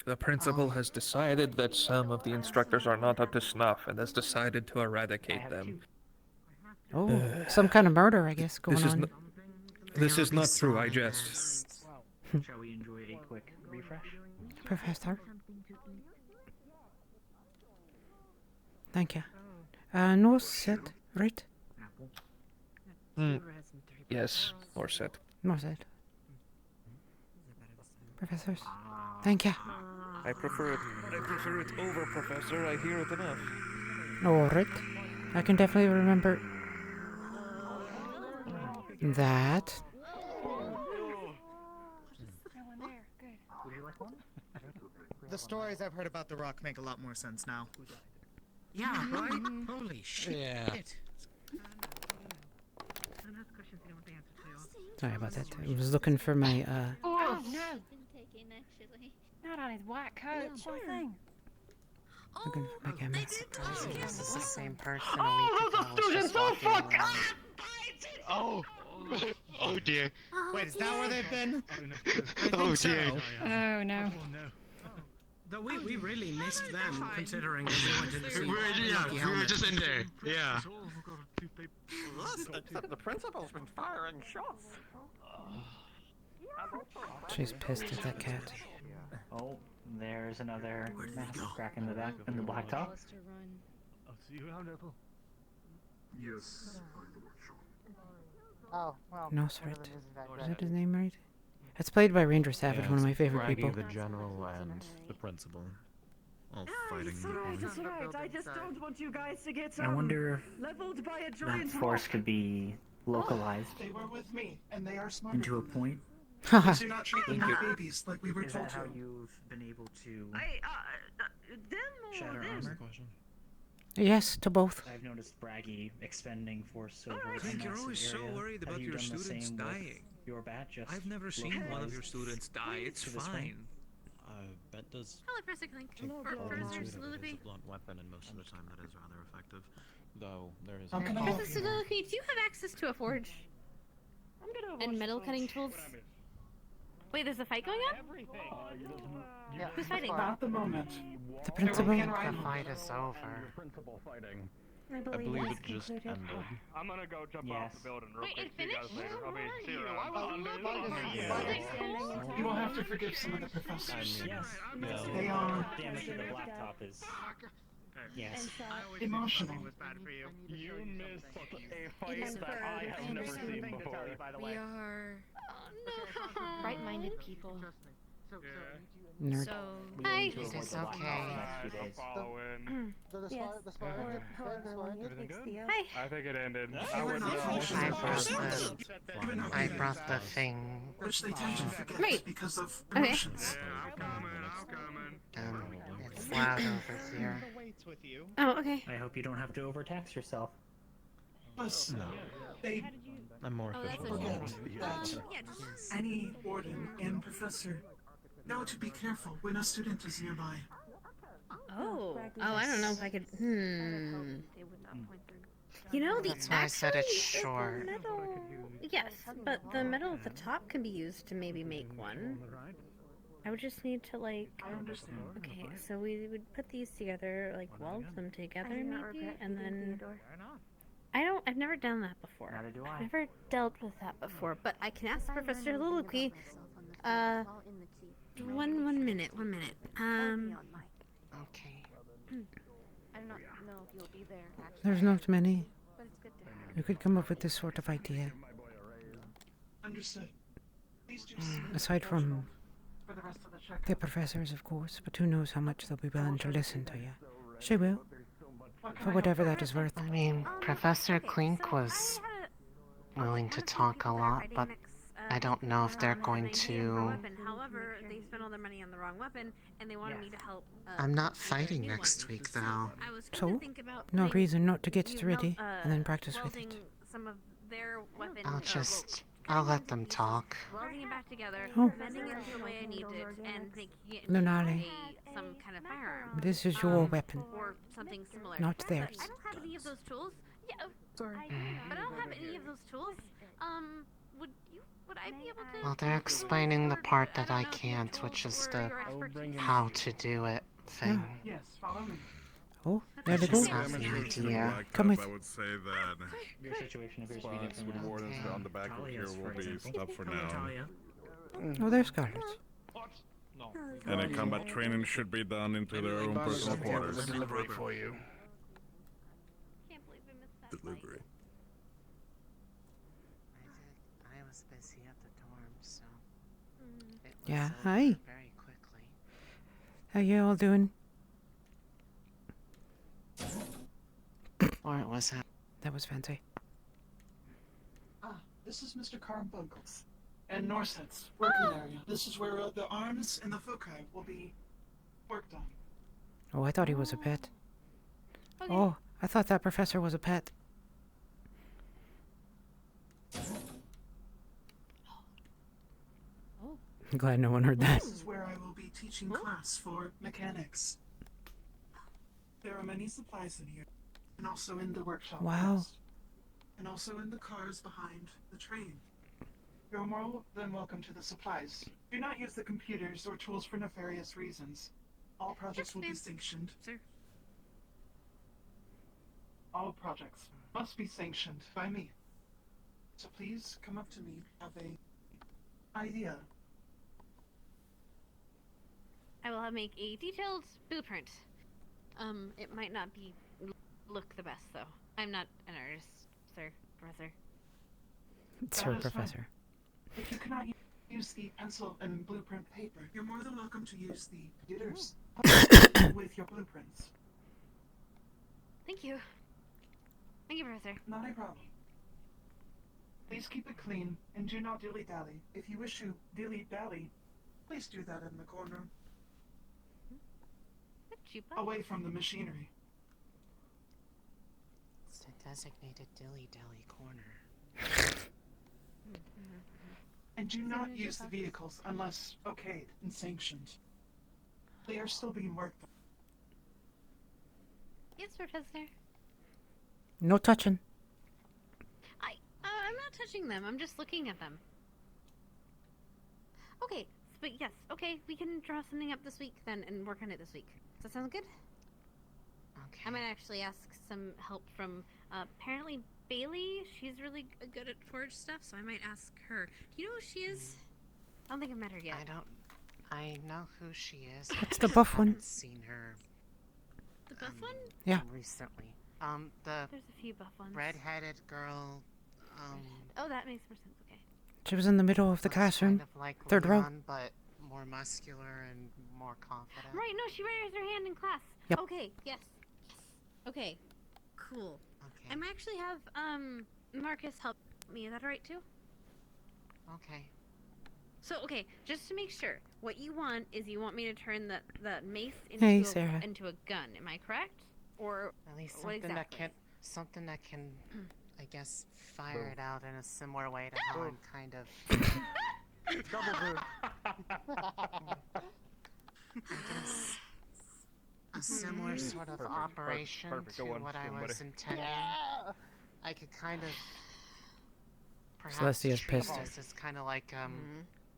The principal has decided that some of the instructors are not up to snuff and has decided to eradicate them. Oh, some kind of murder, I guess, going on. This is not true, I jest. Shall we enjoy a quick refresh? Professor. Thank you. No set, right? Yes, or set. No set. Professors. Thank you. I prefer it over, Professor. I hear it enough. Alright. I can definitely remember that. The stories I've heard about The Rock make a lot more sense now. Yeah, right? Holy shit. Yeah. Sorry about that. I was looking for my, Oh, no! Not on his white coat, poor thing. looking for my camera. This is the same person a week ago. Was just walking around. Oh! Oh dear. Wait, is that where they've been? Oh dear. Oh, no. Though we really missed them, considering we went to the sea. We were just in there. Yeah. Except the principal's been firing shots. She's pissed at that cat. Oh, there's another massive crack in the back in the blacktop. I'll see you around, Apple. Yes, Oh, well. No, sorry. Is that his name right? It's played by Ranger Savage, one of my favorite people. the general and the principal. All fighting. It's right. I just don't want you guys to get I wonder leveled by a if giant that force could be localized They were with me, and they are smart. into a point. Do not treat them like babies, like we were Is told that how to. you've been able to shatter armor? Yes, to both. I've noticed Braggy expending force over I think you're massive always so area. worried Have about you your done the students same with dying. Your bat just I've never seen one of your localized students die. It's to this one? fine. Bet does Hello, Professor Clink. Or Professor Soliloquy. a blunt weapon, and most of the time that is rather effective. Though there is. Professor Soliloquy, do you have access to a forge? And metal cutting tools? Wait, there's a fight going on? Who's fighting? Not at the moment. The principal? The fight is over. Principal fighting. I I believe it just ended. I'm gonna go jump off the building real quick. See you guys later. I'll be see you around. You will have to forgive some of the professors. Yes. They are Damage to the blacktop is. Yes. emotional. You missed a fight that I have never seen before. We are bright-minded people. Nerd. So, Hi. It is okay. I'm following. Yes. Everything good? Hi. I think it ended. I wouldn't I brought the thing. Which they tend to forget Right. because of Okay. emotions. It's loud over here. Oh, okay. I hope you don't have to overtax yourself. Plus, No. they I'm more Oh, that's efficient. okay. forget that any warden and professor know to be careful when a student is nearby. Oh. Oh, I don't know if I could. You know, the That's why I said it's actually, short. the metal. Yes, but the metal at the top can be used to maybe make one. I would just need to like. Okay, so we would put these together, like weld them together maybe, and then. I've never done that before. Neither do I. I've never dealt with that before, but I can ask Professor Luluki. One minute. Okay. I do not know if you'll be there, actually. There's not many. But it's good to have. You could come up with this sort of idea. Understood. Please just Aside from for the rest of the check. the professors, of course, but who knows how much they'll be willing to listen to you. She will. For whatever that is worth. I mean, Professor Clink was willing to talk a lot, but I don't know if they're going to. However, they spent all their money on the wrong weapon, and they wanted me to help. I'm not fighting next week, though. I was So, trying to think about no putting- reason not to get it you ready melt, and then practice with welding it. Some of their weapon. I'll let them talk. Welding it back together, Oh. bending it the way I need it, and making it Lunari. some kind of firearm. This is your weapon, Or something similar. not But theirs. I don't have any of those tools. Yeah. Sorry. But I don't have any of those tools. Would I be able to? Well, they're explaining the part that I can't, which is the how to do it thing. Yes, follow me. Oh, there they I go. just have the idea. Come with. I would say that Your situation appears to be spots different with now. wardens on the back of here Talia's, will for be example. stuff for Hello, now. Talia. Oh, there's Scarlet. No. Any combat training should be done into their own personal quarters. Delivery for you. Can't believe I missed that. Delivery. I was busy at the dorm, so it was Yeah, over hi. very quickly. How you all doing? Or it was That was fancy. This is Mr. Carbuncles. And Norset's working area. This is where the arms and the foci will be worked on. Oh, I thought he was a pet. Okay. Oh, I thought that professor was a pet. Oh. I'm glad no one heard that. This is where I will be teaching class for mechanics. There are many supplies in here. And also in the workshop. Wow. rest. And also in the cars behind the train. You're more than welcome to the supplies. Do not use the computers or tools for nefarious reasons. All projects will be sanctioned. Sir. All projects must be sanctioned by me. So please come up to me have a idea. I will make a detailed blueprint. It might not be look the best though. I'm not an artist, sir, professor. Sir, That is fine. Professor. If you cannot use the pencil and blueprint paper, you're more than welcome to use the computers with your blueprints. Thank you. Thank you, professor. Not a problem. Please keep it clean and do not dilly-dally. If you wish to dilly-dally, please do that in the corner, away from the machinery. It's a designated dilly-dally corner. And do not use the vehicles unless okayed and sanctioned. They are still being worked on. Yes, professor. No touching. I'm not touching them. I'm just looking at them. Okay, but yes, okay, we can draw something up this week then and work on it this week. Does that sound good? Okay. I might actually ask some help from apparently Bailey. She's really good at forge stuff, so I might ask her. Do you know who she is? I don't think I've met her yet. I know who she is. That's the buff one. I haven't seen her The buff one? Yeah. recently. The There's a few buff ones. red-headed girl. Oh, that makes more sense. Okay. She was in the middle of the classroom. Kind of like Third row. Leon, but more muscular and more confident. Right, no, she raised her hand in class. Yep. Okay, yes. Okay, cool. Okay. I might actually have Marcus help me. Is that alright too? Okay. So, okay, just to make sure, what you want is you want me to turn the mace Hey, into Sarah. into a gun. Am I correct? Or At least what something exactly? something that can, I guess, fire it out in a similar way to how I'm kind of. I guess a similar sort of operation perfect. to Go on, what I go on, was buddy. intending. I could kind of perhaps Celestia's treat pissed. this as kind of like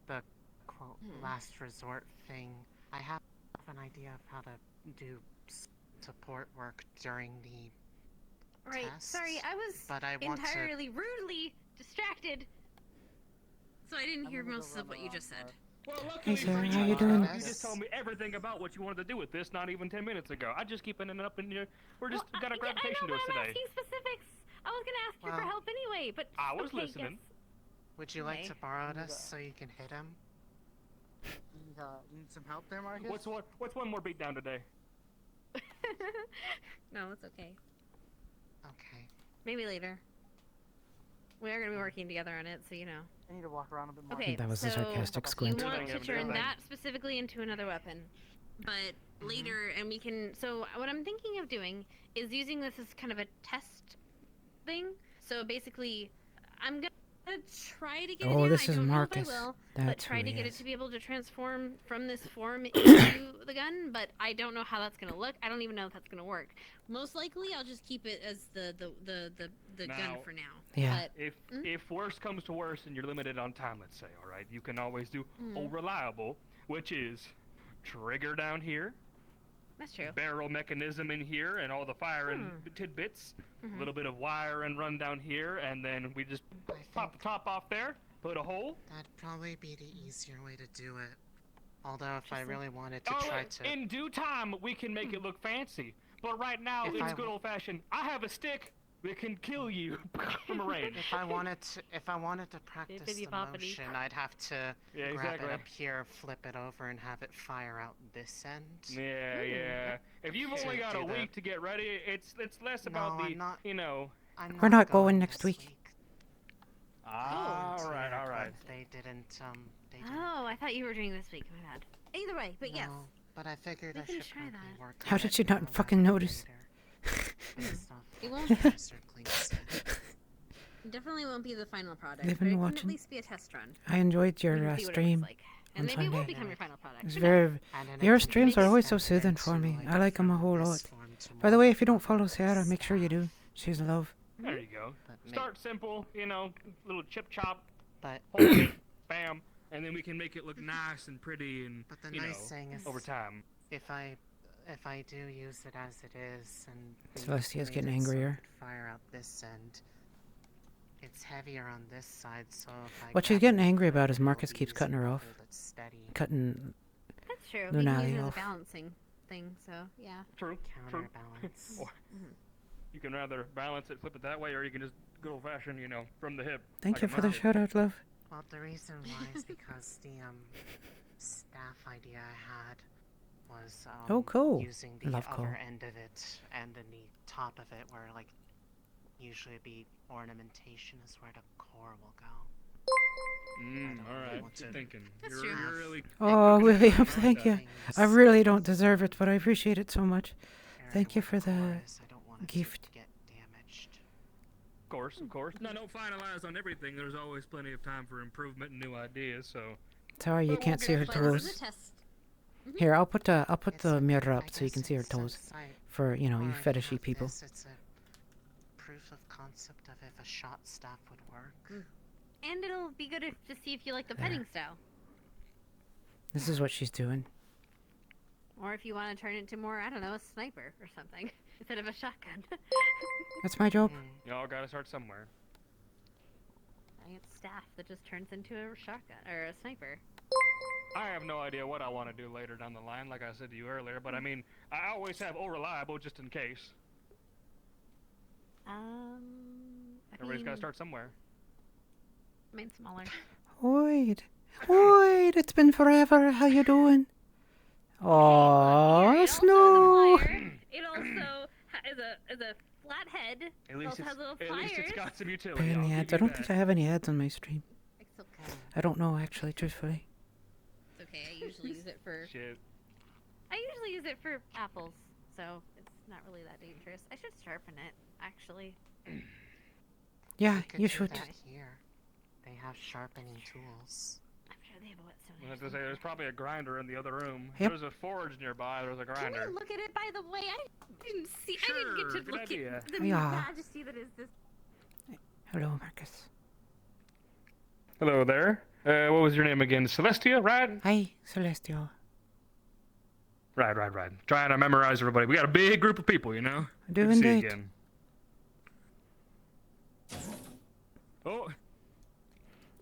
the quote last resort thing. I have an idea of how to do support work during the Right, tests, sorry, I was but I want to. entirely rudely distracted. So I didn't hear most of what you just said. Well, Hey, luckily Sarah, for you, how you doing? You just told me everything about what you wanted to do with this not even 10 minutes ago. I just keep ending up in here. We're just got a I gravitation know, to us but I'm today. asking specifics. I was gonna ask you for Well, help anyway, but I was okay, listening. yes. Would you like Okay. to borrow this so you can hit him? Need some help there, Marcus? What's one more beat down today? No, it's okay. Okay. Maybe later. We are gonna be working together on it, so you know. I need to walk around a bit more. Okay, That was a so sarcastic you squint. want to turn Everything. that specifically into another weapon, but later, and we can. So what I'm thinking of doing is using this as kind of a test thing. So basically, I'm gonna try to get Oh, it down. this I is don't Marcus. know if I will, That's but try who to he get it is. to be able to transform from this form into the gun. But I don't know how that's gonna look. I don't even know if that's gonna work. Most likely, I'll just keep it as the gun Now, for now. Yeah. But, If worst comes to worst and you're limited on time, let's say, all right, you can always do reliable, which is trigger down here, that's true. barrel mechanism in here, and all the fire and tidbits. A little bit of wire and run down here, and then we just pop the top off there, put a hole. That'd probably be the easier way to do it. Although if I really wanted to Oh, try to... in due time, we can make it look fancy. But right now, If it's I good old fashioned. I have a stick that can kill you from a range. If I wanted to practice the motion, I'd have to grab exactly. it up here, flip it over, and have it fire out this end. Yeah, yeah. If you've To only got do a the- week to get ready, it's less about No, the, I'm not- you know. We're not going next week. All right, all right. They didn't. Oh, I thought you were doing this week. My bad. Either way, but yes. No, but I figured We I can should try probably that. work How on did it you not fucking notice? It won't. Definitely won't be the final product. They've But been it can watching- at least be a test run. I enjoyed your We can see what it stream looks like. on And maybe it Sunday. will become your final product. It's Who very. knows? Your streams are always so soothing for me. I like them a whole lot. By the way, if you don't follow Sarah, make sure you do. She's love. There you go. Start simple, you know, little chip chop. But hold it, bam, and then we can make it look nice and pretty and But the you nice know, thing is, over time. if I do use it as it is, and Celestia's made getting it so it angrier. could fire out this end, it's heavier on this side, so if I What she's grab getting it, angry about is it'll Marcus be keeps easier cutting her to off. hold it steady. Cutting That's true. We can Lunali use it as a off. balancing thing, so yeah. True. Counterbalance. Or you can rather balance it, flip it that way, or you can just good old fashioned, you know, from the hip. Thank like you a for the mountain. shout out, love. Well, the reason why is because the staff idea I had was Oh, cool. using the Love other cool. end of it, and then the top of it, where like usually it'd be ornamentation, is where the core will go. All right. Good thinking. You're really. Oh, William, thank you. I really don't deserve it, but I appreciate it so much. Thank you for the gift. Of course, of course. No, don't finalize on everything. There's always plenty of time for improvement and new ideas. So. Sorry, you can't see her toes. Here, I'll put the mirror up so you can see her toes. For you know, you fetishy people. It's a proof of concept of if a shot staff would work. And it'll be good to see if you like the petting style. This is what she's doing. Or if you want to turn it into more, I don't know, a sniper or something. Instead of a shotgun. That's my job. Y'all gotta start somewhere. I have staff that just turns into a shotgun or a sniper. I have no idea what I want to do later down the line, like I said to you earlier, but I mean, I always have reliable just in case. Everybody's gotta start somewhere. Mine's smaller. Lloyd, Lloyd, it's been forever. How you doing? Oh, Snow. It also is a flat head. At least, has little at least it's pliers. got some utility. Barely I'll ads. give I you don't that. think I have any ads on my stream. It's okay. I don't know actually, truthfully. It's okay. I usually use it for. Shit. I usually use it for apples, so it's not really that dangerous. I should sharpen it, actually. Yeah, could you do should. that here. They have sharpening tools. I'm sure they have a whetstone. I was gonna say, there's probably a grinder in the other room. Yep. There's a forge nearby. There's a Can grinder. we look at it, by the way? I didn't see. I didn't Sure, get to good look idea. at the Yeah. majesty that is this. Hello, Marcus. Hello there. What was your name again? Celestia, right? Hi, Celestial. Right. Trying to memorize everybody. We got a big group of people, you know? I do Good to see you indeed. again. Oh,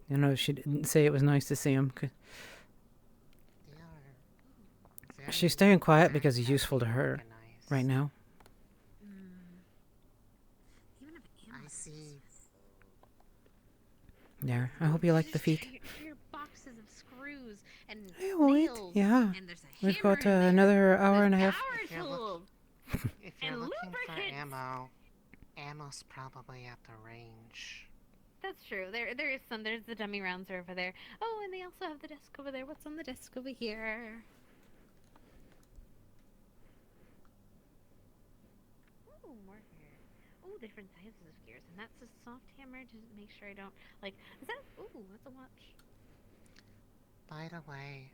You know, she didn't say it was nice to see him. She's staying quiet because he's useful to her right now. I see. There. I hope you like the feet. Your boxes of screws and Hey, wait. nails. Yeah. And there's a We've hammer got in there. another hour and a half. Power tools. If you're And looking for lubricants. ammo's probably at the range. That's true. There is some. There's the dummy rounds over there. Oh, and they also have the desk over there. What's on the desk over here? Ooh, more here. different sizes of gears, and that's a soft hammer to make sure I don't like. Is that? Ooh, that's a watch. By the way,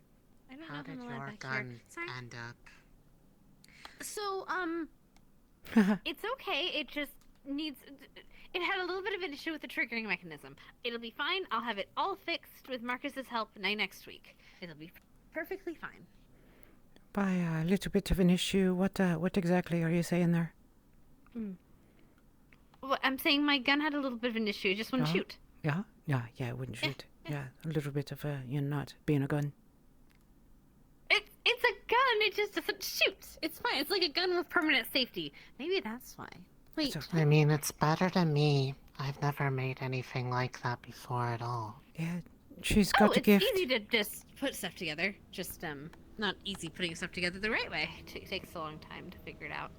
I don't how know did if I'm allowed your back here. gun Sorry. end up? So, it's okay. It just needs. It had a little bit of an issue with the triggering mechanism. It'll be fine. I'll have it all fixed with Marcus's help next week. It'll be perfectly fine. By a little bit of an issue, what exactly are you saying there? Well, I'm saying my gun had a little bit of an issue. It just wouldn't shoot. Yeah, it wouldn't shoot. Yeah, a little bit of not being a gun. It's a gun. It just doesn't shoot. It's fine. It's like a gun with permanent safety. Maybe that's why. Wait. I mean, it's better than me. I've never made anything like that before at all. Yeah, she's got a gift. It's easy to just put stuff together. Just not easy putting stuff together the right way. It takes a long time to figure it out.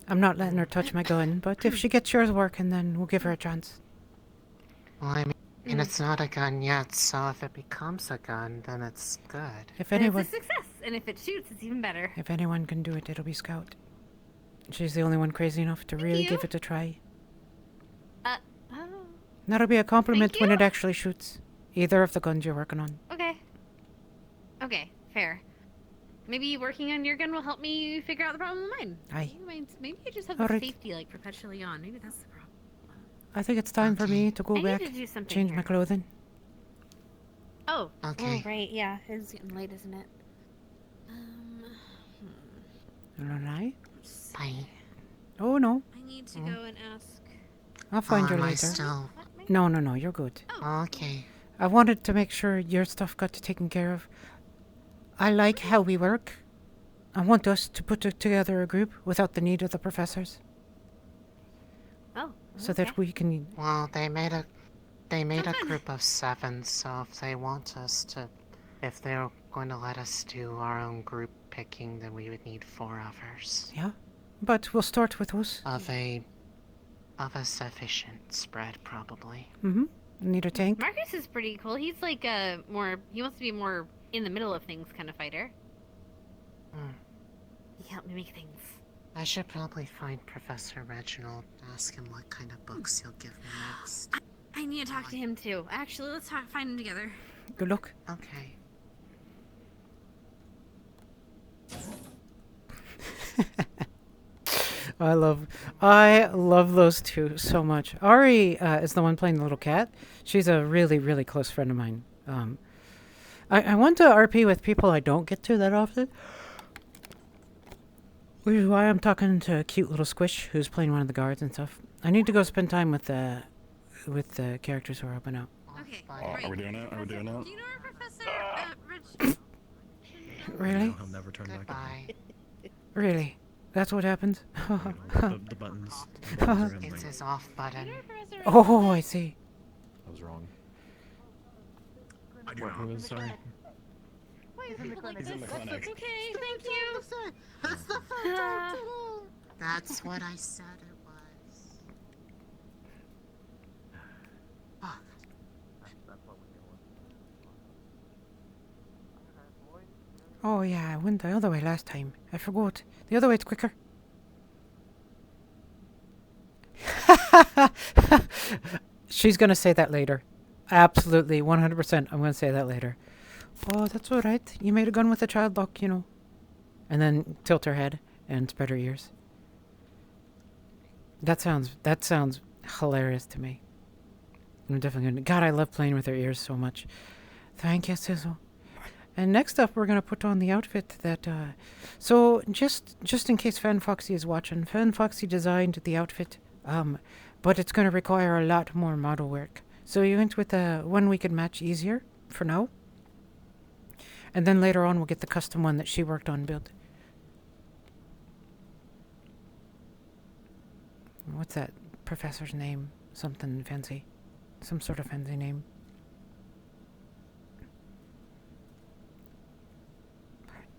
I'm not letting her touch my gun, but if she gets yours working, then we'll give her a chance. Well, I mean, it's not a gun yet, so if it becomes a gun, then it's good. If Then anyone, it's a success, and if it shoots, it's even better. if anyone can do it, it'll be Scout. She's the only one crazy enough to really give it a try. Oh. That'll be a compliment Thank when you. it actually shoots. Either of the guns you're working on. Okay. Okay, fair. Maybe working on your gun will help me figure out the problem with mine. Aye. Maybe I just have All the right. safety like perpetually on. Maybe that's the problem. I think it's time for me to go I need back, to do something change here. my clothing. Oh. Okay. Oh, right. Yeah, it's getting late, isn't it? Alright. Bye. Oh no, I need to go and ask. I'll find you am I later. still... No, you're good. Okay. I wanted to make sure your stuff got taken care of. I like how we work. I want us to put together a group without the need of the professors. Oh. So that we can... Well, they made a group of 7, so if they want us to... If they're going to let us do our own group picking, then we would need 4 others. Yeah, but we'll start with us. Of a sufficient spread, probably. Need a tank? Marcus is pretty cool. He's like a more. He wants to be more in the middle of things kind of fighter. He helped me make things. I should probably find Professor Reginald, ask him what kind of books he'll give me next. I need to talk to him too. Actually, let's find him together. Good luck. Okay. I love those two so much. Ari is the one playing the little cat. She's a really, really close friend of mine. I want to RP with people I don't get to that often. Which is why I'm talking to cute little Squish, who's playing one of the guards and stuff. I need to go spend time with the characters who are up and out. Okay. Are we doing it? Are we doing it? Do you know where Professor Rich? Really? He'll never turn back around. Really? That's what happens? The buttons. It's his off button. Oh, I see. I was wrong. What, who is, sorry? Why are people like He's in the this? clinic. Okay, thank you. It's the first time today. That's what I said it was. Fuck. Oh yeah, I went the other way last time. I forgot. The other way's quicker. She's gonna say that later. Absolutely, 100%. I'm gonna say that later. Oh, that's alright. You made a gun with a child lock, you know. And then tilt her head and spread her ears. That sounds hilarious to me. I'm definitely gonna... God, I love playing with her ears so much. Thank you, Sizzle. And next up, we're gonna put on the outfit that, so just in case Fan Foxy is watching, Fan Foxy designed the outfit, but it's gonna require a lot more model work. So we went with the one we could match easier, for now. And then later on, we'll get the custom one that she worked on build. What's that professor's name? Something fancy. Some sort of fancy name.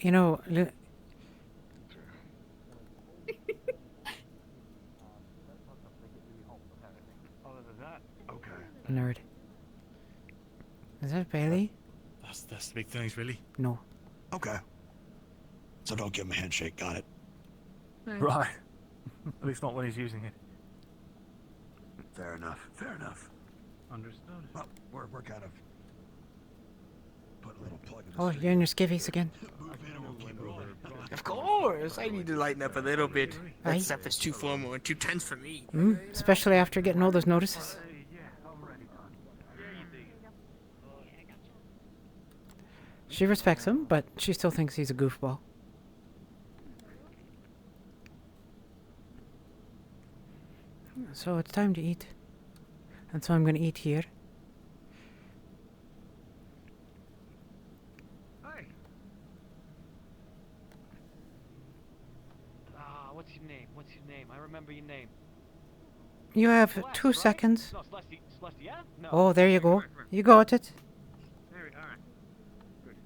You know, nerd. Is that Bailey? That's the big things, really? No. Okay. So don't give him a handshake, got it? Right. At least not when he's using it. Fair enough. Fair enough. Understood. Well, we're kind of put a little plug in this. Oh, you're in your skivvies again. Of course, I need to lighten up a little bit. Aye. That stuff is too formal and too tense for me. Especially after getting all those notices. She respects him, but she still thinks he's a goofball. So it's time to eat. And so I'm going to eat here. Hey. What's your name? What's your name? I remember your name. You have Celeste, 2 right? seconds. No, Celeste, yeah? No. Oh, there you go. You got it. Alright. Good.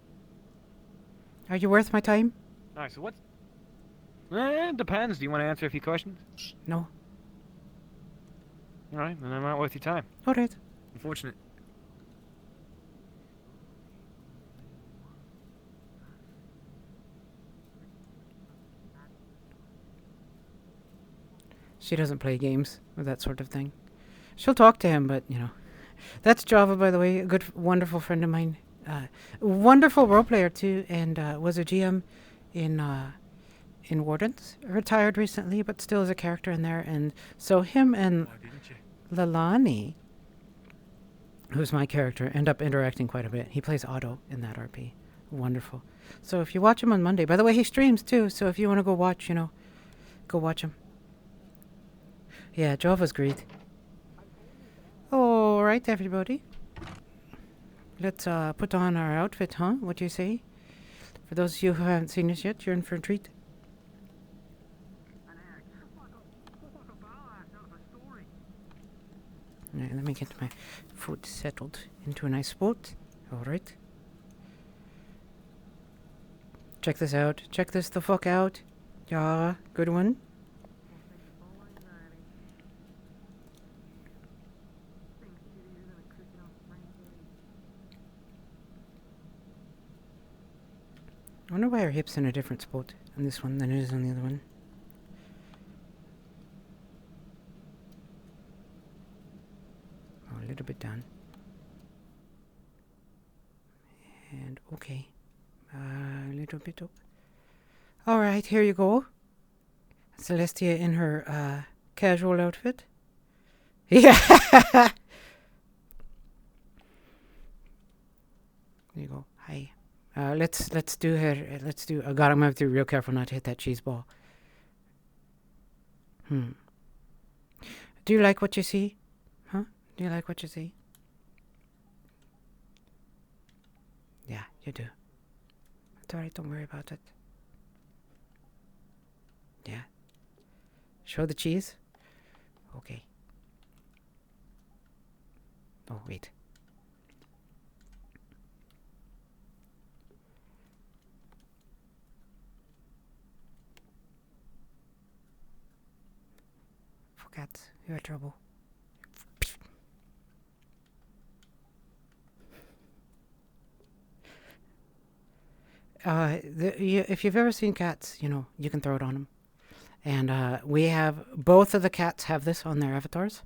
Are you worth my time? Alright, so what's... it depends. Do you want to answer a few questions? No. Alright, then I'm not worth your time. Alright. Unfortunate. She doesn't play games or that sort of thing. She'll talk to him, but, you know. That's Java, by the way, a good, wonderful friend of mine. Wonderful role player, too, and was a GM in Wardens. Retired recently, but still is a character in there. And so him and Lalani, who's my character, end up interacting quite a bit. He plays Otto in that RP. Wonderful. So if you watch him on Monday, by the way, he streams, too, so if you want to go watch, you know, go watch him. Yeah, Java's great. All right, everybody. Let's put on our outfit, huh? What do you say? For those of you who haven't seen us yet, you're in for a treat. Alright, let me get my foot settled into a nice spot. Alright. Check this out. Check this the fuck out. Yeah, good one. I wonder why her hip's in a different spot on this one than it is on the other one. Oh, a little bit down. And okay. A little bit up. Alright, here you go. Celestia in her casual outfit. Yeah! There you go. Hi. Let's do her. Oh God, I'm gonna have to be real careful not to hit that cheese ball. Do you like what you see? Huh? Do you like what you see? Yeah, you do. It's alright, don't worry about it. Yeah. Show the cheese? Okay. Oh, wait. Cats, you had trouble. If you've ever seen cats, you know, you can throw it on them. And we have, both of the cats have this on their avatars.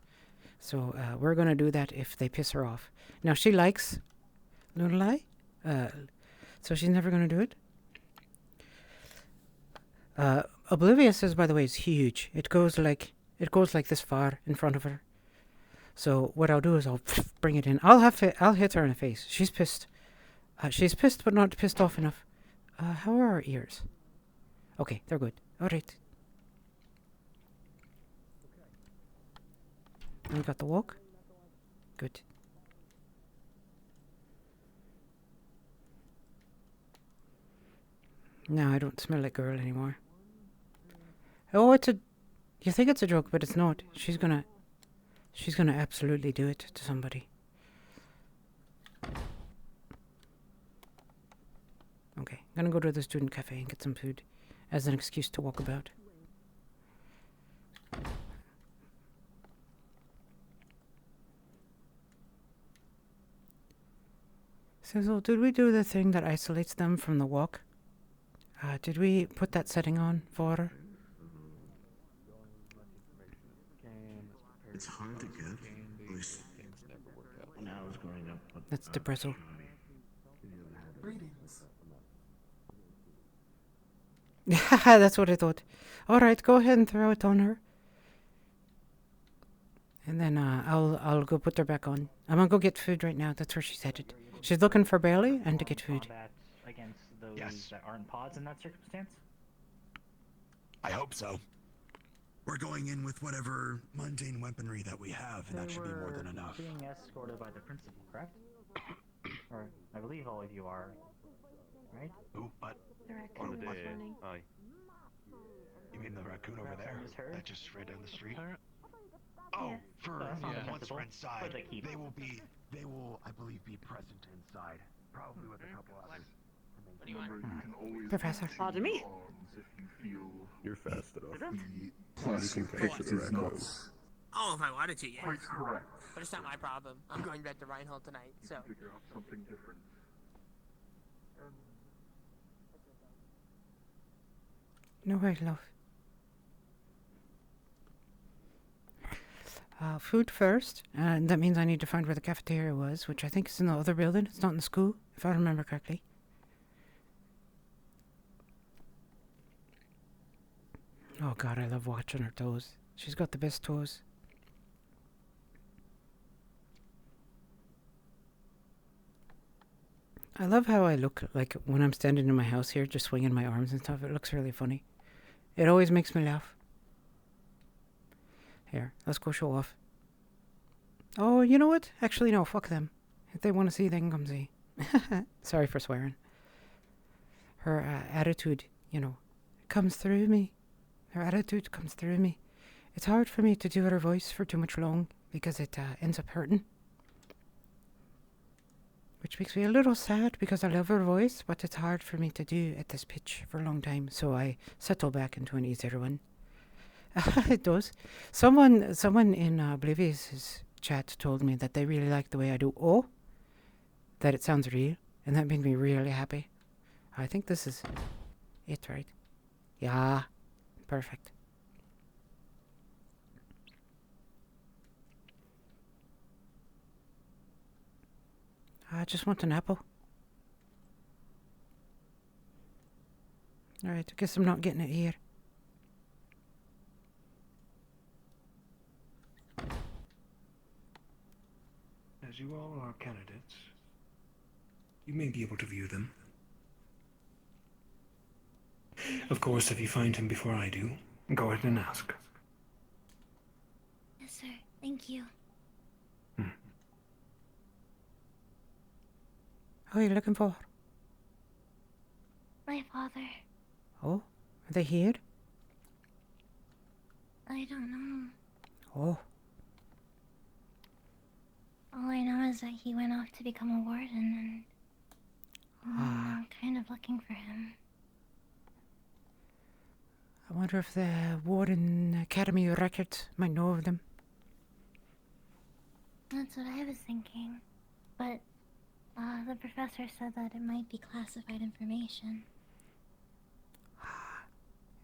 So we're going to do that if they piss her off. Now, she likes Lunalai, so she's never going to do it. Oblivious is, by the way, is huge. It goes like this far in front of her. So what I'll do is I'll bring it in. I'll hit her in the face. She's pissed. She's pissed, but not pissed off enough. How are our ears? Okay, they're good. All right. We got the walk. Good. No, I don't smell like girl anymore. Oh, you think it's a joke, but it's not. She's gonna absolutely do it to somebody. Okay, I'm gonna go to the student cafe and get some food as an excuse to walk about. Sizzle, did we do the thing that isolates them from the walk? Did we put that setting on for her? It's hard to get. At least when I was growing up. That's the bristle. Greetings. That's what I thought. Alright, go ahead and throw it on her. And then I'll go put her back on. I'm gonna go get food right now. That's where she's headed. She's looking for Bailey and to get food. Combat against those that aren't pods in that circumstance? I hope so. We're going in with whatever mundane weaponry that we have, and that should be more than enough. Being escorted by the principal, correct? Or I believe all of you are, right? Ooh, but The raccoon was running. Aye. You mean the raccoon over there? That just right down the street? Oh, Yeah. for That's not once acceptable. we're inside, But they keep- they will, I believe, be present inside. Probably with a couple others. What do you want? Professor. Pardon me? You're fast enough. Plus, You your can pitch fix the is raccoon. nuts. Oh, if I wanted to, yes. Quite correct. But it's not my problem. I'm going back to Reinhold tonight, so. Figure out something different. No worries, love. Food first, and that means I need to find where the cafeteria was, which I think is in the other building. It's not in the school, if I remember correctly. Oh god, I love watching her toes. She's got the best toes. I love how I look, like, when I'm standing in my house here, just swinging my arms and stuff. It looks really funny. It always makes me laugh. Here, let's go show off. Oh, you know what? Actually, no, fuck them. If they want to see, they can come see. Sorry for swearing. Her attitude, you know, comes through me. Her attitude comes through me. It's hard for me to do her voice for too much long because it ends up hurting. Which makes me a little sad because I love her voice, but it's hard for me to do at this pitch for a long time, so I settle back into an easier one. It does. Someone in Oblivious's chat told me that they really like the way I do "oh," that it sounds real, and that made me really happy. I think this is it, right? Yeah, perfect. I just want an apple. Alright, I guess I'm not getting it here. As you all are candidates, you may be able to view them. Of course, if you find him before I do, go ahead and ask. Yes, sir. Thank you. Who are you looking for? My father. Oh, are they here? I don't know. Oh, All I know is that he went off to become a warden, and I'm kind of looking for him. I wonder if the Warden Academy records might know of them. That's what I was thinking. But the professor said that it might be classified information.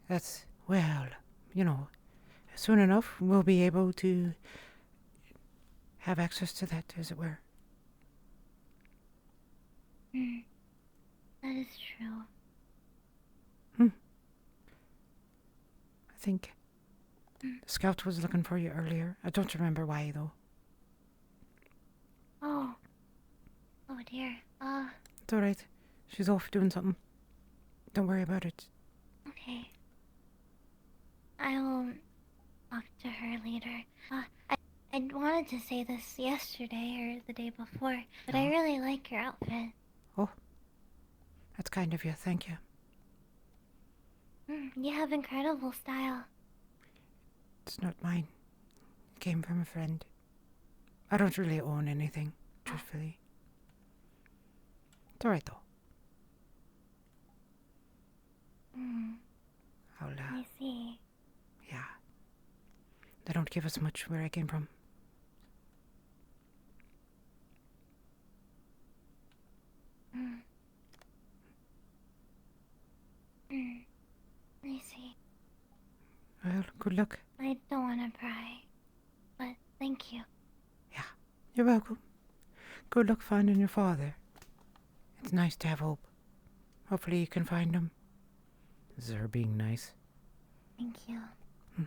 That's, well, you know, soon enough we'll be able to have access to that, as it were. That is true. I think the scout was looking for you earlier. I don't remember why, though. Oh. Oh dear. It's alright. She's off doing something. Don't worry about it. Okay. I'll talk to her later. I wanted to say this yesterday or the day before, but I really like your outfit. Oh. That's kind of you, thank you. You have incredible style. It's not mine. It came from a friend. I don't really own anything, truthfully. It's alright, though. I see. Yeah. They don't give us much where I came from. I see. Well, good luck. I don't want to pry, but Thank you. You're welcome. Good luck finding your father. It's nice to have hope. Hopefully you can find him. This is her being nice. Thank you.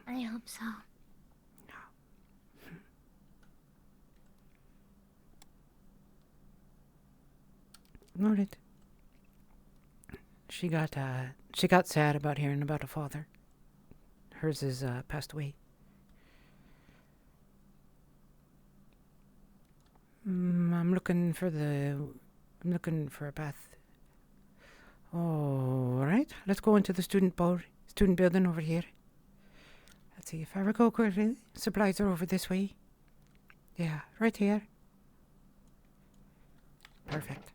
I hope so. Alright. She got sad about hearing about her father. Hers is passed away. I'm looking for a path. Alright, let's go into the student building over here. Let's see, if I recall correctly, supplies are over this way. Yeah, right here. Perfect.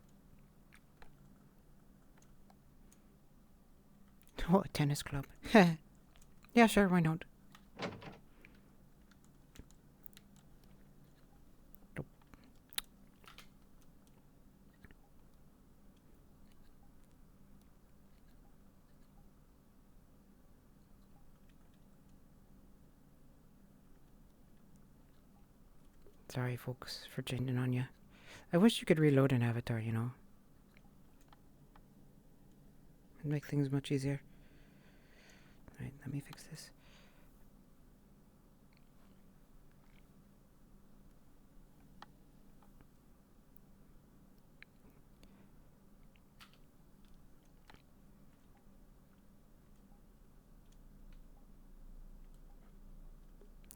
Oh, a tennis club. Yeah, sure, why not? Sorry, folks, for changing on you. I wish you could reload an avatar, you know. It'd make things much easier. Right, let me fix this.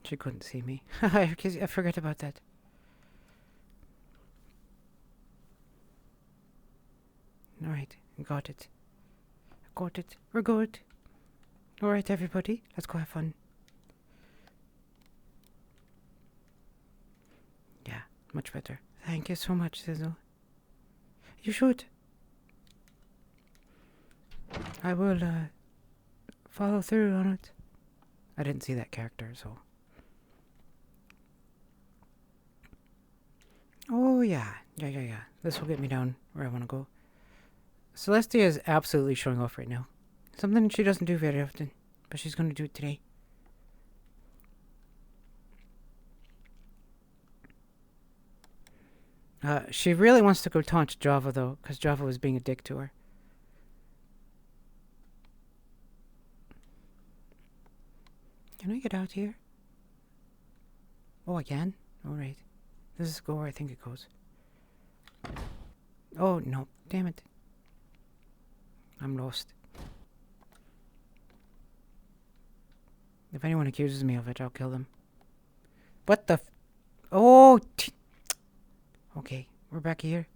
She couldn't see me. I forgot about that. Alright, got it. Got it. We're good. Alright, everybody, let's go have fun. Yeah, much better. Thank you so much, Sizzle. You should. I will, follow through on it. I didn't see that character, so... Oh, yeah. Yeah. This will get me down where I want to go. Celestia is absolutely showing off right now. Something she doesn't do very often, but she's going to do it today. She really wants to go taunt Java, though, because Java was being a dick to her. Can I get out here? Oh, I can? Alright. This is where I think it goes. Oh, no. Damn it. I'm lost. If anyone accuses me of it, I'll kill them. What the Oh! Okay, we're back here.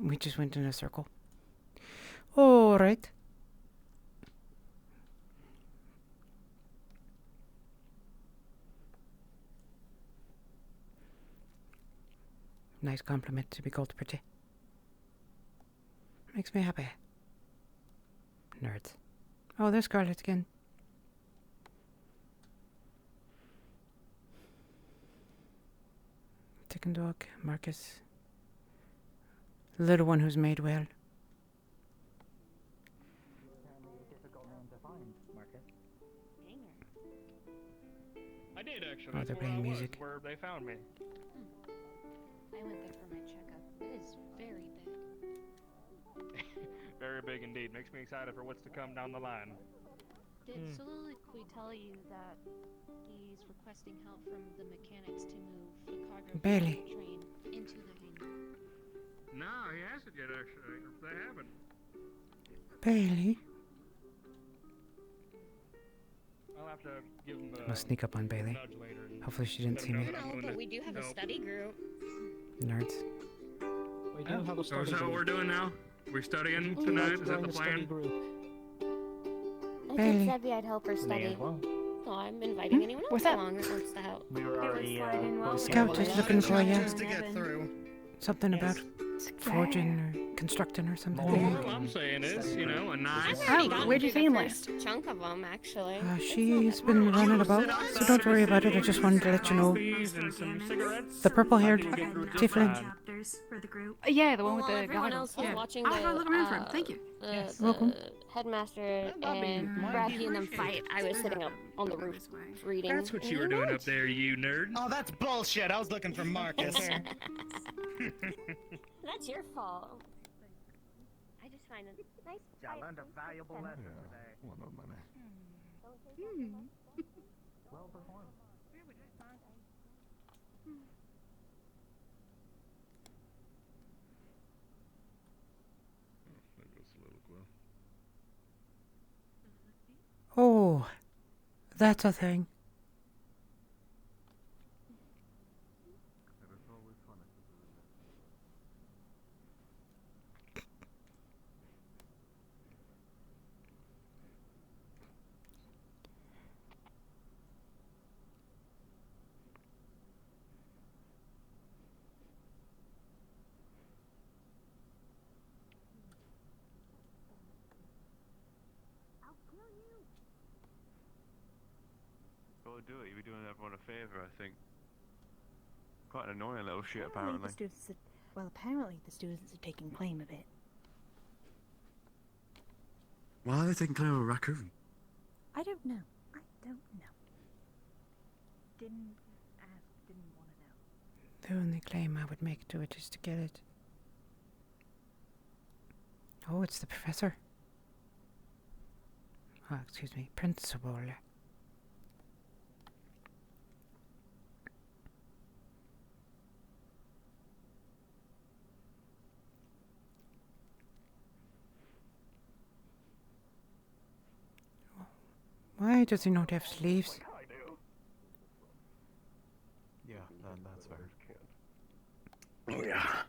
We just went in a circle. Alright. Nice compliment to be called pretty. Makes me happy. Nerds. Oh, there's Scarlet again. Chicken dog, Marcus. The little one who's made well. I did actually. Oh, they're playing music. Where they found me. I went there for my checkup. It is very big. Very big indeed. Makes me excited for what's to come down the line. Did Soliloquy tell you that he's requesting help from the mechanics to move the cargo Bailey. train into the hangar? No, he hasn't yet actually. They haven't. Bailey. I'll have to give him I'll sneak up on Bailey. Hopefully she didn't see me. No, but we do have a study group. Nerds. We do have a So study is that what we're doing now? We're studying tonight? Is that the plan? I Bailey. told Zebby I'd help her study. Oh, I'm inviting anyone else What's that? along that wants to help. We were already Scout is looking for you. Just to get through. Something about forging or constructing or something. All I'm saying is, you know, a nice... Where'd you see him last? Chunk of them, actually. She's been running about, so don't worry about it. I just wanted to let you know. The purple-haired tiefling. For the group. Yeah, the one with the Everyone goggles. else was watching the, I'll go look around for him. Thank you. Welcome. headmaster Bobby, and mind Bradley you, and them appreciate fight, I was sitting up on the roof reading. That's what you were doing up there, you nerd. Oh, that's bullshit. I was looking for Marcus. That's your fault. I just find it nice. Yeah, I learned a valuable lesson today. Well performed. There goes Soliloquy. Oh, that's a thing. Go do it. You'd be doing everyone a favor, I think. Quite an annoying little shit, Apparently apparently. apparently the students are taking claim of it. Why are they taking claim of a raccoon? I don't know. I don't know. Didn't ask, didn't want to know. The only claim I would make to it is to get it. Oh, it's the professor. Oh, excuse me, principal. Why does he not have sleeves? Yeah, that's fair. Oh yeah.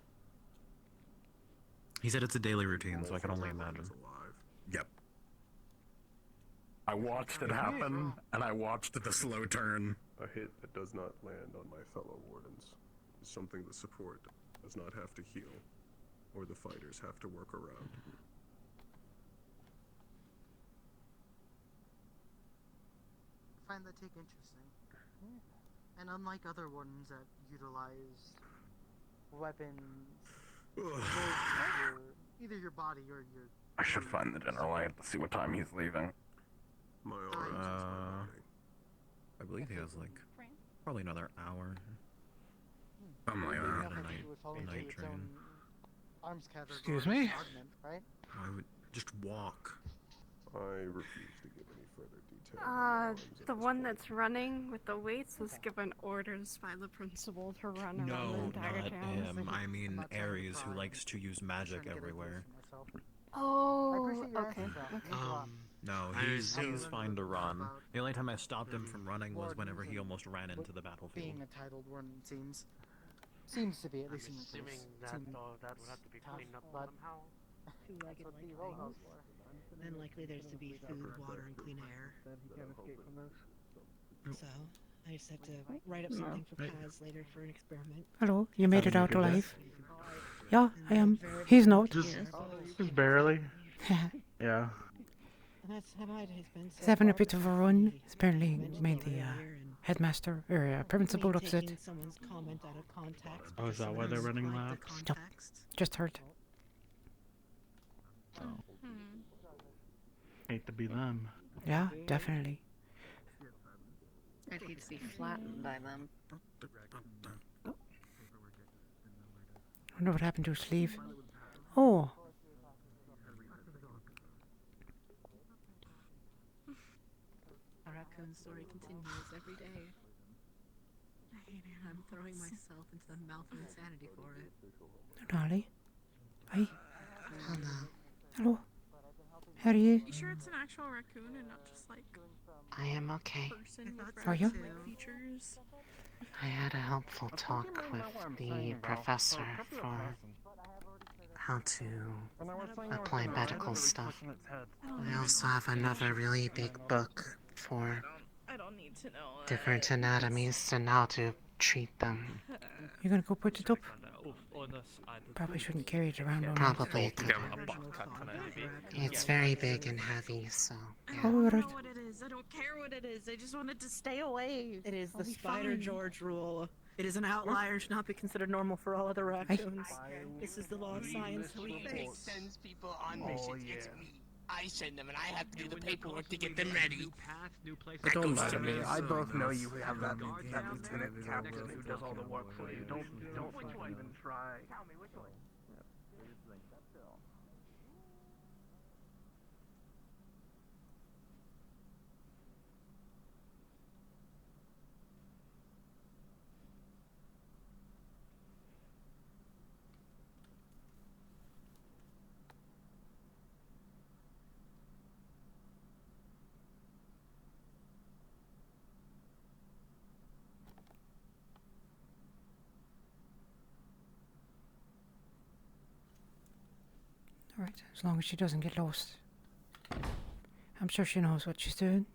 He said it's a daily routine, so I can only imagine. Yep. I watched it happen, and I watched the slow turn. A hit that does not land on my fellow wardens is something the support does not have to heal, or the fighters have to work around. I find that take interesting. And unlike other wardens that utilize weapons, either your body or your... I should find the general. I have to see what time he's leaving. I believe he has like probably another hour. I'm like, Maybe at a night train. Arms category Excuse me? augment, right? I would just walk. I refuse to give any further detail. The one that's running with the weights was given orders by the principal to run around No, the entire not town. him. I mean Ares, who likes to use magic everywhere. Oh, okay. No, he's fine to run. The only time I stopped him from running was whenever he almost ran into the battlefield. Being a titled warden seems to be at least in the Assuming that that would have to be cleaned up somehow. Two-legged things. Then likely there's to be food, water, and clean air. So, I just have to write up something for Paz later for an experiment. Hello, you made it out alive. Yeah, I am. He's not. Just barely. Yeah. And that's how my day's been. He's having a bit of a run. He's apparently made the headmaster or principal upset. Taking someone's comment out of context. Oh, is that why they're running laps? Nope. Just heard. Hate to be them. Yeah, definitely. I'd hate to be flattened by them. I wonder what happened to his sleeve. Oh. Our raccoon story continues every day. I'm throwing myself into the mouth of insanity for it. Dolly. Hi. Hello. Hello. How are you? You sure it's an actual raccoon and not just like I am okay. person with Are you? raccoon-like features? I had a helpful talk with the professor for how to apply medical stuff. I also have another really big book for I don't need to know. different anatomies and how to treat them. You're gonna go put it up? Probably shouldn't carry it around on Probably you. could. It's very big and heavy, so yeah. Oh, I right. don't know what it is. I don't care what it is. I just want it to stay away. It is I'll the be Spider fine. George rule. It is an outlier, should not be considered normal for all other raccoons. This is the law of science. He sends people on missions. It's me. I send them, and I have to do the paperwork to get them ready. But don't lie to me. I both know you have that lieutenant captain who does all the work for you. Don't even try. Tell me which one. Alright, as long as she doesn't get lost. I'm sure she knows what she's doing.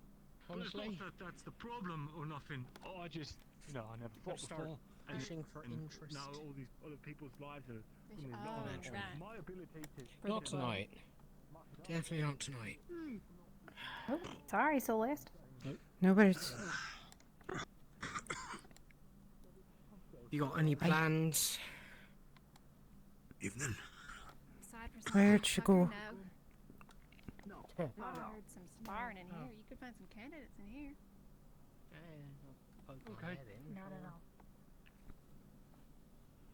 Honestly, not that that's the problem or nothing. Oh, I just, I never thought before. Fishing for interest. Now all these other people's lives are. My ability to. Not tonight. Definitely not tonight. Oh, sorry, Celeste. No, but it's... You got any plans? Evening. Where'd she go? I heard some sparring in here. You could find some candidates in here. Okay. Not at all.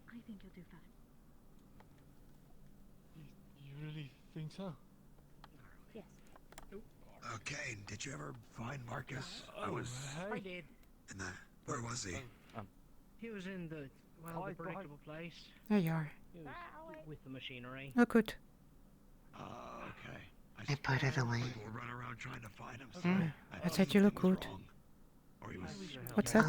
I think you'll do fine. You really think so? Yes. Okay, did you ever find Marcus? I did. In the... Where was he? He was in the the predictable place. There you are. He was with the machinery. Oh, good. Okay. I put it away. We'll run around trying to find him. Mm, I said you look good. Or he was... What's that?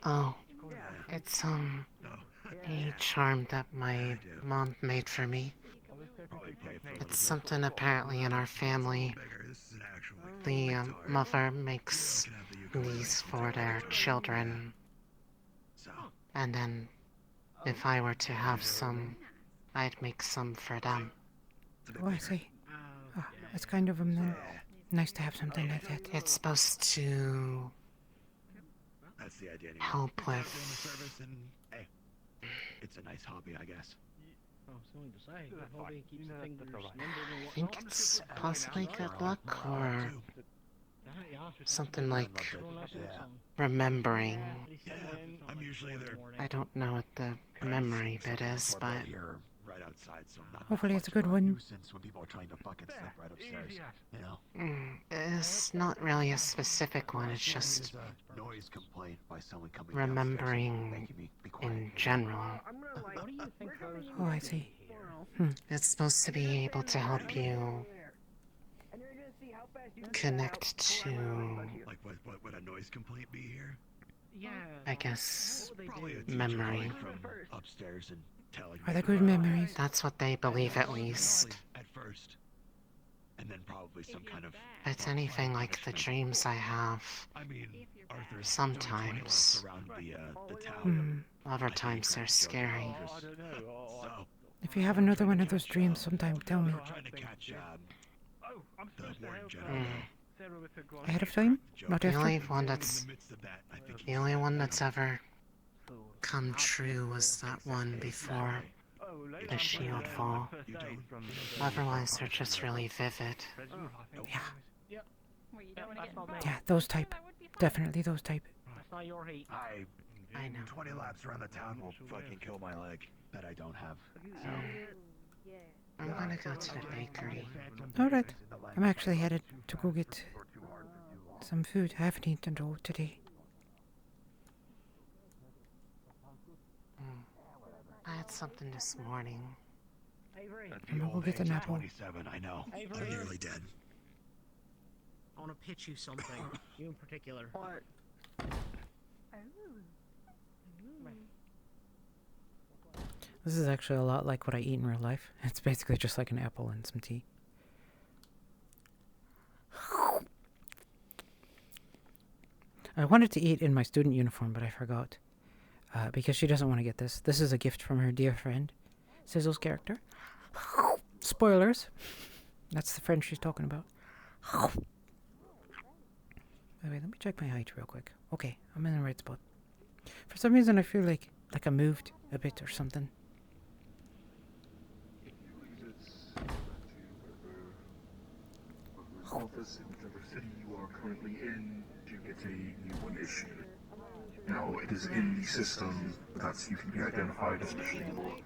Oh, it's a charm that my mom made for me. It's something apparently in our family. The mother makes these for their children. And then, if I were to have some, I'd make some for them. Oh, I see. Oh, that's kind of nice to have something like that. It's supposed to That's the idea. Anyway. help with... Service and, hey, it's a nice hobby, I guess. Something to say. That hobby keeps the fingers nimble and I think it's possibly good luck or something like remembering. Yeah, I'm usually there. I don't know what the memory bit is, but Right outside, so I'm not Hopefully it's a good one. nuisance when people are trying to fucking stuff right upstairs. You know? it's not really a specific one, it's just a noise complaint by someone coming remembering in general. Oh, I see. It's supposed to be able to help you connect to, Like, what would a noise complaint be here? Yeah. I guess, Probably a teacher memory. calling from upstairs and telling Are me they good memories? That's what they believe at least. at first, and then probably some kind of. It's anything like the dreams I have. I mean, Arthur's Sometimes. around the town. Other times they're scary. So, If you have another one of those dreams sometime, tell me. we're trying to catch the Warden General. Ahead of time? Not The after? only one that's the only one that's ever come true was that one before the shield fall. Otherwise, they're just really vivid. Yeah. Yeah, those type. Definitely those type. That's not your heat. I know. 20 laps around the town will fucking kill my leg that I don't have. So, I'm gonna go to the bakery. Alright. I'm actually headed to go get some food. I haven't eaten though today. I had something this morning. I'm gonna go get an apple. 27, I know. I'm nearly dead. I want to pitch you something. You in particular. What? This is actually a lot like what I eat in real life. It's basically just like an apple and some tea. I wanted to eat in my student uniform, but I forgot. Because she doesn't want to get this. This is a gift from her dear friend, Sizzle's character. Spoilers. That's the friend she's talking about. Wait, let me check my height real quick. Okay, I'm in the right spot. For some reason, I feel like I moved a bit or something. office in whichever city you are currently in to get a new one issued. Now, it is in the system that you can be identified, especially your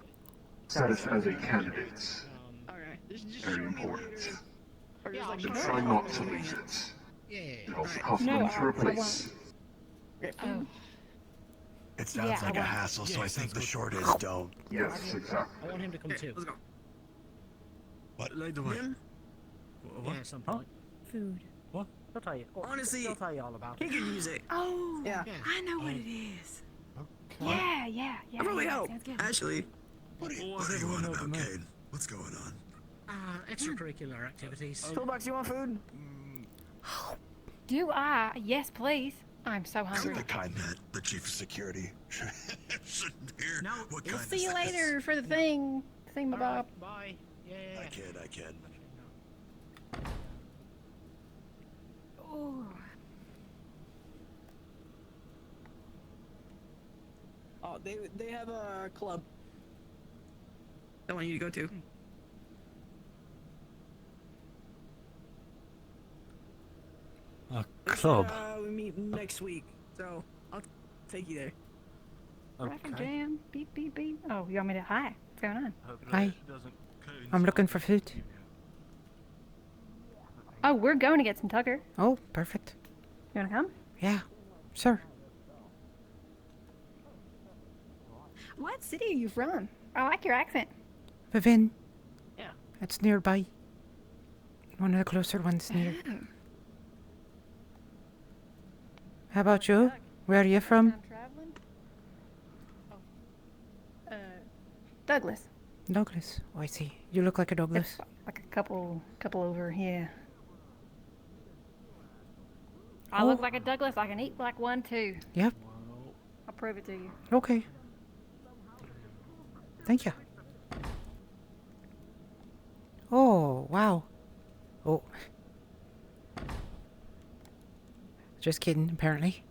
status as a candidate. Very important. So try not to lose it. It also costs money to replace. It sounds like a hassle, so I think the short is don't. Yes, exactly. I want him to come too. Let's go. What? What? Yeah, something like Food. what? He'll tell you. Honestly, he'll tell you all about he it. can use it. Oh, Yeah. I know what it is. Yeah, yeah, yeah. I'll probably yeah, help. sounds good. Actually. What are you on about, Cade? What's going on? Extracurricular activities. Toolbox, you want food? Do I? Yes, please. I'm so Isn't hungry. the kind that the chief of security shouldn't hear? No, What We'll kind see is you this? later for the thing. Thingamabob. Bye. Yeah. I kid. Ooh. Oh, they have a club. I want you to go to. A They said, we meet next week, so I'll take you there. Traffic jam. Beep, beep, beep. Oh, you want me to? Hi. What's going on? Hi. I'm looking for food. Oh, we're going to get some Tucker. Oh, perfect. You want to come? Yeah, sure. What city are you from? I like your accent. Vivin. Yeah. It's nearby. One of the closer ones near. How about you? Where are you from? Traveling? Oh. Douglas. Douglas. Oh, I see. You look like a Douglas. Like a couple over here. I look like a Douglas. I can eat like one too. Yep. I'll prove it to you. Okay. Thank you. Oh, wow. Oh. Just kidding, apparently.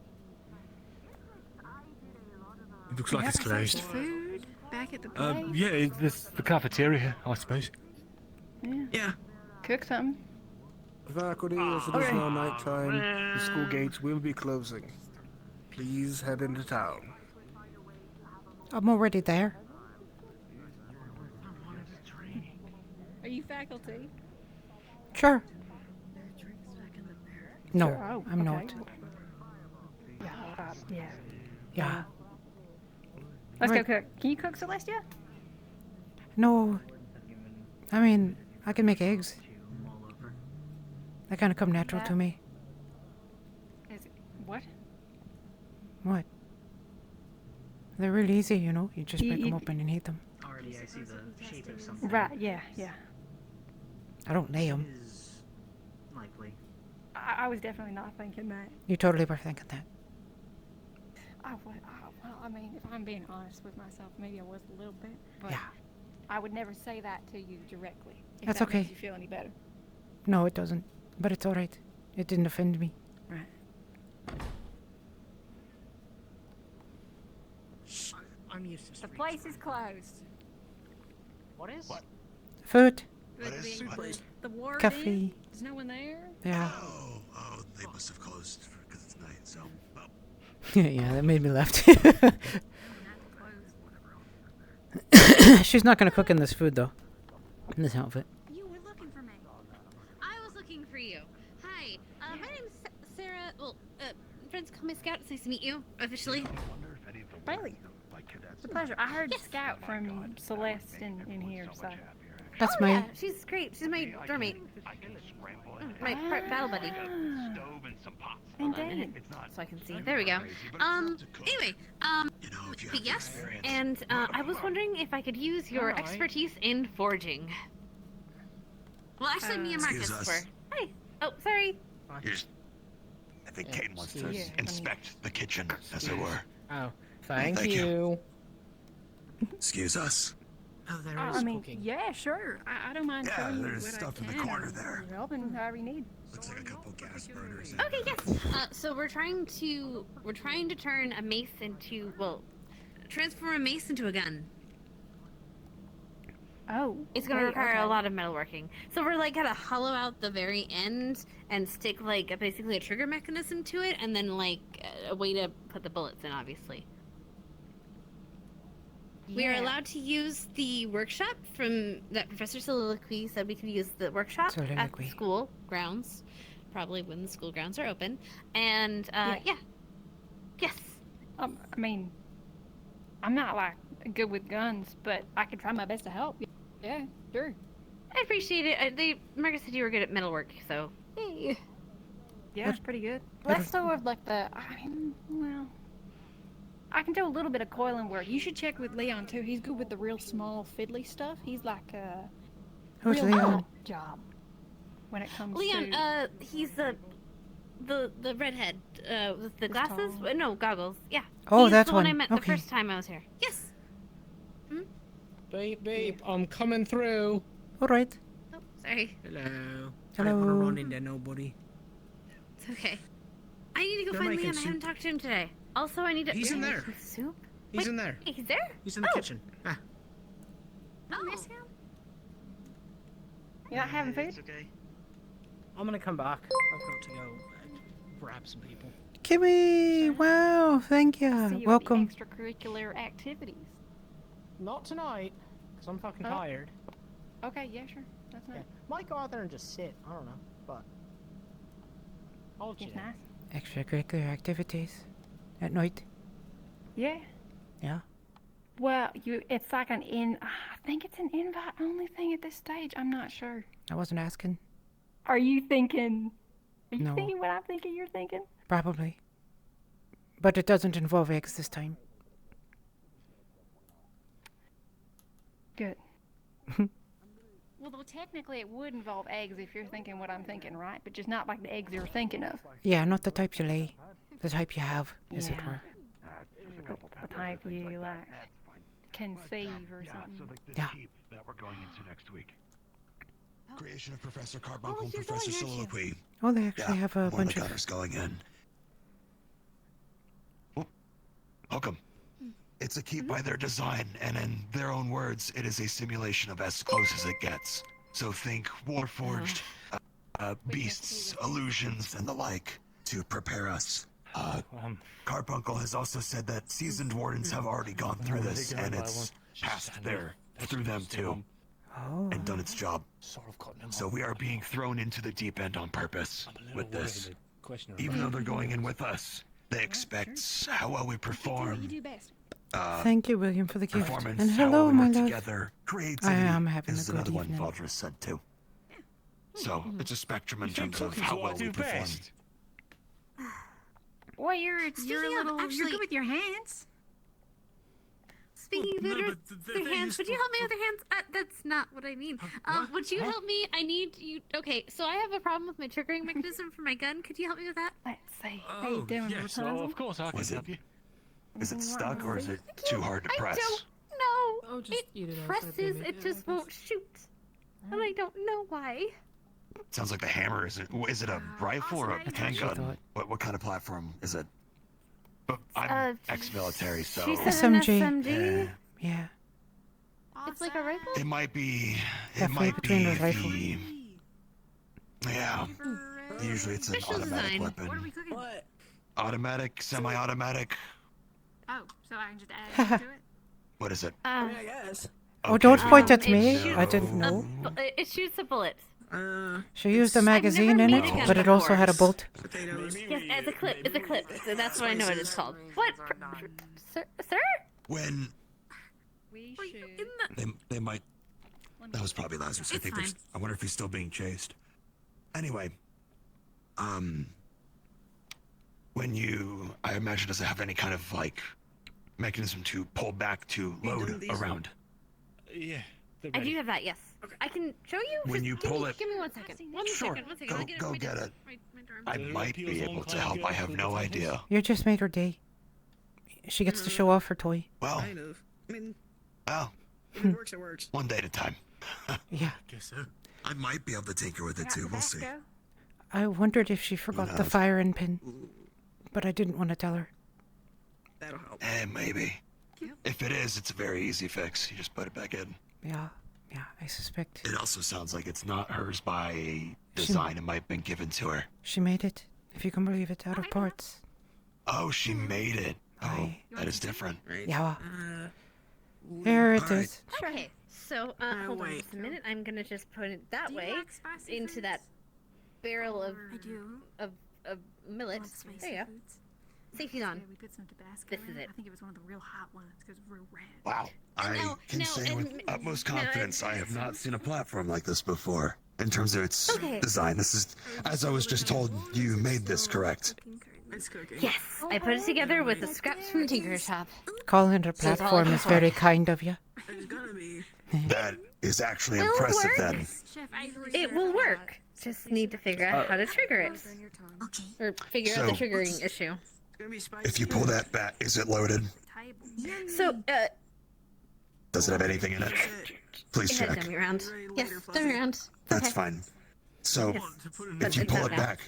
It looks like it's closed. Food back at the place. Yeah, it's the cafeteria, I suppose. Yeah. Cook something. Faculty, as it is now nighttime, the school gates will be closing. Please head into town. I'm already there. Are you faculty? Sure. No, Sure. Oh, I'm okay. not. Yeah. Yeah. Let's Right. go cook. Can you cook, Celestia? No. I mean, I can make eggs. They kind of come natural to me. What? What? They're really easy, you know? You just You- break them you- open and eat them. Already, I see the shape of something. Right. Yeah. Yeah. I don't lay them. Is likely. I was definitely not thinking that. You totally were thinking that. Well, I mean, if I'm being honest with myself, maybe I was a little bit. But Yeah. I would never say that to you directly. If That's that okay. Makes you feel any better? No, it doesn't. But it's alright. It didn't offend me. Right. I'm used to The street place is closed. What is? What? Food. The warden. Coffee. There's no one there. Yeah. Oh, they must have closed because it's night, so, well. Yeah, that made me laugh She's not gonna cook in this food though. In this outfit. You were looking for me. I was looking for you. Hi, my name's Sarah. Well, friends call me Scout. It's nice to meet you officially. Bailey. It's a pleasure. I heard Scout from Celeste in here, so. That's Oh, my. yeah, she's great. She's my dorm mate. My battle buddy. Indeed. So I can see. There we go. Anyway, but yes, and I was wondering if I could use your expertise in forging. Well, actually, me and Marcus Excuse us. were. Hi. Oh, sorry. I think Kate wants to Yeah. inspect the kitchen, as it were. Oh, thank Thank you. Excuse us. Oh, there I mean, yeah, sure. I don't mind Yeah, showing you there's what stuff I in can. the corner there. You're helping however you need. Looks like a couple gas burners. Okay, yes. So we're trying to turn a mace into, well, transform a mace into a gun. Oh. It's gonna wait, require okay. a lot of metalworking. So we're like gonna hollow out the very end and stick like basically a trigger mechanism to it, and then like a way to put the bullets in, obviously. We are Yeah. allowed to use the workshop from that Professor Soliloquy said we could use the workshop at Soliloquy. the school grounds, probably when the school grounds are open. And yeah. Yes. I mean, I'm not like good with guns, but I could try my best to help. Yeah, sure. I appreciate it. Marcus said you were good at metalwork, so yay. Yeah, it's pretty good. Less so of like the. Well, I can do a little bit of coiling work. You should check with Leon too. He's good with the real small fiddly stuff. He's like a Who's real Leon? nut job when it comes Leon, to. he's the redhead with the glasses. tall. No, goggles. Yeah. Oh, He's that's the one I one. met Okay. the first time I was here. Yes. Beep, beep, I'm coming through. All right. Oh, sorry. Hello. I Hello. don't want to run into nobody. It's okay. I need to go They're find making Leon. I haven't soup. talked to him today. Also, I need to. He's in You're there. making Soup? He's Wait, in there. He's there? He's in the kitchen. Ah. Oh, miss him. You're not having food? Okay. I'm gonna come back. I've got to go grab some people. Kimmy, wow, thank See you. you Welcome. at the extracurricular activities. Not tonight, because I'm fucking Oh. tired. Okay, yeah, sure. That's nice. Yeah. Might go out there and just sit. I don't know, but I'll It's chill. nice. Extracurricular activities at night. Yeah. Yeah. Well, it's like I think it's an invite only thing at this stage. I'm not sure. I wasn't asking. Are you thinking No. thinking what I'm thinking you're thinking? Probably. But it doesn't involve eggs this time. Good. Well, though technically it would involve eggs if you're thinking what I'm thinking, right? But just not like the eggs you're thinking of. Yeah, not the type you lay. The type you have, as it Yeah. were. The type you like conceive or something. Yeah. That we're going into next week. Creation of Professor Carbuncle and you're Professor going, aren't you? Soliloquy. Oh, they actually Yeah, have a one of bunch the of. gunners going in. Oh, welcome. It's a keep by their design, and in their own words, it is a simulation of as close as it gets. So think Warforged, beasts, illusions, and the like to prepare us. Carbuncle has also said that seasoned wardens have already gone through this, and it's passed through them too, Oh. and done its job. So we are being thrown into the deep end on purpose with this. Even though they're going in with us, they expect how well we perform. You do best. Thank you, William, for the gift. Performance, And how hello, well we my work love. together. I Creativity am having a is good another one evening. Valdris said too. So it's a spectrum in terms of how well we perform. Well, you're a little. You're actually- good with your hands. Speaking of No, their, but their hands, would you help me with their hands? That's not what I mean. Would you help me? I need you. Okay, so I have a problem with my triggering mechanism for my gun. Could you help me with that? Let's see. How you doing, yes, Rapunzel? of course I can Was it- help you. Is it stuck or is it too hard to press? I don't know. Oh, just eat it it outside, presses. baby. It just won't shoot, and I don't know why. Sounds like the hammer. Is it a rifle or a what she handgun? thought. What kind of platform is it? I'm ex-military, so She said an SMG. SMG. Yeah. It's like a rifle. it might be. It Halfway might between be a rifle. the. Yeah. Usually it's an Official automatic design. What are weapon. we cooking? Automatic, semi-automatic. Oh, so I can just add to it. What is it? Um, I guess. Oh, don't point at it me. shoots I didn't a know. it shoots a bullet. She used a magazine in made it, a gun but it also had a before. bolt. Potatoes. Yes, it's a clip. It's a clip. So that's what I know what it's called. What, sir? Sir? When We Were you should. in the? they might. That was probably Lazarus. I It's think. fine. I wonder if he's still being chased. Anyway, when you, I imagine, does it have any kind of like mechanism to pull back to load around? Yeah. I do have that. Yes. I can show you. When Just you give pull me, it- Give me 1 second. One Sure. second. 1 second. Go- I'll get go my get desk. it. My dorm. I might be able to help. I have no idea. You just made her day. She gets to show off her toy. Well, Kind of. I mean, well, if it works, it works. one day at a time. Yeah. Guess so. I might be able to tinker with it too. We'll see. I wondered if she forgot the knows? firing pin, but I didn't want to tell her. That'll help. Maybe. If it is, it's a very easy fix. You just put it back in. Yeah. Yeah, I suspect. It also sounds like it's not hers by design. It might have been given to her. She made it, if you can believe it, out of parts. Oh, she made it. Oh, that is different. Yeah. Here it is. Okay, so hold on just a minute. I'm gonna just put it that way into that barrel of millet. There you go. Safety's on. We put some Tabasco This in is it. I think it was one of the real hot ones because it's real red. Wow. I can say with utmost confidence I have not seen a platform like this before. In terms of its design, this is, as I was just told, you made this, correct? Yes, I put it together with the scraps from Tinker's shop. Calling it a platform is very kind of you. That is actually impressive then. It will work. Just need to figure out how to trigger it. Or figure out the triggering issue. If you pull that back, is it loaded? So, Does it have anything in it? Please it had check. dummy round. Yes, dummy round. That's fine. So, if you pull it back,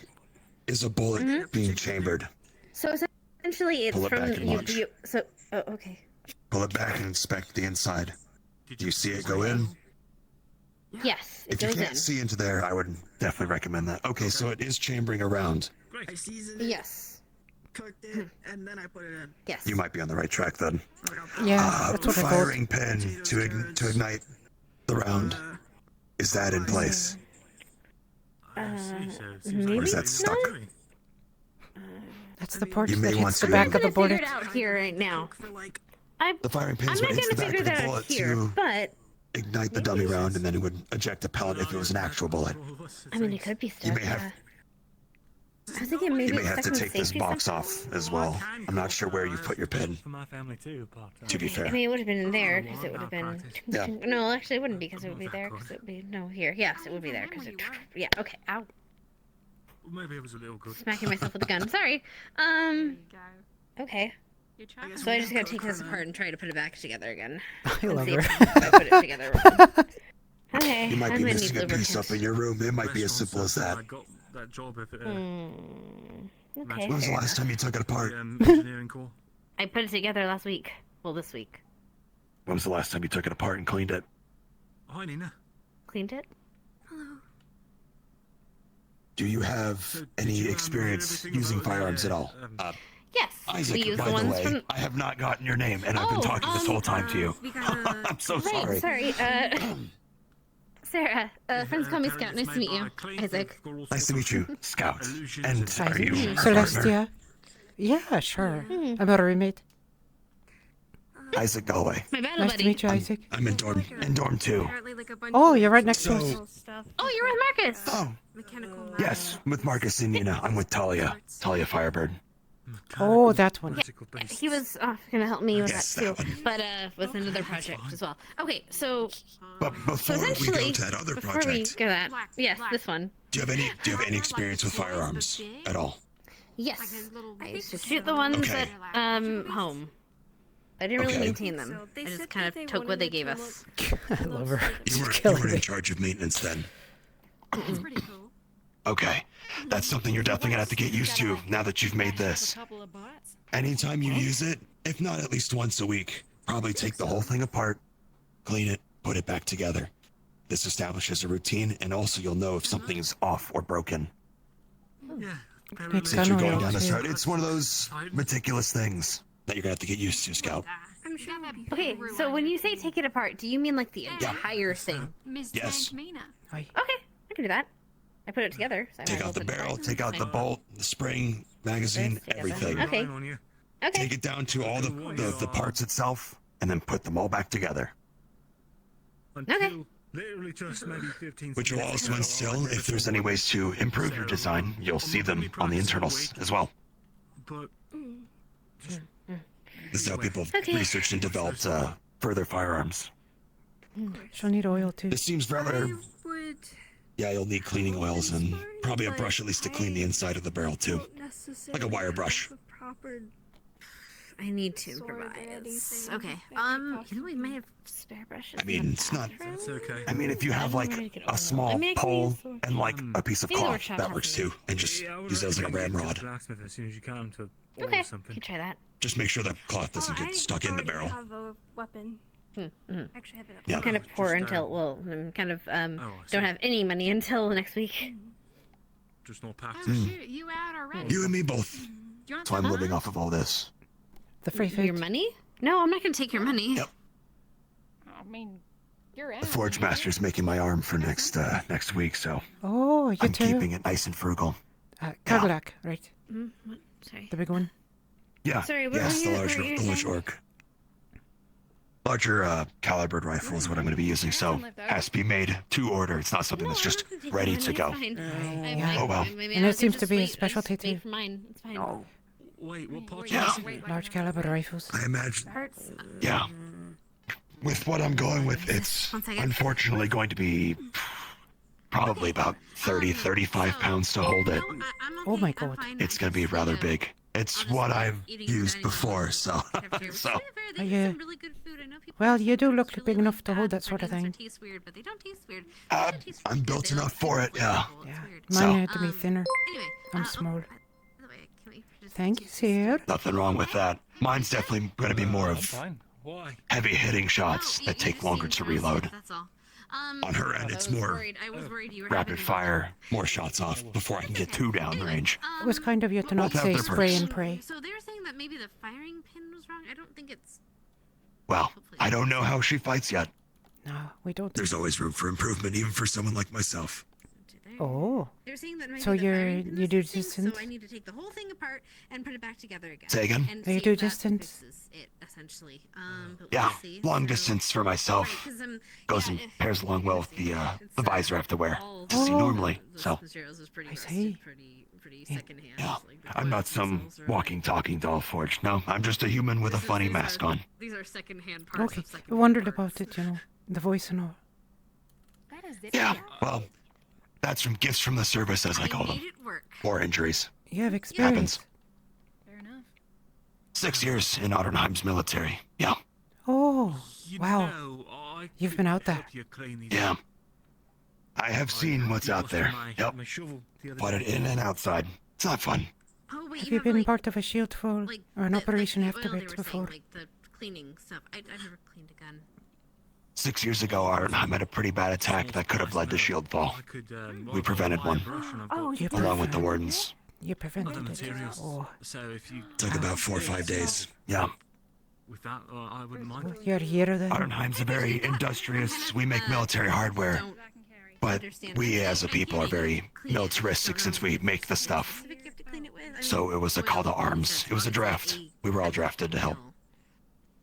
is a bullet being chambered? So essentially, it's Pull it from back and launch. okay. Pull it back and inspect the inside. Do you see it go in? Yes, it If you goes can't in. see into there, I would definitely recommend that. Okay, so it is chambering around. I seasoned it, Yes. cooked it, and then I put it in. Yes. You might be on the right track then. Yeah, that's what I thought. Firing pin to ignite the round. Is that in place? Maybe Or is that stuck? That's the part You that may want hits the to- back of the I'm gonna bullet. figure it out here right now. The firing I'm pins not would hit gonna the back figure of the that out bullet here, to but ignite the dummy round, and then it would eject a pellet if it was an actual bullet. I mean, it could be stuck. You may have I was thinking maybe you may it's have stuck to in take this safety box something. off as well. I'm not sure where you put your pin. For my family too, but To be I fair. mean, it would have been in there because it would have been. Yeah. No, actually, it wouldn't because it would be there because it would be no here. Yes, it would be there because it. Yeah. Okay. Ow. maybe it was a little good. Smacking myself with a gun. Sorry. Okay. So I just gotta take this apart and try to put it back together again. I love see her. if I put it together wrong. Okay. You might I'm be gonna missing need a piece lubricant. up in your room. It might be as simple as that. I got that job if it. Okay. When was the fair last time you took it apart? Engineering core. I put it together last week. Well, this week. When was the last time you took it apart and cleaned it? Hi, Nina. Cleaned it. Do you have any experience using firearms at all? Yes. Isaac, we use by the the ones way, from. I have not gotten your name, and I've been talking this whole time to you. I'm so Right. sorry. Sorry. Sarah. Friends call me Scout. Nice to meet you, Isaac. Nice to meet you, Scout. And are you a partner? Celestia? Yeah, sure. I'm a roommate. Isaac Galway. My battle Nice buddy. to meet you, Isaac. I'm in dorm 2. Oh, you're right next to us. Oh, you're with Marcus. Oh, yes, with Marcus and Nina. I'm with Talia. Talia Firebird. Oh, that one. Yeah, he was gonna help me with Yes, that that too, but with another project as well. Okay, so But before we go essentially, to that other before we project, go that, yes, this one. do you have any experience with firearms at all? Yes, I used to shoot the ones Okay. at home. I didn't really Okay. maintain them. I just kind of took what they gave us. I love her. You She's were killing in me. charge of maintenance then. It's pretty cool. Okay, that's something you're definitely gonna have to get used to now that you've made this. Anytime you use it, if not at least once a week, probably take the whole thing apart, clean it, put it back together. This establishes a routine, and also you'll know if something is off or broken. Yeah. Good Since you're gun going oil, down this too. road, it's one of those meticulous things that you're gonna have to get used to, Scout. I'm sure that'd be Okay, so when you say take it apart, do you mean like the entire thing? Miss Yes. Mina. Okay, I can do that. I put it together. So I Take might out as the well put it barrel, back. take out the bolt, the spring, magazine, This together. everything. Okay. Okay. Take it down to all the parts itself, and then put them all back together. Okay. Literally just maybe 15 Which will seconds also ago, instill, if there's any ways to improve your design, you'll see them on the internals as well. But This is how people have Okay. researched and developed further firearms. She'll need oil too. This seems rather... Yeah, you'll need cleaning oils and probably a brush at least to clean the inside of the barrel too. Like a wire brush. I need to provide. Okay. You know we may have spare brushes. I mean, it's not... That's okay. I mean, if you have like a small pole and like a piece of Maybe the cloth, workshop that has works them. too. And just Yeah, I would use that as like a recommend ramrod. you go to the blacksmith as soon as you can to order Okay, something. can try that. Just make sure that cloth doesn't get stuck in the barrel. I have a weapon. Actually, have it up. Yeah. I'm kind of poor until, well, I'm kind of, don't have any money until next week. Just no Oh, packs. shoot, you out already? You and me both. Do you want So I'm some? living off of all this. The free food. Your money? No, I'm not gonna take your money. Yep. I mean, you're out. The Forge Master's making my arm for next week, so Oh, you I'm too. keeping it nice and frugal. Kagalak, right? What? Sorry. The big one. Yeah. Sorry, what yes, were the you- larger, what were you the large saying? orc. Larger calibered rifle is what I'm going to be using, so has to be made to order. It's not something that's just ready to go. Yeah. Oh well. And it seems to be a specialty too. For mine, it's fine. Wait, what part? Yeah. Large caliber rifles. I imagine. Yeah. With what I'm going with, it's unfortunately going to be probably about 30, 35 pounds to hold it. Oh my god. It's going to be rather big. It's what I've used before, so. so. Yeah. Well, you do look big enough to hold that sort of thing. Taste weird, but they don't taste weird. I'm built enough for it, yeah. Mine had to be thinner. Anyway, I'm small. by the way, can we just Thank you, sir. Nothing wrong with that. Mine's definitely going to be more of Fine. Why? heavy hitting shots that take longer to reload. That's all. On her end, it's more I was worried you were rapid fire, more shots off before I can get too down range. It was kind of you to not Both have say their spray perks. and pray. So they were saying that maybe the firing pin was wrong. I don't think it's. Well, I don't know how she fights yet. No, we don't. There's always room for improvement, even for someone like myself. Oh. They were saying that maybe So the you firing pin was do missing, distance? So I need to take the whole thing apart and put it back together again. Say again? And You see do if that distance? fixes it, essentially. But Yeah, we'll see. long So- distance for myself. Right, 'cause, Goes and pairs along well with the visor I have to wear to see normally. So, materials is pretty I see. pretty secondhand. yeah, Like the I'm not clips some themselves are- walking, talking doll forged. No, I'm just a human with a funny mask on. These are secondhand parts. Okay. Of I secondhand wondered parts. about it, you know. The voice and all. That is it. Yeah, well, that's from gifts from the service, as I call them. Made it work. Or injuries. You have experience. Happens. Fair enough. 6 years in Ottenheim's military. Yeah, Oh, You wow. know, I You've could been out there. help you clean these yeah. up. I have seen what's out there. Yep. My shovel the other Put it day. in and outside. It's not fun. Oh wait, Have you you have, been like, part of a shield fall or an operation like the oil they afterwards were saying, before? like the cleaning stuff. I never cleaned a gun. 6 years ago, Ottenheim had a pretty bad attack that could have led to shield fall. I could, We prevented one, Oh, you along with the wardens. You Other prevented it. materials. Oh, So if you Took about 4 or 5 days. Yeah. with that, I wouldn't mind. you're a hero then? Ottenheim's a very industrious. We make military hardware, but we as a people are very militaristic since we make the stuff. So it was a call to arms. It was a draft. We were all drafted to help.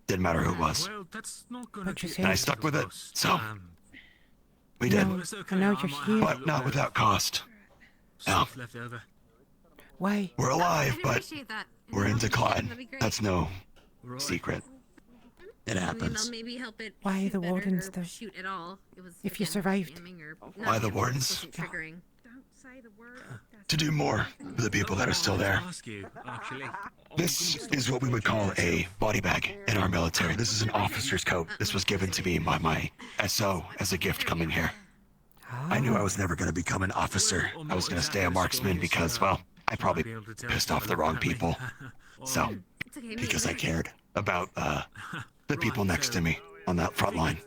Didn't matter who it was. Well, that's not gonna What'd you be say? And I stuck with it. So Um, we did. No, it's okay, and now I you're might have here. a But little not bit without of cost. Yeah. stuff left over. Why? We're alive, I but appreciate that. we're in decline. That'd be great. That's no Right. secret. It Maybe happens. they'll maybe help it Why shoot the better wardens, or though? shoot at all. It was, If you again, survived. jamming or Why not the jamming, wardens? it wasn't triggering. Don't say the word. To do more for the people that are still there. Ask you, actually. This is what we would call a body bag in our military. This is an officer's coat. This was given to me by my SO as a gift coming here. I knew I was never going to become an officer. I was going to stay a marksman because, well, I probably pissed off the wrong people. So, It's okay. because I cared about the people next to me on that front line.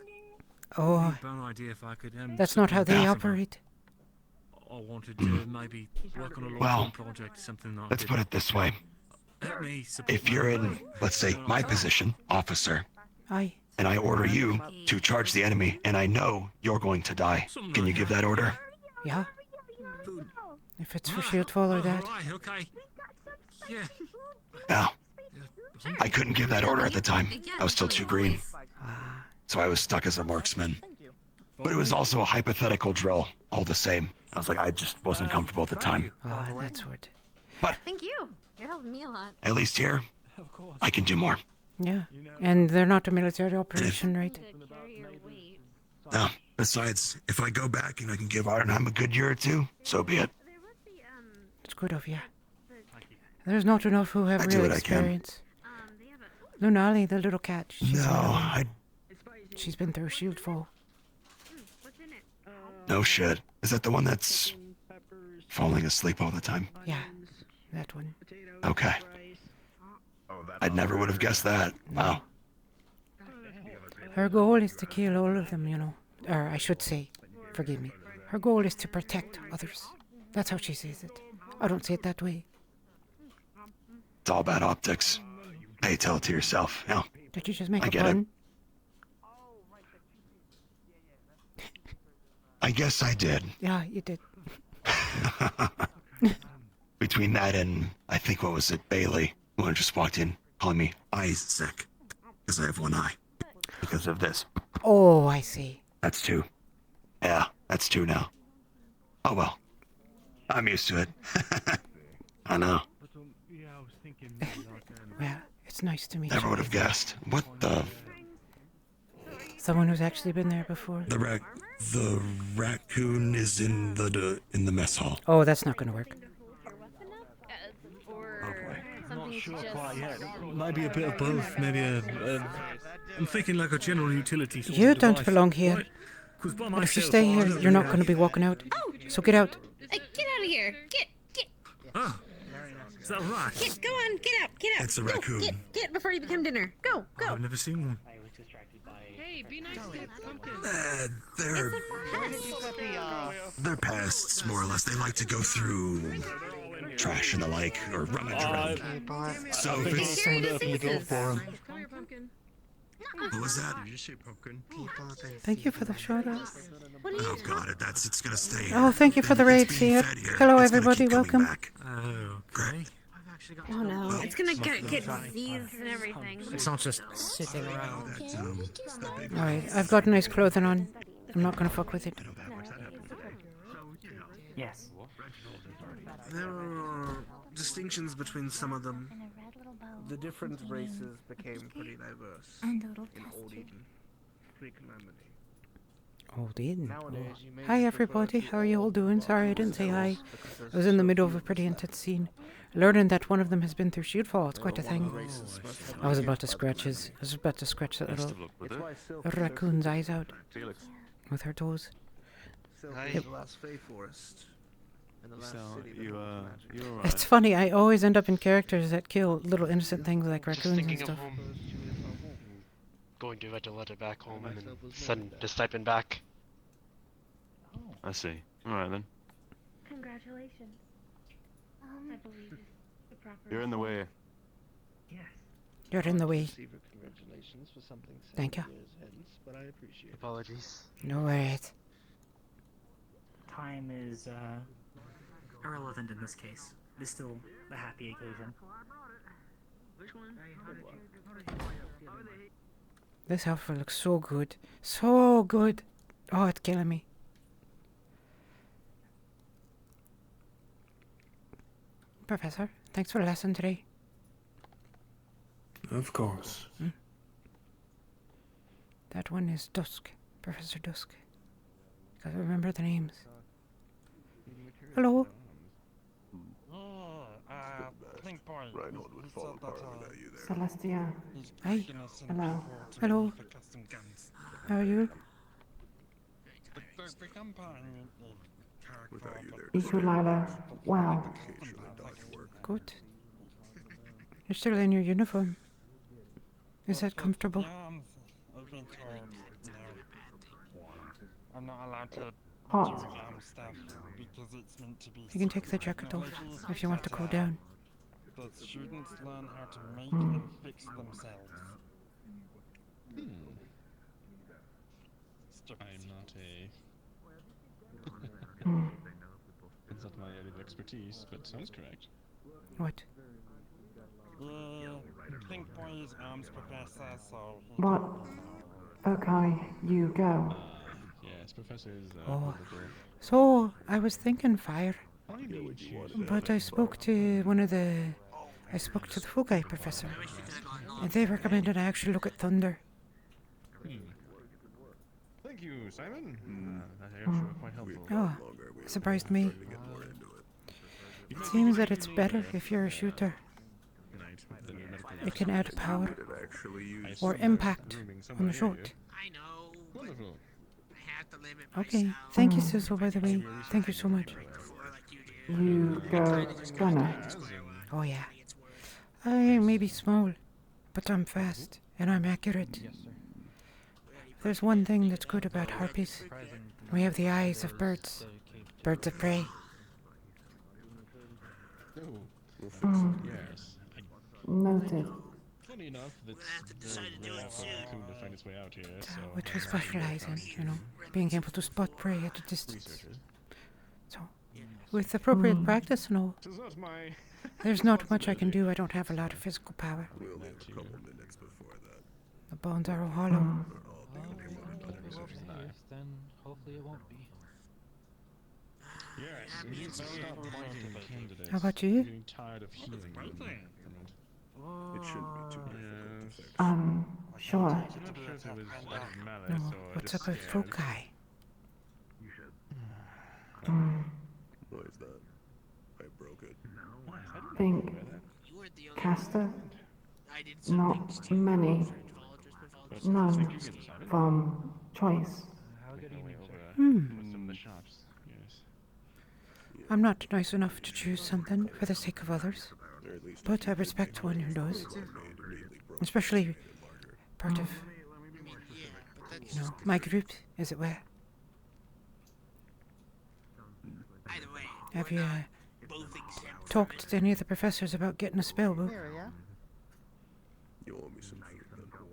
Oh, No idea if I could, that's not how they Yeah. operate. I wanted to maybe work on a Well, long-term project, something like Let's put it this way. Let me support If you're in, let's say, my position, officer, Aye. and I order you to charge the enemy, and I know you're going to die, can you give that order? Yeah. If it's for shield fall or that. Right, okay. Yeah. Yeah. I couldn't give that order at the time. I was still too green. So I was stuck as a marksman. But it was also a hypothetical drill, all the same. I was like, I just wasn't comfortable at the time. Oh, that's what. Thank you. You're helping me a lot. At least here, I can do more. Yeah. And they're not a military operation, right? No. Besides, if I go back and I can give Ottenheim a good year or two, so be it. It's good of you. There's not enough who have I do real what I can. experience. Lunali, the little cat. No, She's been through shield fall. no shit. Is that the one that's falling asleep all the time? Yeah, that one. Okay. I never would have guessed that. Wow. Her goal is to kill all of them, you know. Or I should say, forgive me. Her goal is to protect others. That's how she sees it. I don't see it that way. It's all bad optics. Hey, tell it to yourself. Yeah. Did you just make I a get pun? I guess I did. Yeah, you did. Between that and, I think, what was it, Bailey, who just walked in calling me Isaac, because I have one eye. Because of this. Oh, I see. That's two. Yeah, that's two now. Oh well. I'm used to it. I know. Well, it's nice to meet Never you. would have guessed. What the... Someone who's actually been there before. The raccoon is in the mess hall. Oh, that's not going to work. Not sure quite yet. Maybe a bit of both. Maybe I'm thinking like a general utility sort You of don't device. belong here. Right? 'Cause by And if you myself, stay I here, don't you're not really going to be walking out. So get out. Get out of here. Get. Ah, is that right? Go on. Get out. Get out. It's a Go, raccoon. Get before you become dinner. Go. I've never seen one. Hey, be nice to Pumpkin. They're pests, more or less. They like to go through trash and the like, or rummage around. So if it's... someone to open the door for him. Come here, Pumpkin. What was that? Did you say pumpkin? Thank you for the shout out. Oh god, it's gonna stay here. Oh, thank you for the raid, see it. Hello, everybody. Welcome. Oh, okay. Oh no, it's gonna get disease and everything. It's not just sitting around. Alright, I've got nice clothing on. I'm not going to fuck with it. Yes. There are distinctions between some of them. The different races became pretty diverse And a little in Old Eden, pre-Calamity. Old Eden. Nowadays, you may Hi, prefer everybody. to How are you all doing? Sorry, I didn't say hi. because there's I was in the so middle few of a pretty intense scene. Learning that one of them has been through Shieldfall. It's quite a thing. I was about to scratch that little raccoon's eyes out with her toes. Yep. The last Fey Forest. And the last city you're alright. It's funny, I always end up in characters that kill little innocent things like Just raccoons and thinking stuff. of home. Going to write a letter back home and then send the stipend back. I see. Alright then. Congratulations. I believe is the proper. You're in the way. Yes. You're in the way. Congratulations for something Thank you. but I appreciate it. Apologies. No worries. Time is irrelevant in this case. It is still a happy occasion. This outfit looks so good. So good. Oh, it's killing me. Professor, thanks for the lesson today. Of course. That one is Dusk. Professor Dusk. Gotta remember the names. Hello. Pink boy. Reinhold would fall apart without you there. Celestia. Hi. Hello. Hello. How are you? Isulala. Wow. Good. You're still in your uniform. Is that comfortable? I've been told no. I'm not allowed to Hot. do stuff because it's meant to be. You can take the jacket off if you want to cool down. The students learn how to make Hmm. and fix themselves. I'm not a... Hmm. It's not my area of expertise, but sounds correct. What? Pink boy is arms professor, so. What? Okay, you go. Yes, Professor is... Oh. So, I was thinking fire. But I spoke to one of the... I spoke to the Fugai professor. And they recommended I actually look at thunder. Thank you, Simon. That's actually quite helpful. Oh, surprised me. It seems that it's better if you're a shooter. It can add power or impact on the shot. Wonderful. Okay, thank you, Sizzle, by the way. Thank you so much. You go gunner. Oh yeah. I may be small, but I'm fast and I'm accurate. there's one thing that's good about harpies. We have the eyes of birds. Birds of prey. Yes. Noted. Funny enough, that's the rare for a raccoon to find its way out here, so... Which we specialize in, you know, being able to spot prey at a distance. So, with appropriate practice and all, there's not much I can do. I don't have a lot of physical power. The bones are all hollow. Then hopefully it won't be. Yes, stop pointing candidates. How about you? Getting tired of hearing them. It shouldn't be too Sure. No, what's up with Fokai? Why is that? I broke it. Think. Caster? Not many. None. From choice. I'm not nice enough to choose something for the sake of others, but I respect one who does. Especially part of, you know, my group, as it were. Have you talked to any of the professors about getting a spell book? You owe me some food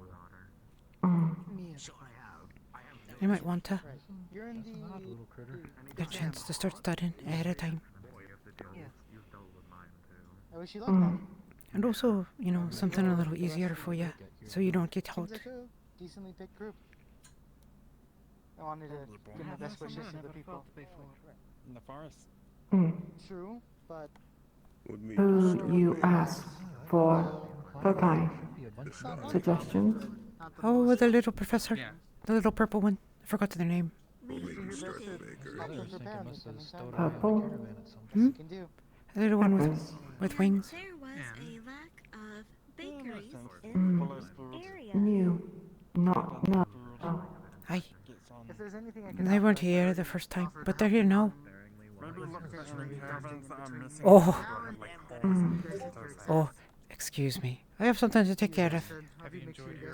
You might want to. Get a chance to start studying ahead of time. And also, you know, something a little easier for you, so you don't get hot. Decently picked group. I wanted to give my best wishes to the people. In the forest. True, but... Who you ask for Fokai? Suggestions? Oh, the little professor. The little purple one. I forgot their name. Purple? Hmm? The little one with wings. There was a lack of bakeries New. Not no. Aye. If there's anything I can They weren't here the first time, but they're here now. Oh. Oh, excuse me. I have something to take care of. Have you enjoyed your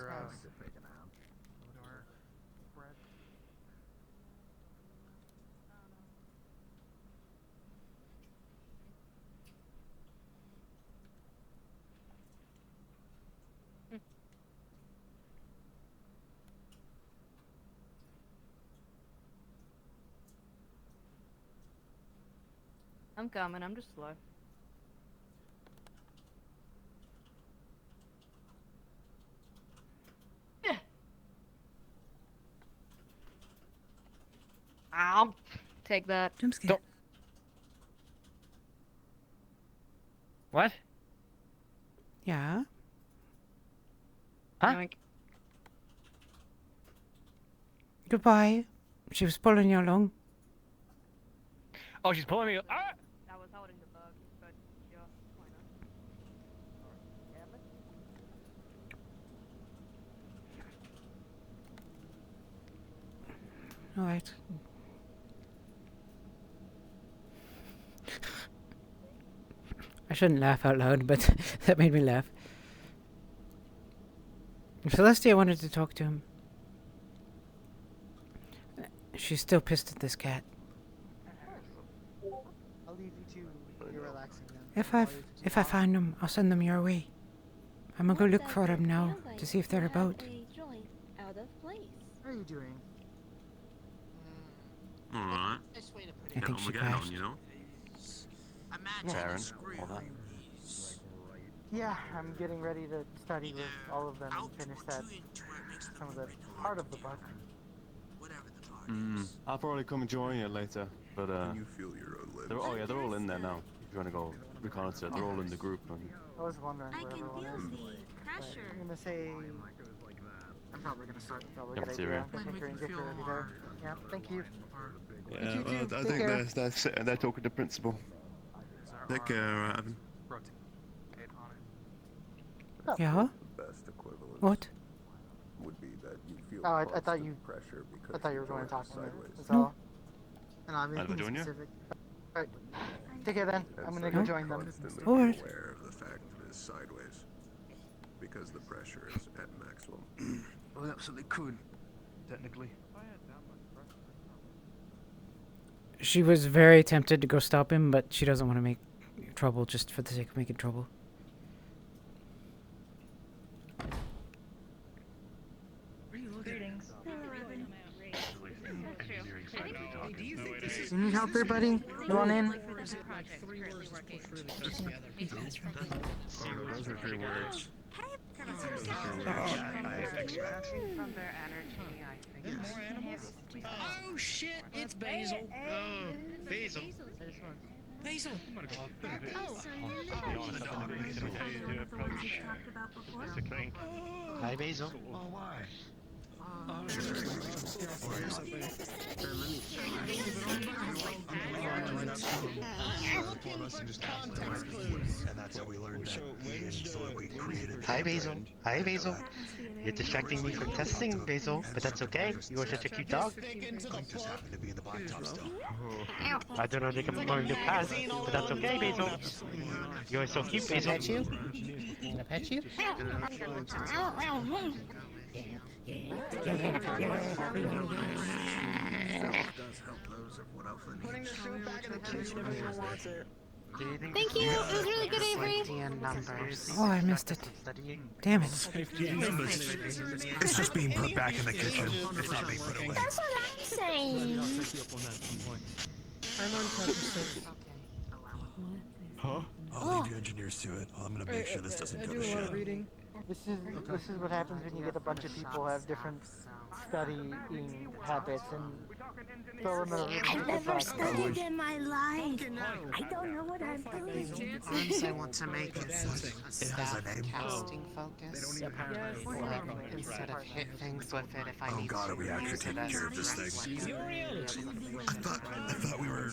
I'm coming, I'm just slow. Ow! Take that. Jump scare. What? Yeah? Huh? Goodbye. She was pulling you along. Oh, she's pulling me. Ah! I was holding the bug, but yeah, why not? Alright. I shouldn't laugh out loud, but that made me laugh. Celestia wanted to talk to him. She's still pissed at this cat. I'll leave you to your relaxing now. If I find them, I'll send them your way. I'm gonna go look for them now to see if they're about. out of place. How are you doing? Alright. I think she crashed. You know? Aaron, yeah, I'm getting ready to study with all of them and finish that some of the part of the book. I'll probably come and join you later, but you feel your own limbs? oh yeah, they're all in there now. If you want to go reconnoiter, they're all in the group. And... I was wondering where everyone is. Pressure. I'm gonna say I'm probably gonna start. Probably a good Cafeteria. idea. I think you're in Victor over there. Yeah, thank you. Yeah, You too. I Take think care. they're sitting there talking to principal. Take care, Evan. Yeah? Best equivalent What? would be that you feel Oh, I thought you. pressure because I thought you were the going to door talk to me. sideways. That's all. And I'm Are they in doing you? specific. Alright. Take care then. I'm gonna go join them. Constantly Alright. be aware of the fact that it's sideways because the pressure is at maximum. Oh, absolutely could. technically. She was very tempted to go stop him, but she doesn't want to make trouble just for the sake of making trouble. You need help there, buddy? You want in? Those are three words. Oh shit! It's Basil. Oh, Basil. Basil. Hi, Basil. Oh, why? Hi, Basil. Hi, Basil. You're distracting me from testing, Basil, but that's okay. You are such a cute dog. I don't know if I'm going to pass, but that's okay, Basil. You are so cute, Basil. Can I pet you? Thank you. It was really good, Avery. Oh, I missed it. Damn it. It's just being put back in the kitchen. It's not being put away. That's what I'm saying. I'm on top of stuff. Huh? I'll leave you engineers to it. I'm gonna make sure this doesn't go to shit. This is what happens when you get a bunch of people who have different studying habits and throw them in a room. I've never studied in my life. I don't know what I'm doing. I want to make it. It has a name. Casting focus. Or instead of hit things with it if I Oh need god, to. are we actually taking care of this thing? I thought we were...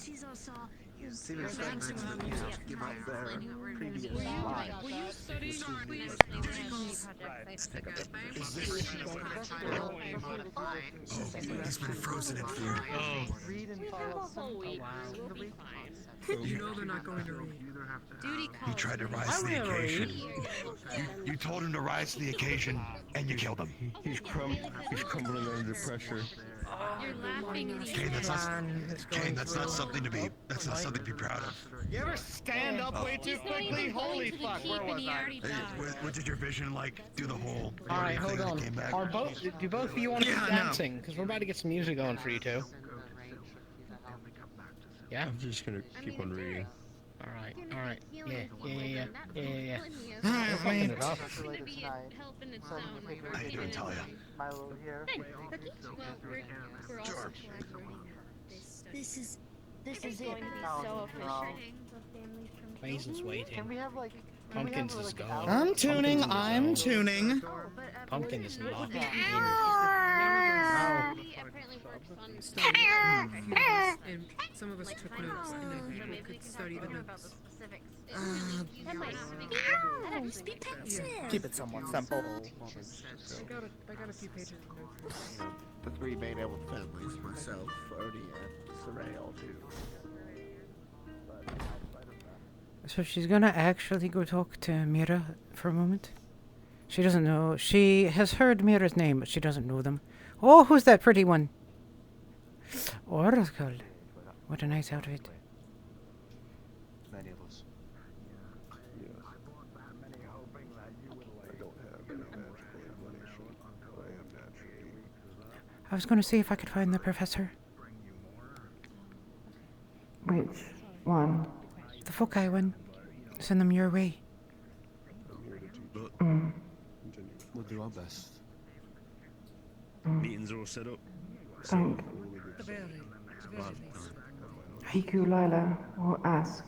Steven said mentioned that you have to give up their previous lives. Were you studying He's been frozen in fear. You know they're not going to read. He tried to rise to the occasion. You told him to rise to the occasion, and you killed him. He's crumbling under pressure. You're laughing. Kane, that's not something to be. That's not something to be proud of. You ever stand up way too quickly? Holy fuck! Where was I? What did your vision like? Do the whole Alright, hold thing that on. came back? Do both of you want to keep dancing? Because we're about to get some music going for you two. Yeah? I'm just gonna keep on reading. Alright. Yeah. Alright, man. How you doing, Talia? Milo here. We're all Sure. This is it. so efficient. Basil's waiting. Can we have like... Pumpkins is like, gone. I'm tuning, I'm tuning. Pumpkin is not in. Apparently works And some of us took notes, and we could study the notes. Be pensive. Keep it somewhat simple. I got a few pages of notes. The three main elf families, myself, Odie, and Sorrel, too. So she's gonna actually go talk to Mira for a moment. She doesn't know. She has heard Mira's name, but she doesn't know them. Oh, who's that pretty one? Oracle. What a nice outfit. Many of us. I was gonna see if I could find the professor. Which one? The Fokai one. Send them your way. We'll do our best. Meetings are all set up. Thank Haiku Lila will ask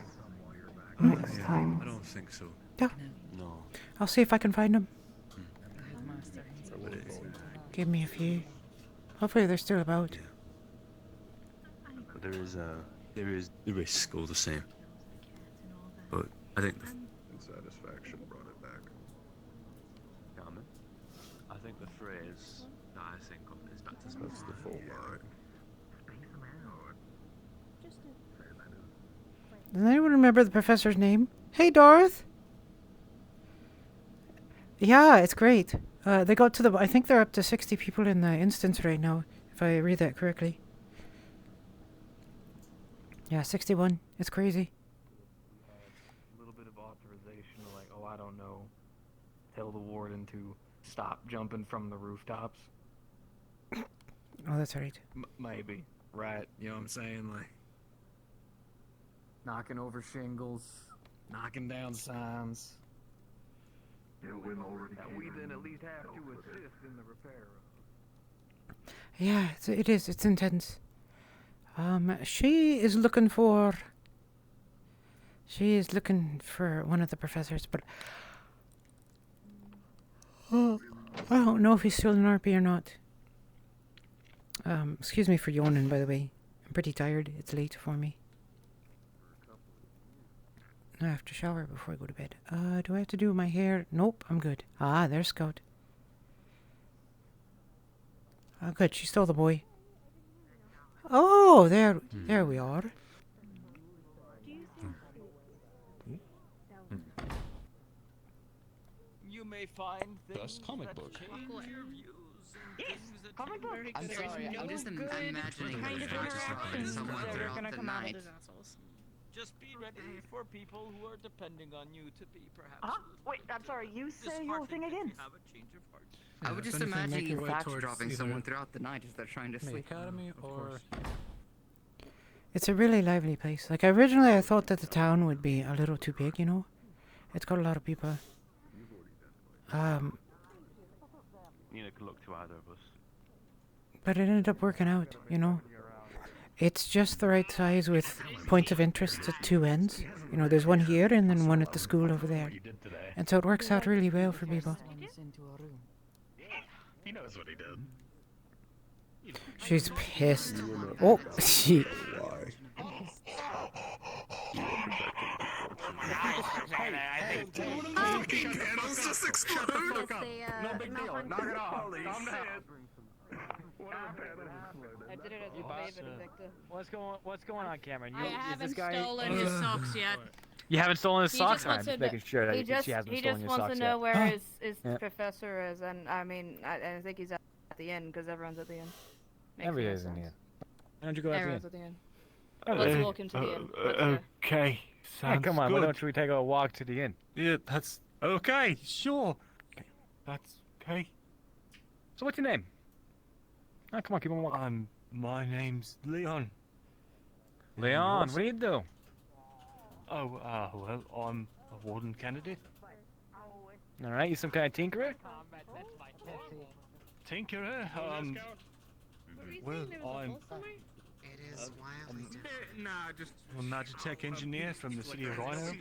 next time. I don't think so. Yeah. No. I'll see if I can find them. Give me a few. Hopefully they're still about. But there is the risk all the same. But I think Satisfaction brought it back. I think the phrase that I think of is back to That's the full line. Does anyone remember the professor's name? Hey, Darth! Yeah, it's great. They got to the. I think they're up to 60 people in the instance right now, if I read that correctly. Yeah, 61. It's crazy. A little bit of authorization, like, oh, I don't know, tell the warden to stop jumping from the rooftops. Oh, that's right. Maybe. Right, you know what I'm saying? Like, knocking over shingles, knocking down signs. Yeah, when already That we then at least have to assist in the repair of. Yeah, it is. It's intense. She is looking for one of the professors, but I don't know if he's still in RP or not. Excuse me for yawning, by the way. I'm pretty tired. It's late for me. I have to shower before I go to bed. Do I have to do my hair? Nope, I'm good. Ah, there's Scout. Oh, good. She stole the boy. Oh, there we are. You may find things Best comic book. change your views. Yes, comic book. I'm sorry, I'm just imagining kind of just someone that are throughout gonna the come out night. of disasters. Just be ready for people who are depending on you to be perhaps. Wait, I'm sorry, you say your thing again? Have a change of heart. I would just imagine you fact dropping someone throughout the night as they're trying to sleep. Academy or It's a really lively place. Like, originally I thought that the town would be a little too big, you know? It's got a lot of people. Nina could look to either of us. But it ended up working out, you know? It's just the right size with points of interest at two ends. You know, there's one here and then one at the school over there. And so it works out really well for people. He knows what he did. She's pissed. Oh, she... Candles just explode. No big deal. Knock it off. Calm down. I did it as a favor to Victor. What's going on, Cameron? I is haven't this guy... stolen his socks yet. You haven't stolen his He socks? just I'm wants just to making sure that he just she hasn't he stolen just your wants socks to know yet. where his Yeah. professor is, and I mean, I think he's at the end because everyone's at the end. Makes Everybody's no in sense. here. Why don't you go out Everyone's the at the end. end? Let's walk into the end. Let's go. Okay, Yeah, sounds come on, why good. don't we take a walk to the inn? Yeah, that's okay. Sure. That's okay. So what's your name? Oh, come on, keep on walking. My name's Leon. Leon, what do you do? Oh, well, I'm a warden candidate. All right, you some kind of tinkerer? Tinkerer? Well, I'm It is wildly different. Nah, just a Magitech engineer from the city of Rhino.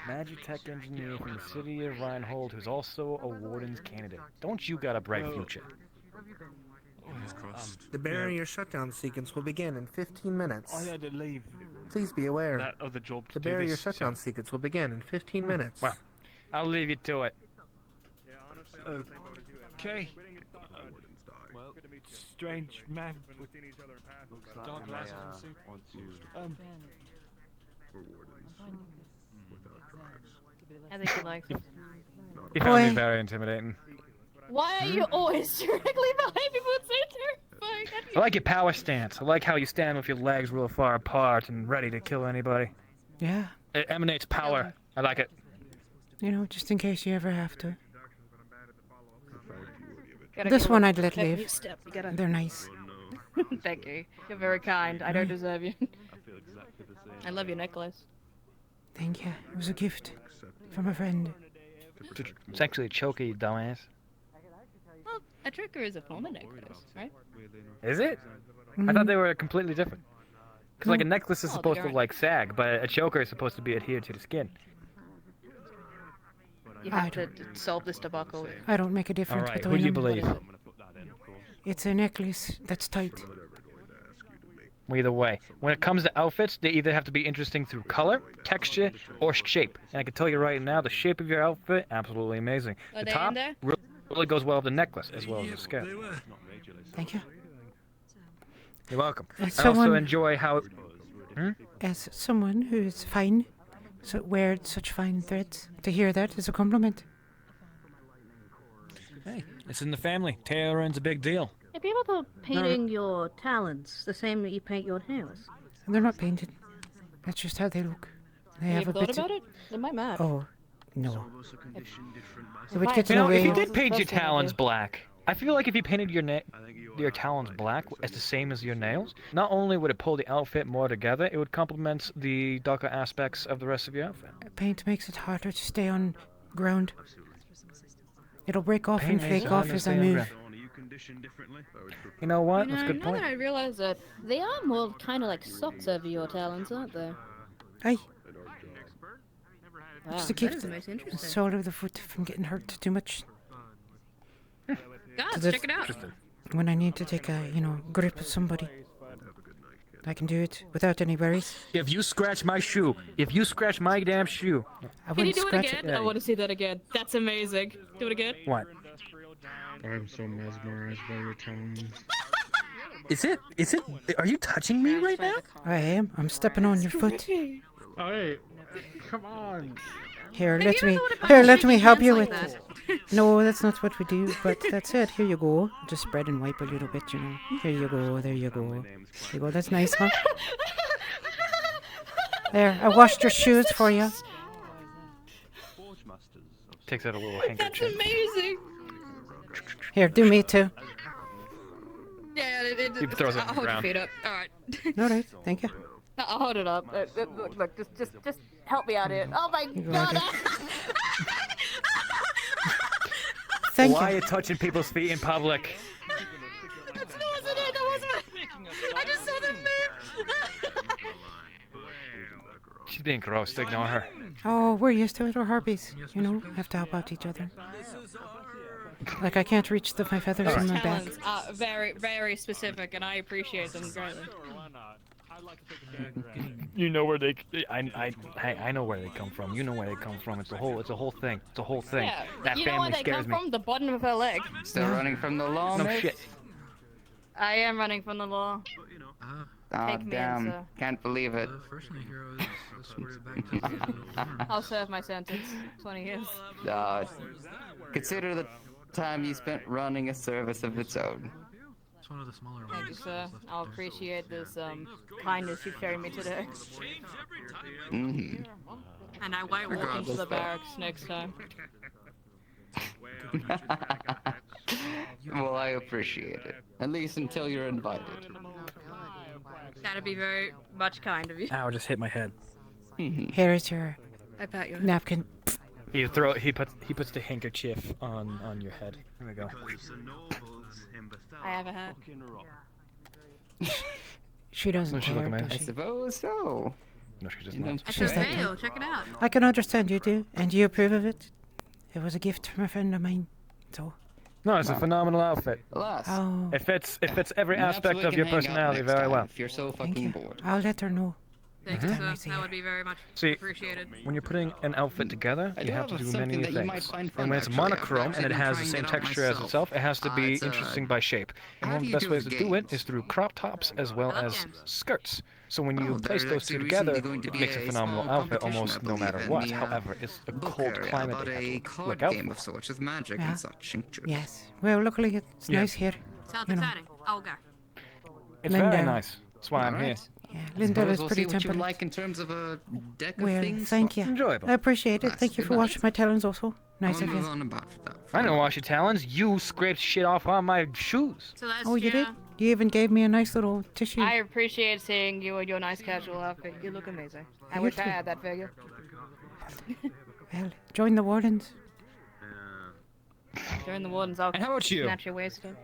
Magitech engineer from the city of Reinhold, who's also a warden's candidate. Don't you got a bright future? the barrier shutdown sequence will begin in 15 minutes. I had to leave Please be aware. that other job to The do barrier this, shutdown sequence will begin in 15 minutes. Well, I'll leave you to it. Okay. Well, strange man with dark glasses and suit. I think he likes it. He found me Boy. very intimidating. Why are you always directly behind people? It's so terrifying. I like your power stance. I like how you stand with your legs real far apart and ready to kill anybody. Yeah, It emanates power. I like it. you know, just in case you ever have to. Gotta This go one on. I'd let Take live. a step. You gotta- They're nice. Thank you. You're very kind. I don't deserve you. I love your necklace. Thank you. It was a gift from a friend. It's actually a choker, you dumbass. Well, a tricker is a form of necklace, right? Is it? I thought they were completely different. Because, like, a necklace is Oh, they supposed to, are. like, sag, but a choker is supposed to be adhered to the skin. You have to solve this debacle. I don't make a difference Alright, between who do you them. believe? It's a necklace that's tight. Well, either way. When it comes to outfits, they either have to be interesting through color, texture, or shape. And I can tell you right now, the shape of your outfit, absolutely amazing. Are The they top in there? really goes well with the necklace, as well as the skin. Thank you. You're welcome. As I also someone- enjoy how... As someone who is fine, wears such fine threads, to hear that is a compliment. Hey, it's in the family. Tailoring's a big deal. Have you ever thought painting your talons the same that you paint your nails? They're not painted. That's just how they look. They Have have you a thought bit. about it? It might match. Oh, no. It would might- get You in know, the if you way. did paint your First thing I talons do. black, I feel like if you painted your talons black as the same as your nails, not only would it pull the outfit more together, it would complement the darker aspects of the rest of your outfit. Paint makes it harder to stay on ground. It'll break off and Paint makes flake it off harder to as I stay on move. You know what? You That's a know, good now point. that I realize that they are more kind of like socks over your talons, aren't they? Aye. Wow, Just to that keep is the most interesting. sole of the foot from getting hurt too much. Guys, the- check it out. When I need to take a, grip of somebody, I can do it without any worries. If you scratch my shoe, if you scratch my damn shoe, I Can you wouldn't do it scratch again? it. I want to see that again. That's amazing. Do it again. What? I'm so mesmerized by your tones. Is it? Are you touching me right now? I am. I'm stepping on your foot. Hey, come on. Here, Have let you me. ever thought about Here, let shaking me help hands you like with that? it. No, that's not what we do. But that's it. Here you go. Just spread and wipe a little bit. Here you go. There you go. There you go. That's nice, huh? There. I washed your shoes for you. Takes out a little That's handkerchief. amazing. Here, do me too. Yeah, He throws it on I'll the hold your ground. feet up. All right. All right. Thank you. I'll hold it up. Look, just help me out here. Oh my You god. got Thank Why are you. you touching people's feet in public? That wasn't it. That wasn't it. I just saw them move. She's being gross. Ignore her. Oh, we're used to it. We're harpies. Have to help out each other. Like I can't reach my feathers in my back. Talents are very, very specific, and I appreciate them greatly. You know where they. I know where they come from. You know where they come from. It's a whole thing. It's a whole thing. Yeah, That you know where family they come scares me. from? The bottom of her leg. Still running from the law, No mate? shit. I am running from the law. Ah, Take me in, damn. sir. Can't believe it. I'll serve my sentence. 20 years. Consider the time you spent running a service of its own. Thank you, sir. I'll appreciate this kindness you've shown me today. Mm-hmm. And I won't walk into Regardless, the though. barracks next time. Well, I appreciate it. At least until you're invited. That'd be very much kind of you. Ow! Just hit my head. Here is your I pat your napkin. He puts the handkerchief on your head. There we go. I have a hat. She doesn't No, she's looking care, at does me. she? Suppose so. No, she does You know, not. I She's said like veil. that. Check it out. I can understand you do, and you approve of it. It was a gift from a friend of mine. So. No, it's a phenomenal outfit. Alas. Oh, It fits every You aspect absolutely of your can hang out personality next very time well. If you're so thank fucking you. bored. I'll let her know. Thank Next you, time I sir. see That her. would be very much See, appreciated. when you're putting an outfit together, I you do have to have do something many that you might things. find And fun, when it's actually. I've monochrome and actually it been has the trying same it out texture as myself. itself, it has to be It's, interesting by shape. And how one do of you the best do ways with to do it games? is through crop tops as well as skirts. So when you Oh, place there's those two actually together, recently going to it be makes a a phenomenal small outfit competition, almost I no believe, matter in what. the, However, it's a book cold area climate about they a have to card look out game for. of sorts with magic Yeah. and such. Yes. Well, luckily it's Yeah. nice here. Sounds You know. exciting. I'll go. It's Linda. very nice. That's why I'm here. Alright. Yeah, Linda Suppose is we'll pretty see what you temperate. like in terms of a deck of Well, things. thank you. Enjoyable. I appreciate it. Nice. Thank you for Good washing my talons also. Nice I'll of move you. on about for that. I didn't wash your talons. You scraped shit off on my shoes. So that's Oh, you yeah. did? You even gave me a nice little tissue. I appreciate seeing you in your nice casual outfit. You look amazing. I You wish I too. had that figure. Well, join the wardens. During the wardens, I'll And how about you? snatch your waist up.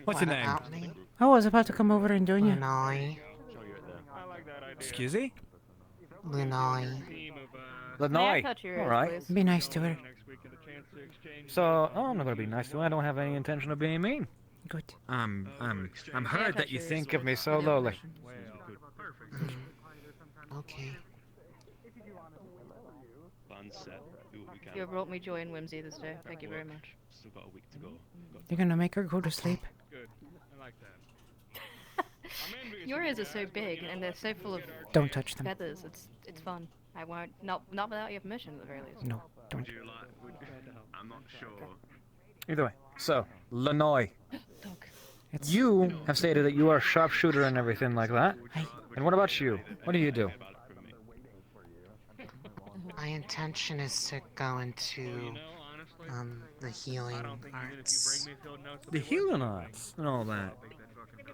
What's your name? Oh, I was about to come over and join you. Lunoi. Excuse me? Lunoi. May I Lanoi. touch your All ears, right. please? Be nice to her. So, I'm not gonna be nice to her. I don't have any intention of being mean. Good. I'm hurt that you touch think yours. of me so lowly. Okay. You have brought me joy and whimsy this day. Thank you very much. Still got a week to go. You're gonna make her go to sleep. Good. I like that. Your ears are so big and they're so full of Don't touch them. feathers. It's fun. I won't. Not without your permission, at the very least. No, don't. I'm not sure Either way. So, Lanoi. You have stated that you are a sharpshooter and everything like that. And what about you? What do you do? My intention is to go into the healing arts. The healing arts and all that.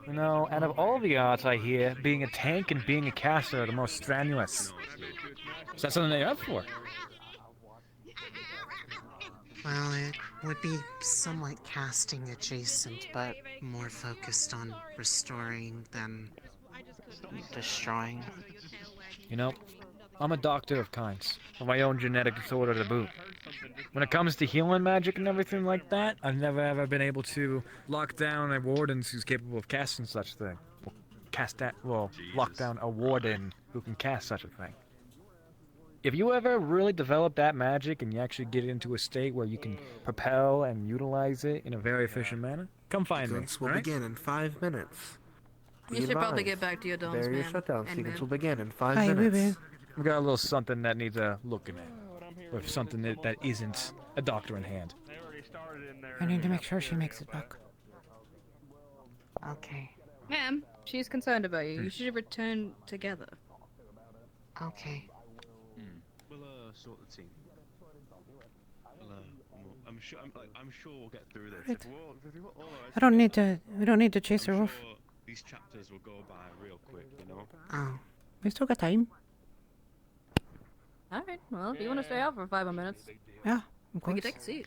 You know, out of all the arts I hear, being a tank and being a caster are the most strenuous. Is that something that you're up for? Well, it would be somewhat casting adjacent, but more focused on restoring than destroying. You know, I'm a doctor of kinds, of my own genetic disorder to boot. When it comes to healing magic and everything like that, I've never ever been able to lock down a warden who's capable of casting such a thing. Lock down a warden who can cast such a thing. If you ever really develop that magic and you actually get into a state where you can propel and utilize it in a very efficient manner, come find me. Sequence will alright? begin in 5 minutes. You should probably get back to your domes, Barrier man. shutdown. And Sequence man. will begin in 5 Aye, we minutes. We got a little something that needs a looking at. With something that isn't a doctor in hand. I need to make sure she makes it back. Okay. Ma'am, she's concerned about you. You should return together. Okay. We'll sort the team. I'm sure we'll get through this. Right. If we're all our I don't need to. We don't need to chase her off. sure these chapters will go by real quick, you know. Oh. We still got time. Alright, well, if you want to stay out for 5 more minutes, Yeah, of we course. can take a seat.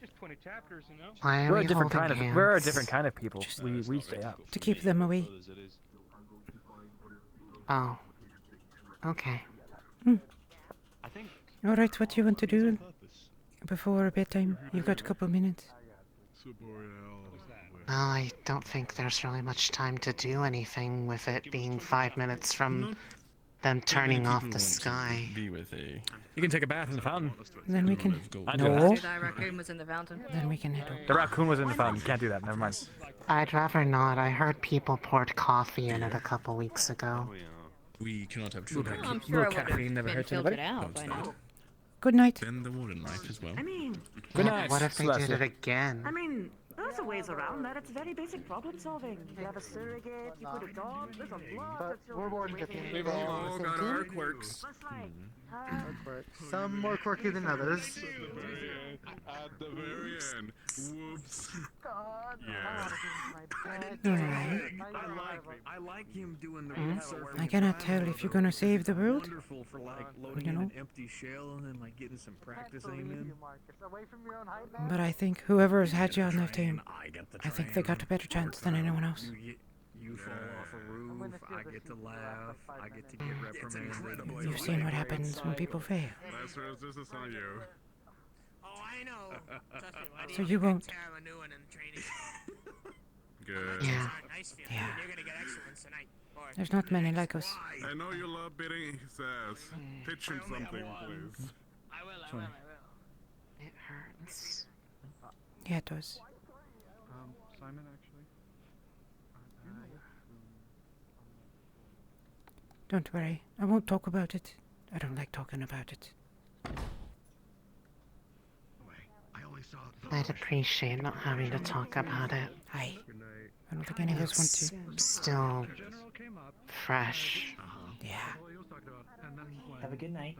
Why are We're we a different holding kind of hands? we're a different kind of people. We stay out. To keep them away. Oh. Okay. I think All right, what do you want to do before bedtime? You've got a couple of minutes. Well, I don't think there's really much time to do anything with it being 5 minutes from them turning off the sky. Be with a. You can take a bath in the fountain. Then we can. I do No. that. That raccoon was in the fountain. Then we can head up. The raccoon was in the fountain. You can't do that. Never mind. I'd rather not. I heard people poured coffee in it a couple weeks ago. We cannot have Little children. I'm Little sure it would caffeine have never been hurts filtered anybody. out by now. Good night. Then the warden life as well. I mean, Good Yeah, night, what if they Celeste. did it again? I mean, there's a ways around that. It's very basic problem solving. You have a surrogate, you put a dog, there's a lot of We're more than We've all got our quirks. Some more quirky than others. At the very end. Whoops. I like him doing the Hmm? I cannot tell if you're gonna save the world. Wonderful for like loading You in know? an empty shell and then like getting some practice aiming. But I think whoever's had you on their team, I get the I think they got a better chance than anyone else. You fall off a roof, I get to laugh, I get to get reprimanded. You've seen what happens when people fail. Last round, this is on you. Oh, I know. Trust me, buddy. So you won't. Tara a new one in training. Good. Yeah. Nice feeling. Yeah. You're gonna get excellence tonight. Or There's not many like us. I know you love beating his ass. Pitch him something, please. I will. It hurts. Yeah, it does. Simon, actually. Don't worry. I won't talk about it. I don't like talking about it. I'd appreciate not having to talk about it. Aye. I don't think any of us want to. Still fresh. Yeah. Have a good night.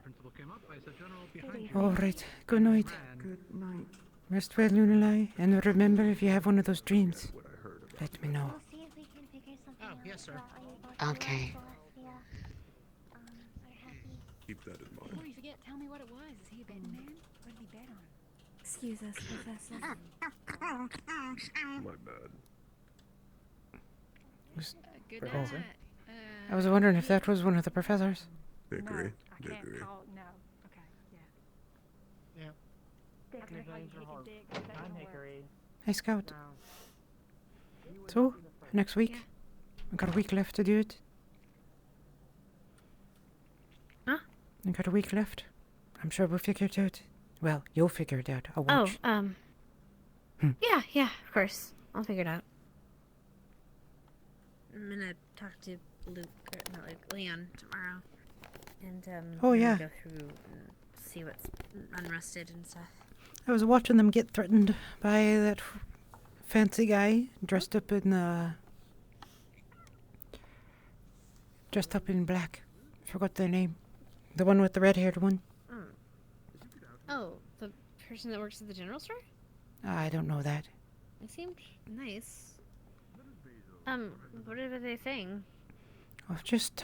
All right. Good night. Good night. Rest well, Lunalai. And remember, if you have one of those dreams, let me know. Oh, yes, sir. Okay. Keep that in mind. Before you forget, tell me what it was. Is he a betting man? What did he bet on? Excuse us, Professor. My bad. Good Professor? night. I was wondering if that was one of the professors. Hickory. I can't call. No. Okay. Yeah. I'm Hickory. Hey, Scout. So, next week? I've got a week left to do it. Huh? I've got a week left. I'm sure we'll figure it out. Well, you'll figure it out. I'll Oh, watch. yeah, of course. I'll figure it out. I'm gonna talk to Luke, or not Luke, Leon tomorrow, and Oh, we're yeah. gonna go through and see what's unrusted and stuff. I was watching them get threatened by that fancy guy dressed up in black. Forgot their name. The one with the red-haired one. Oh, the person that works at the general store? I don't know that. They seemed nice. What were they saying? Oh, just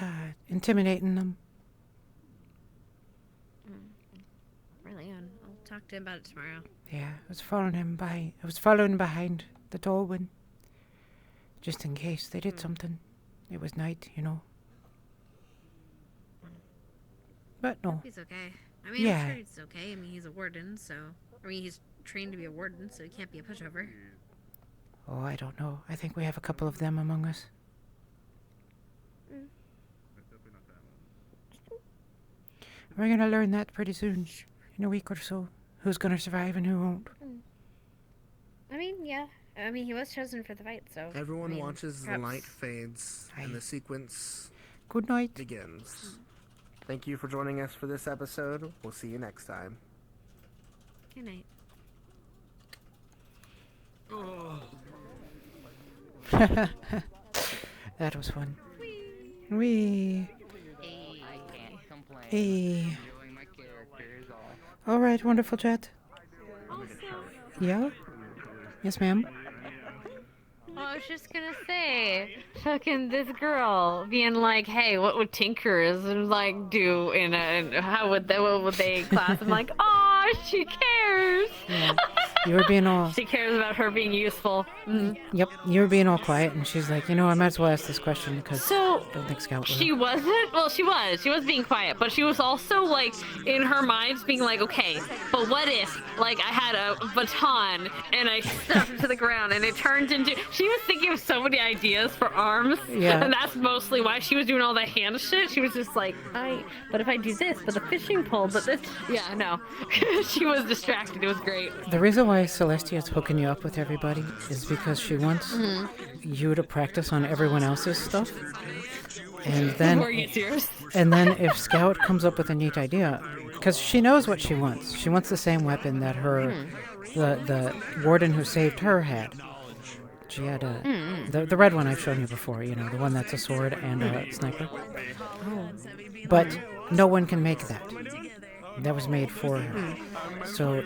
intimidating them. Really? I'll talk to him about it tomorrow. Yeah, I was following behind the tall one. Just in case they did something. It was night, you know. But no. He's okay. I mean, I'm sure he's okay. I mean, he's a warden, so... I mean, he's trained to be a warden, so he can't be a pushover. Oh, I don't know. I think we have a couple of them among us. We're gonna learn that pretty soon. In a week or so. Who's gonna survive and who won't. I mean, yeah. I mean, he was chosen for the fight, so... Everyone I mean, watches the light fades and the sequence Good night. begins. Thank you for joining us for this episode. We'll see you next time. Good night. That was fun. Wee. Hey. All right, wonderful chat. Yeah? Yes, ma'am. I was just gonna say, fucking this girl being like, "Hey, what would Tinkers like do what would they class?" I'm like, "Oh, she cares." Yeah. You were being all... She cares about her being useful. Yep, you were being all quiet, and she's like, I might as well ask this question because So, I don't think Scout will. she wasn't. Well, she was being quiet, but she was also like in her mind being like, "Okay, but what if like I had a baton and I stuffed it to the ground and it turned into?" She was thinking of so many ideas for arms, Yeah. and that's mostly why she was doing all the hand shit. She was just like, but if I do this, but a fishing pole, but this, yeah, no. She was distracted. It was great. The reason why Celestia's hooking you up with everybody is because she wants you to practice on everyone else's stuff. And then, Before you get yours. and then if Scout comes up with a neat idea, because she knows what she wants. She wants the same weapon that the warden who saved her had. She had the red one I've shown you before, the one that's a sword and a sniper. But no one can make that. That was made for her. So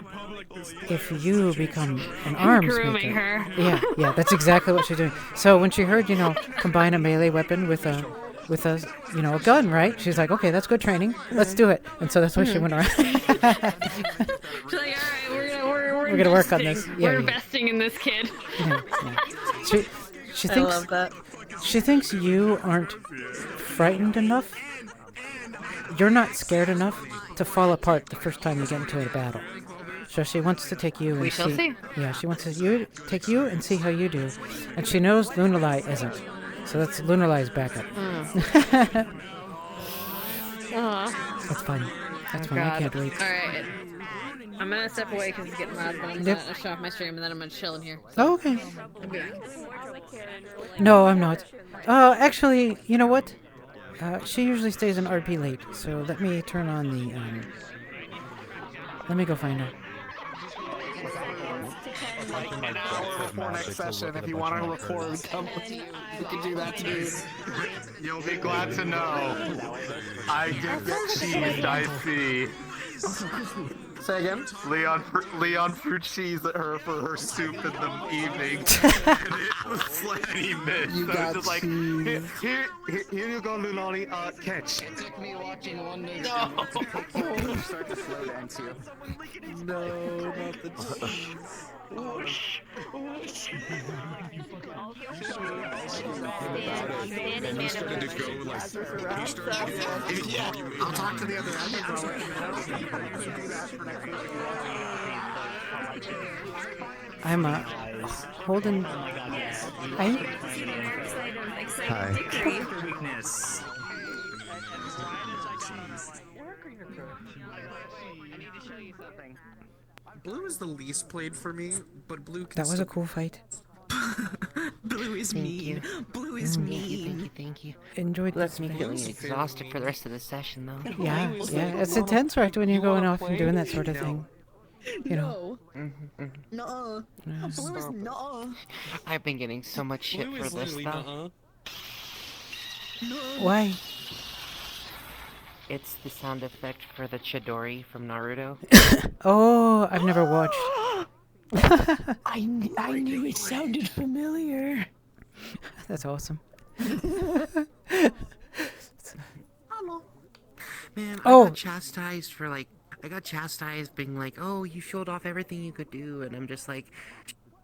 if you become an arms Grooming maker, her. yeah, that's exactly what she's doing. So when she heard, combine a melee weapon with a a gun, right? She's like, okay, that's good training. Let's do it. And so that's why she went around. She's like, all right, we're gonna work on investing. this. Yeah, We're yeah. investing in this kid. Yeah. She I thinks love that. she thinks you aren't frightened enough. You're not scared enough to fall apart the first time you get into a battle. So she wants to take you and We shall see. Yeah, she wants to take you and see how you do. And she knows Lunalai isn't. So that's Lunalai's backup. That's fun. That's fun. I can't wait. Alright. I'm gonna step away because it's getting loud, but I'm Yep. gonna shut off my stream and then I'm gonna chill in here. Oh, okay. I'll be back. No, I'm not. Actually, you know what? She usually stays in RP late, so let me turn on the, let me go find her. An hour before next session, if you want to record, you can do that too. You'll be glad to know I did get cheesed, I see. Say again? Leon threw cheese at her for her soup in the evening. And it was like he missed. You So got it's just like, cheese. here you go, Lunani, catch. It took me watching one day No. start to slow down too. No, not the cheese. And you started to go like, you started to I'll talk to the other I'm, holding... Weakness. Blue is the least played for me, but Blue can That was a cool fight. Blue is Thank mean. you. Blue is mean. Thank you. Enjoyed Left this me fight. feeling exhausted for the rest of the session, though. Yeah, it's intense, right, when you're going off and doing that sort of thing. You know. No. Yes. Blue is no. I've been getting so much shit Blue for is this literally stuff. nuh-uh. Why? It's the sound effect for the Chidori from Naruto. Oh, I've never watched. I knew it sounded familiar. That's awesome. Man, Oh. I got chastised for being like, oh, you showed off everything you could do, and I'm just like,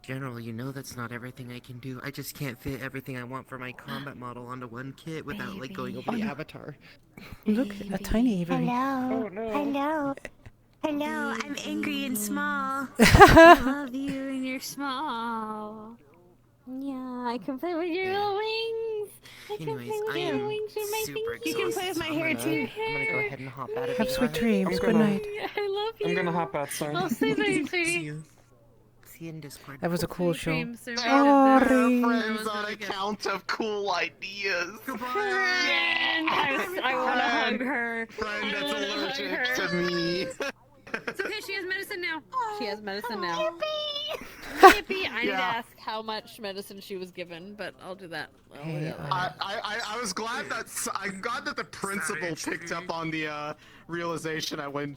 General, you know that's not everything I can do. I just can't fit everything I want for my combat model onto one kit without like going over the avatar. Look, a tiny Avery. Hello. Oh, no. Hello. Hello. I'm angry and small. I love you and you're small. Yeah, I can play with your little wings. I can Anyways, play with I your am wings with my super fingers. You can play with my hair too. I'm gonna go ahead and hop out of Have here. sweet dreams. I'm Good gonna- night. I love you. I'm gonna hop out soon. I'll say that, See sweetie. you. See you in Discord. That was a cool show. Dreams are made Oh, of this. Ring. Friends on account of cool ideas. I want to hug her. Friend that's I wanna hug allergic her. to me. It's okay, she has medicine now. She has medicine now. Yippee! I need to Yeah. ask how much medicine she was given, but I'll do that. I'll do Hey, that later. I was glad that I'm glad that the principal picked up on the realization that when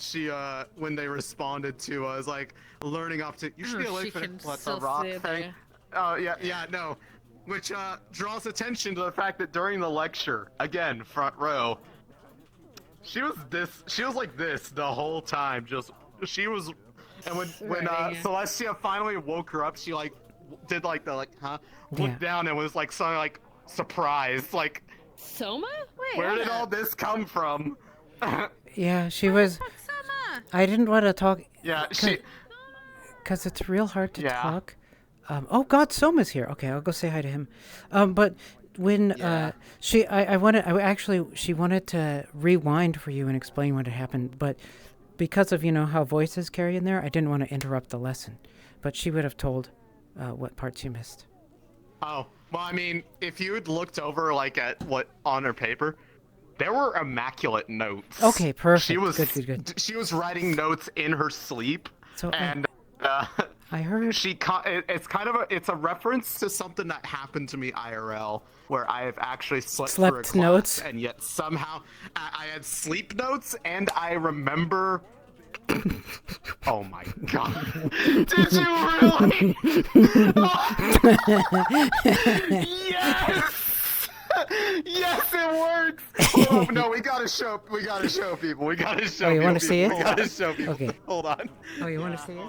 they responded to us like learning up to you should be Oh, able she to can what the still rock see thing. there. Oh yeah no, which draws attention to the fact that during the lecture again front row, she was like this the whole time and when Right. Celestia finally woke her up, she like did like the Yeah. looked down and was like so like surprised like Soma? Wait, where hold did up. all this come from? Yeah, she was. I didn't want to talk. Yeah, she. Because it's real hard to Yeah. talk. Oh God, Soma's here. Okay, I'll go say hi to him. But when she wanted to rewind for you and explain what had happened, but because of how voices carry in there, I didn't want to interrupt the lesson. But she would have told what parts you missed. Oh, well, I mean, if you had looked over like at what on her paper, there were immaculate notes. Okay, perfect. She was Good. She was writing notes in her sleep, So, and I heard it's a reference to something that happened to me IRL, where I have actually slept through a Slept class, notes? and yet somehow I had sleep notes, and I remember. Oh my god! Did you really? Yes! Yes, it works. Hold on, no, we gotta show people. We gotta show Oh, you people. want to see it? We gotta show people. Okay. Hold on. Oh, you want to see it?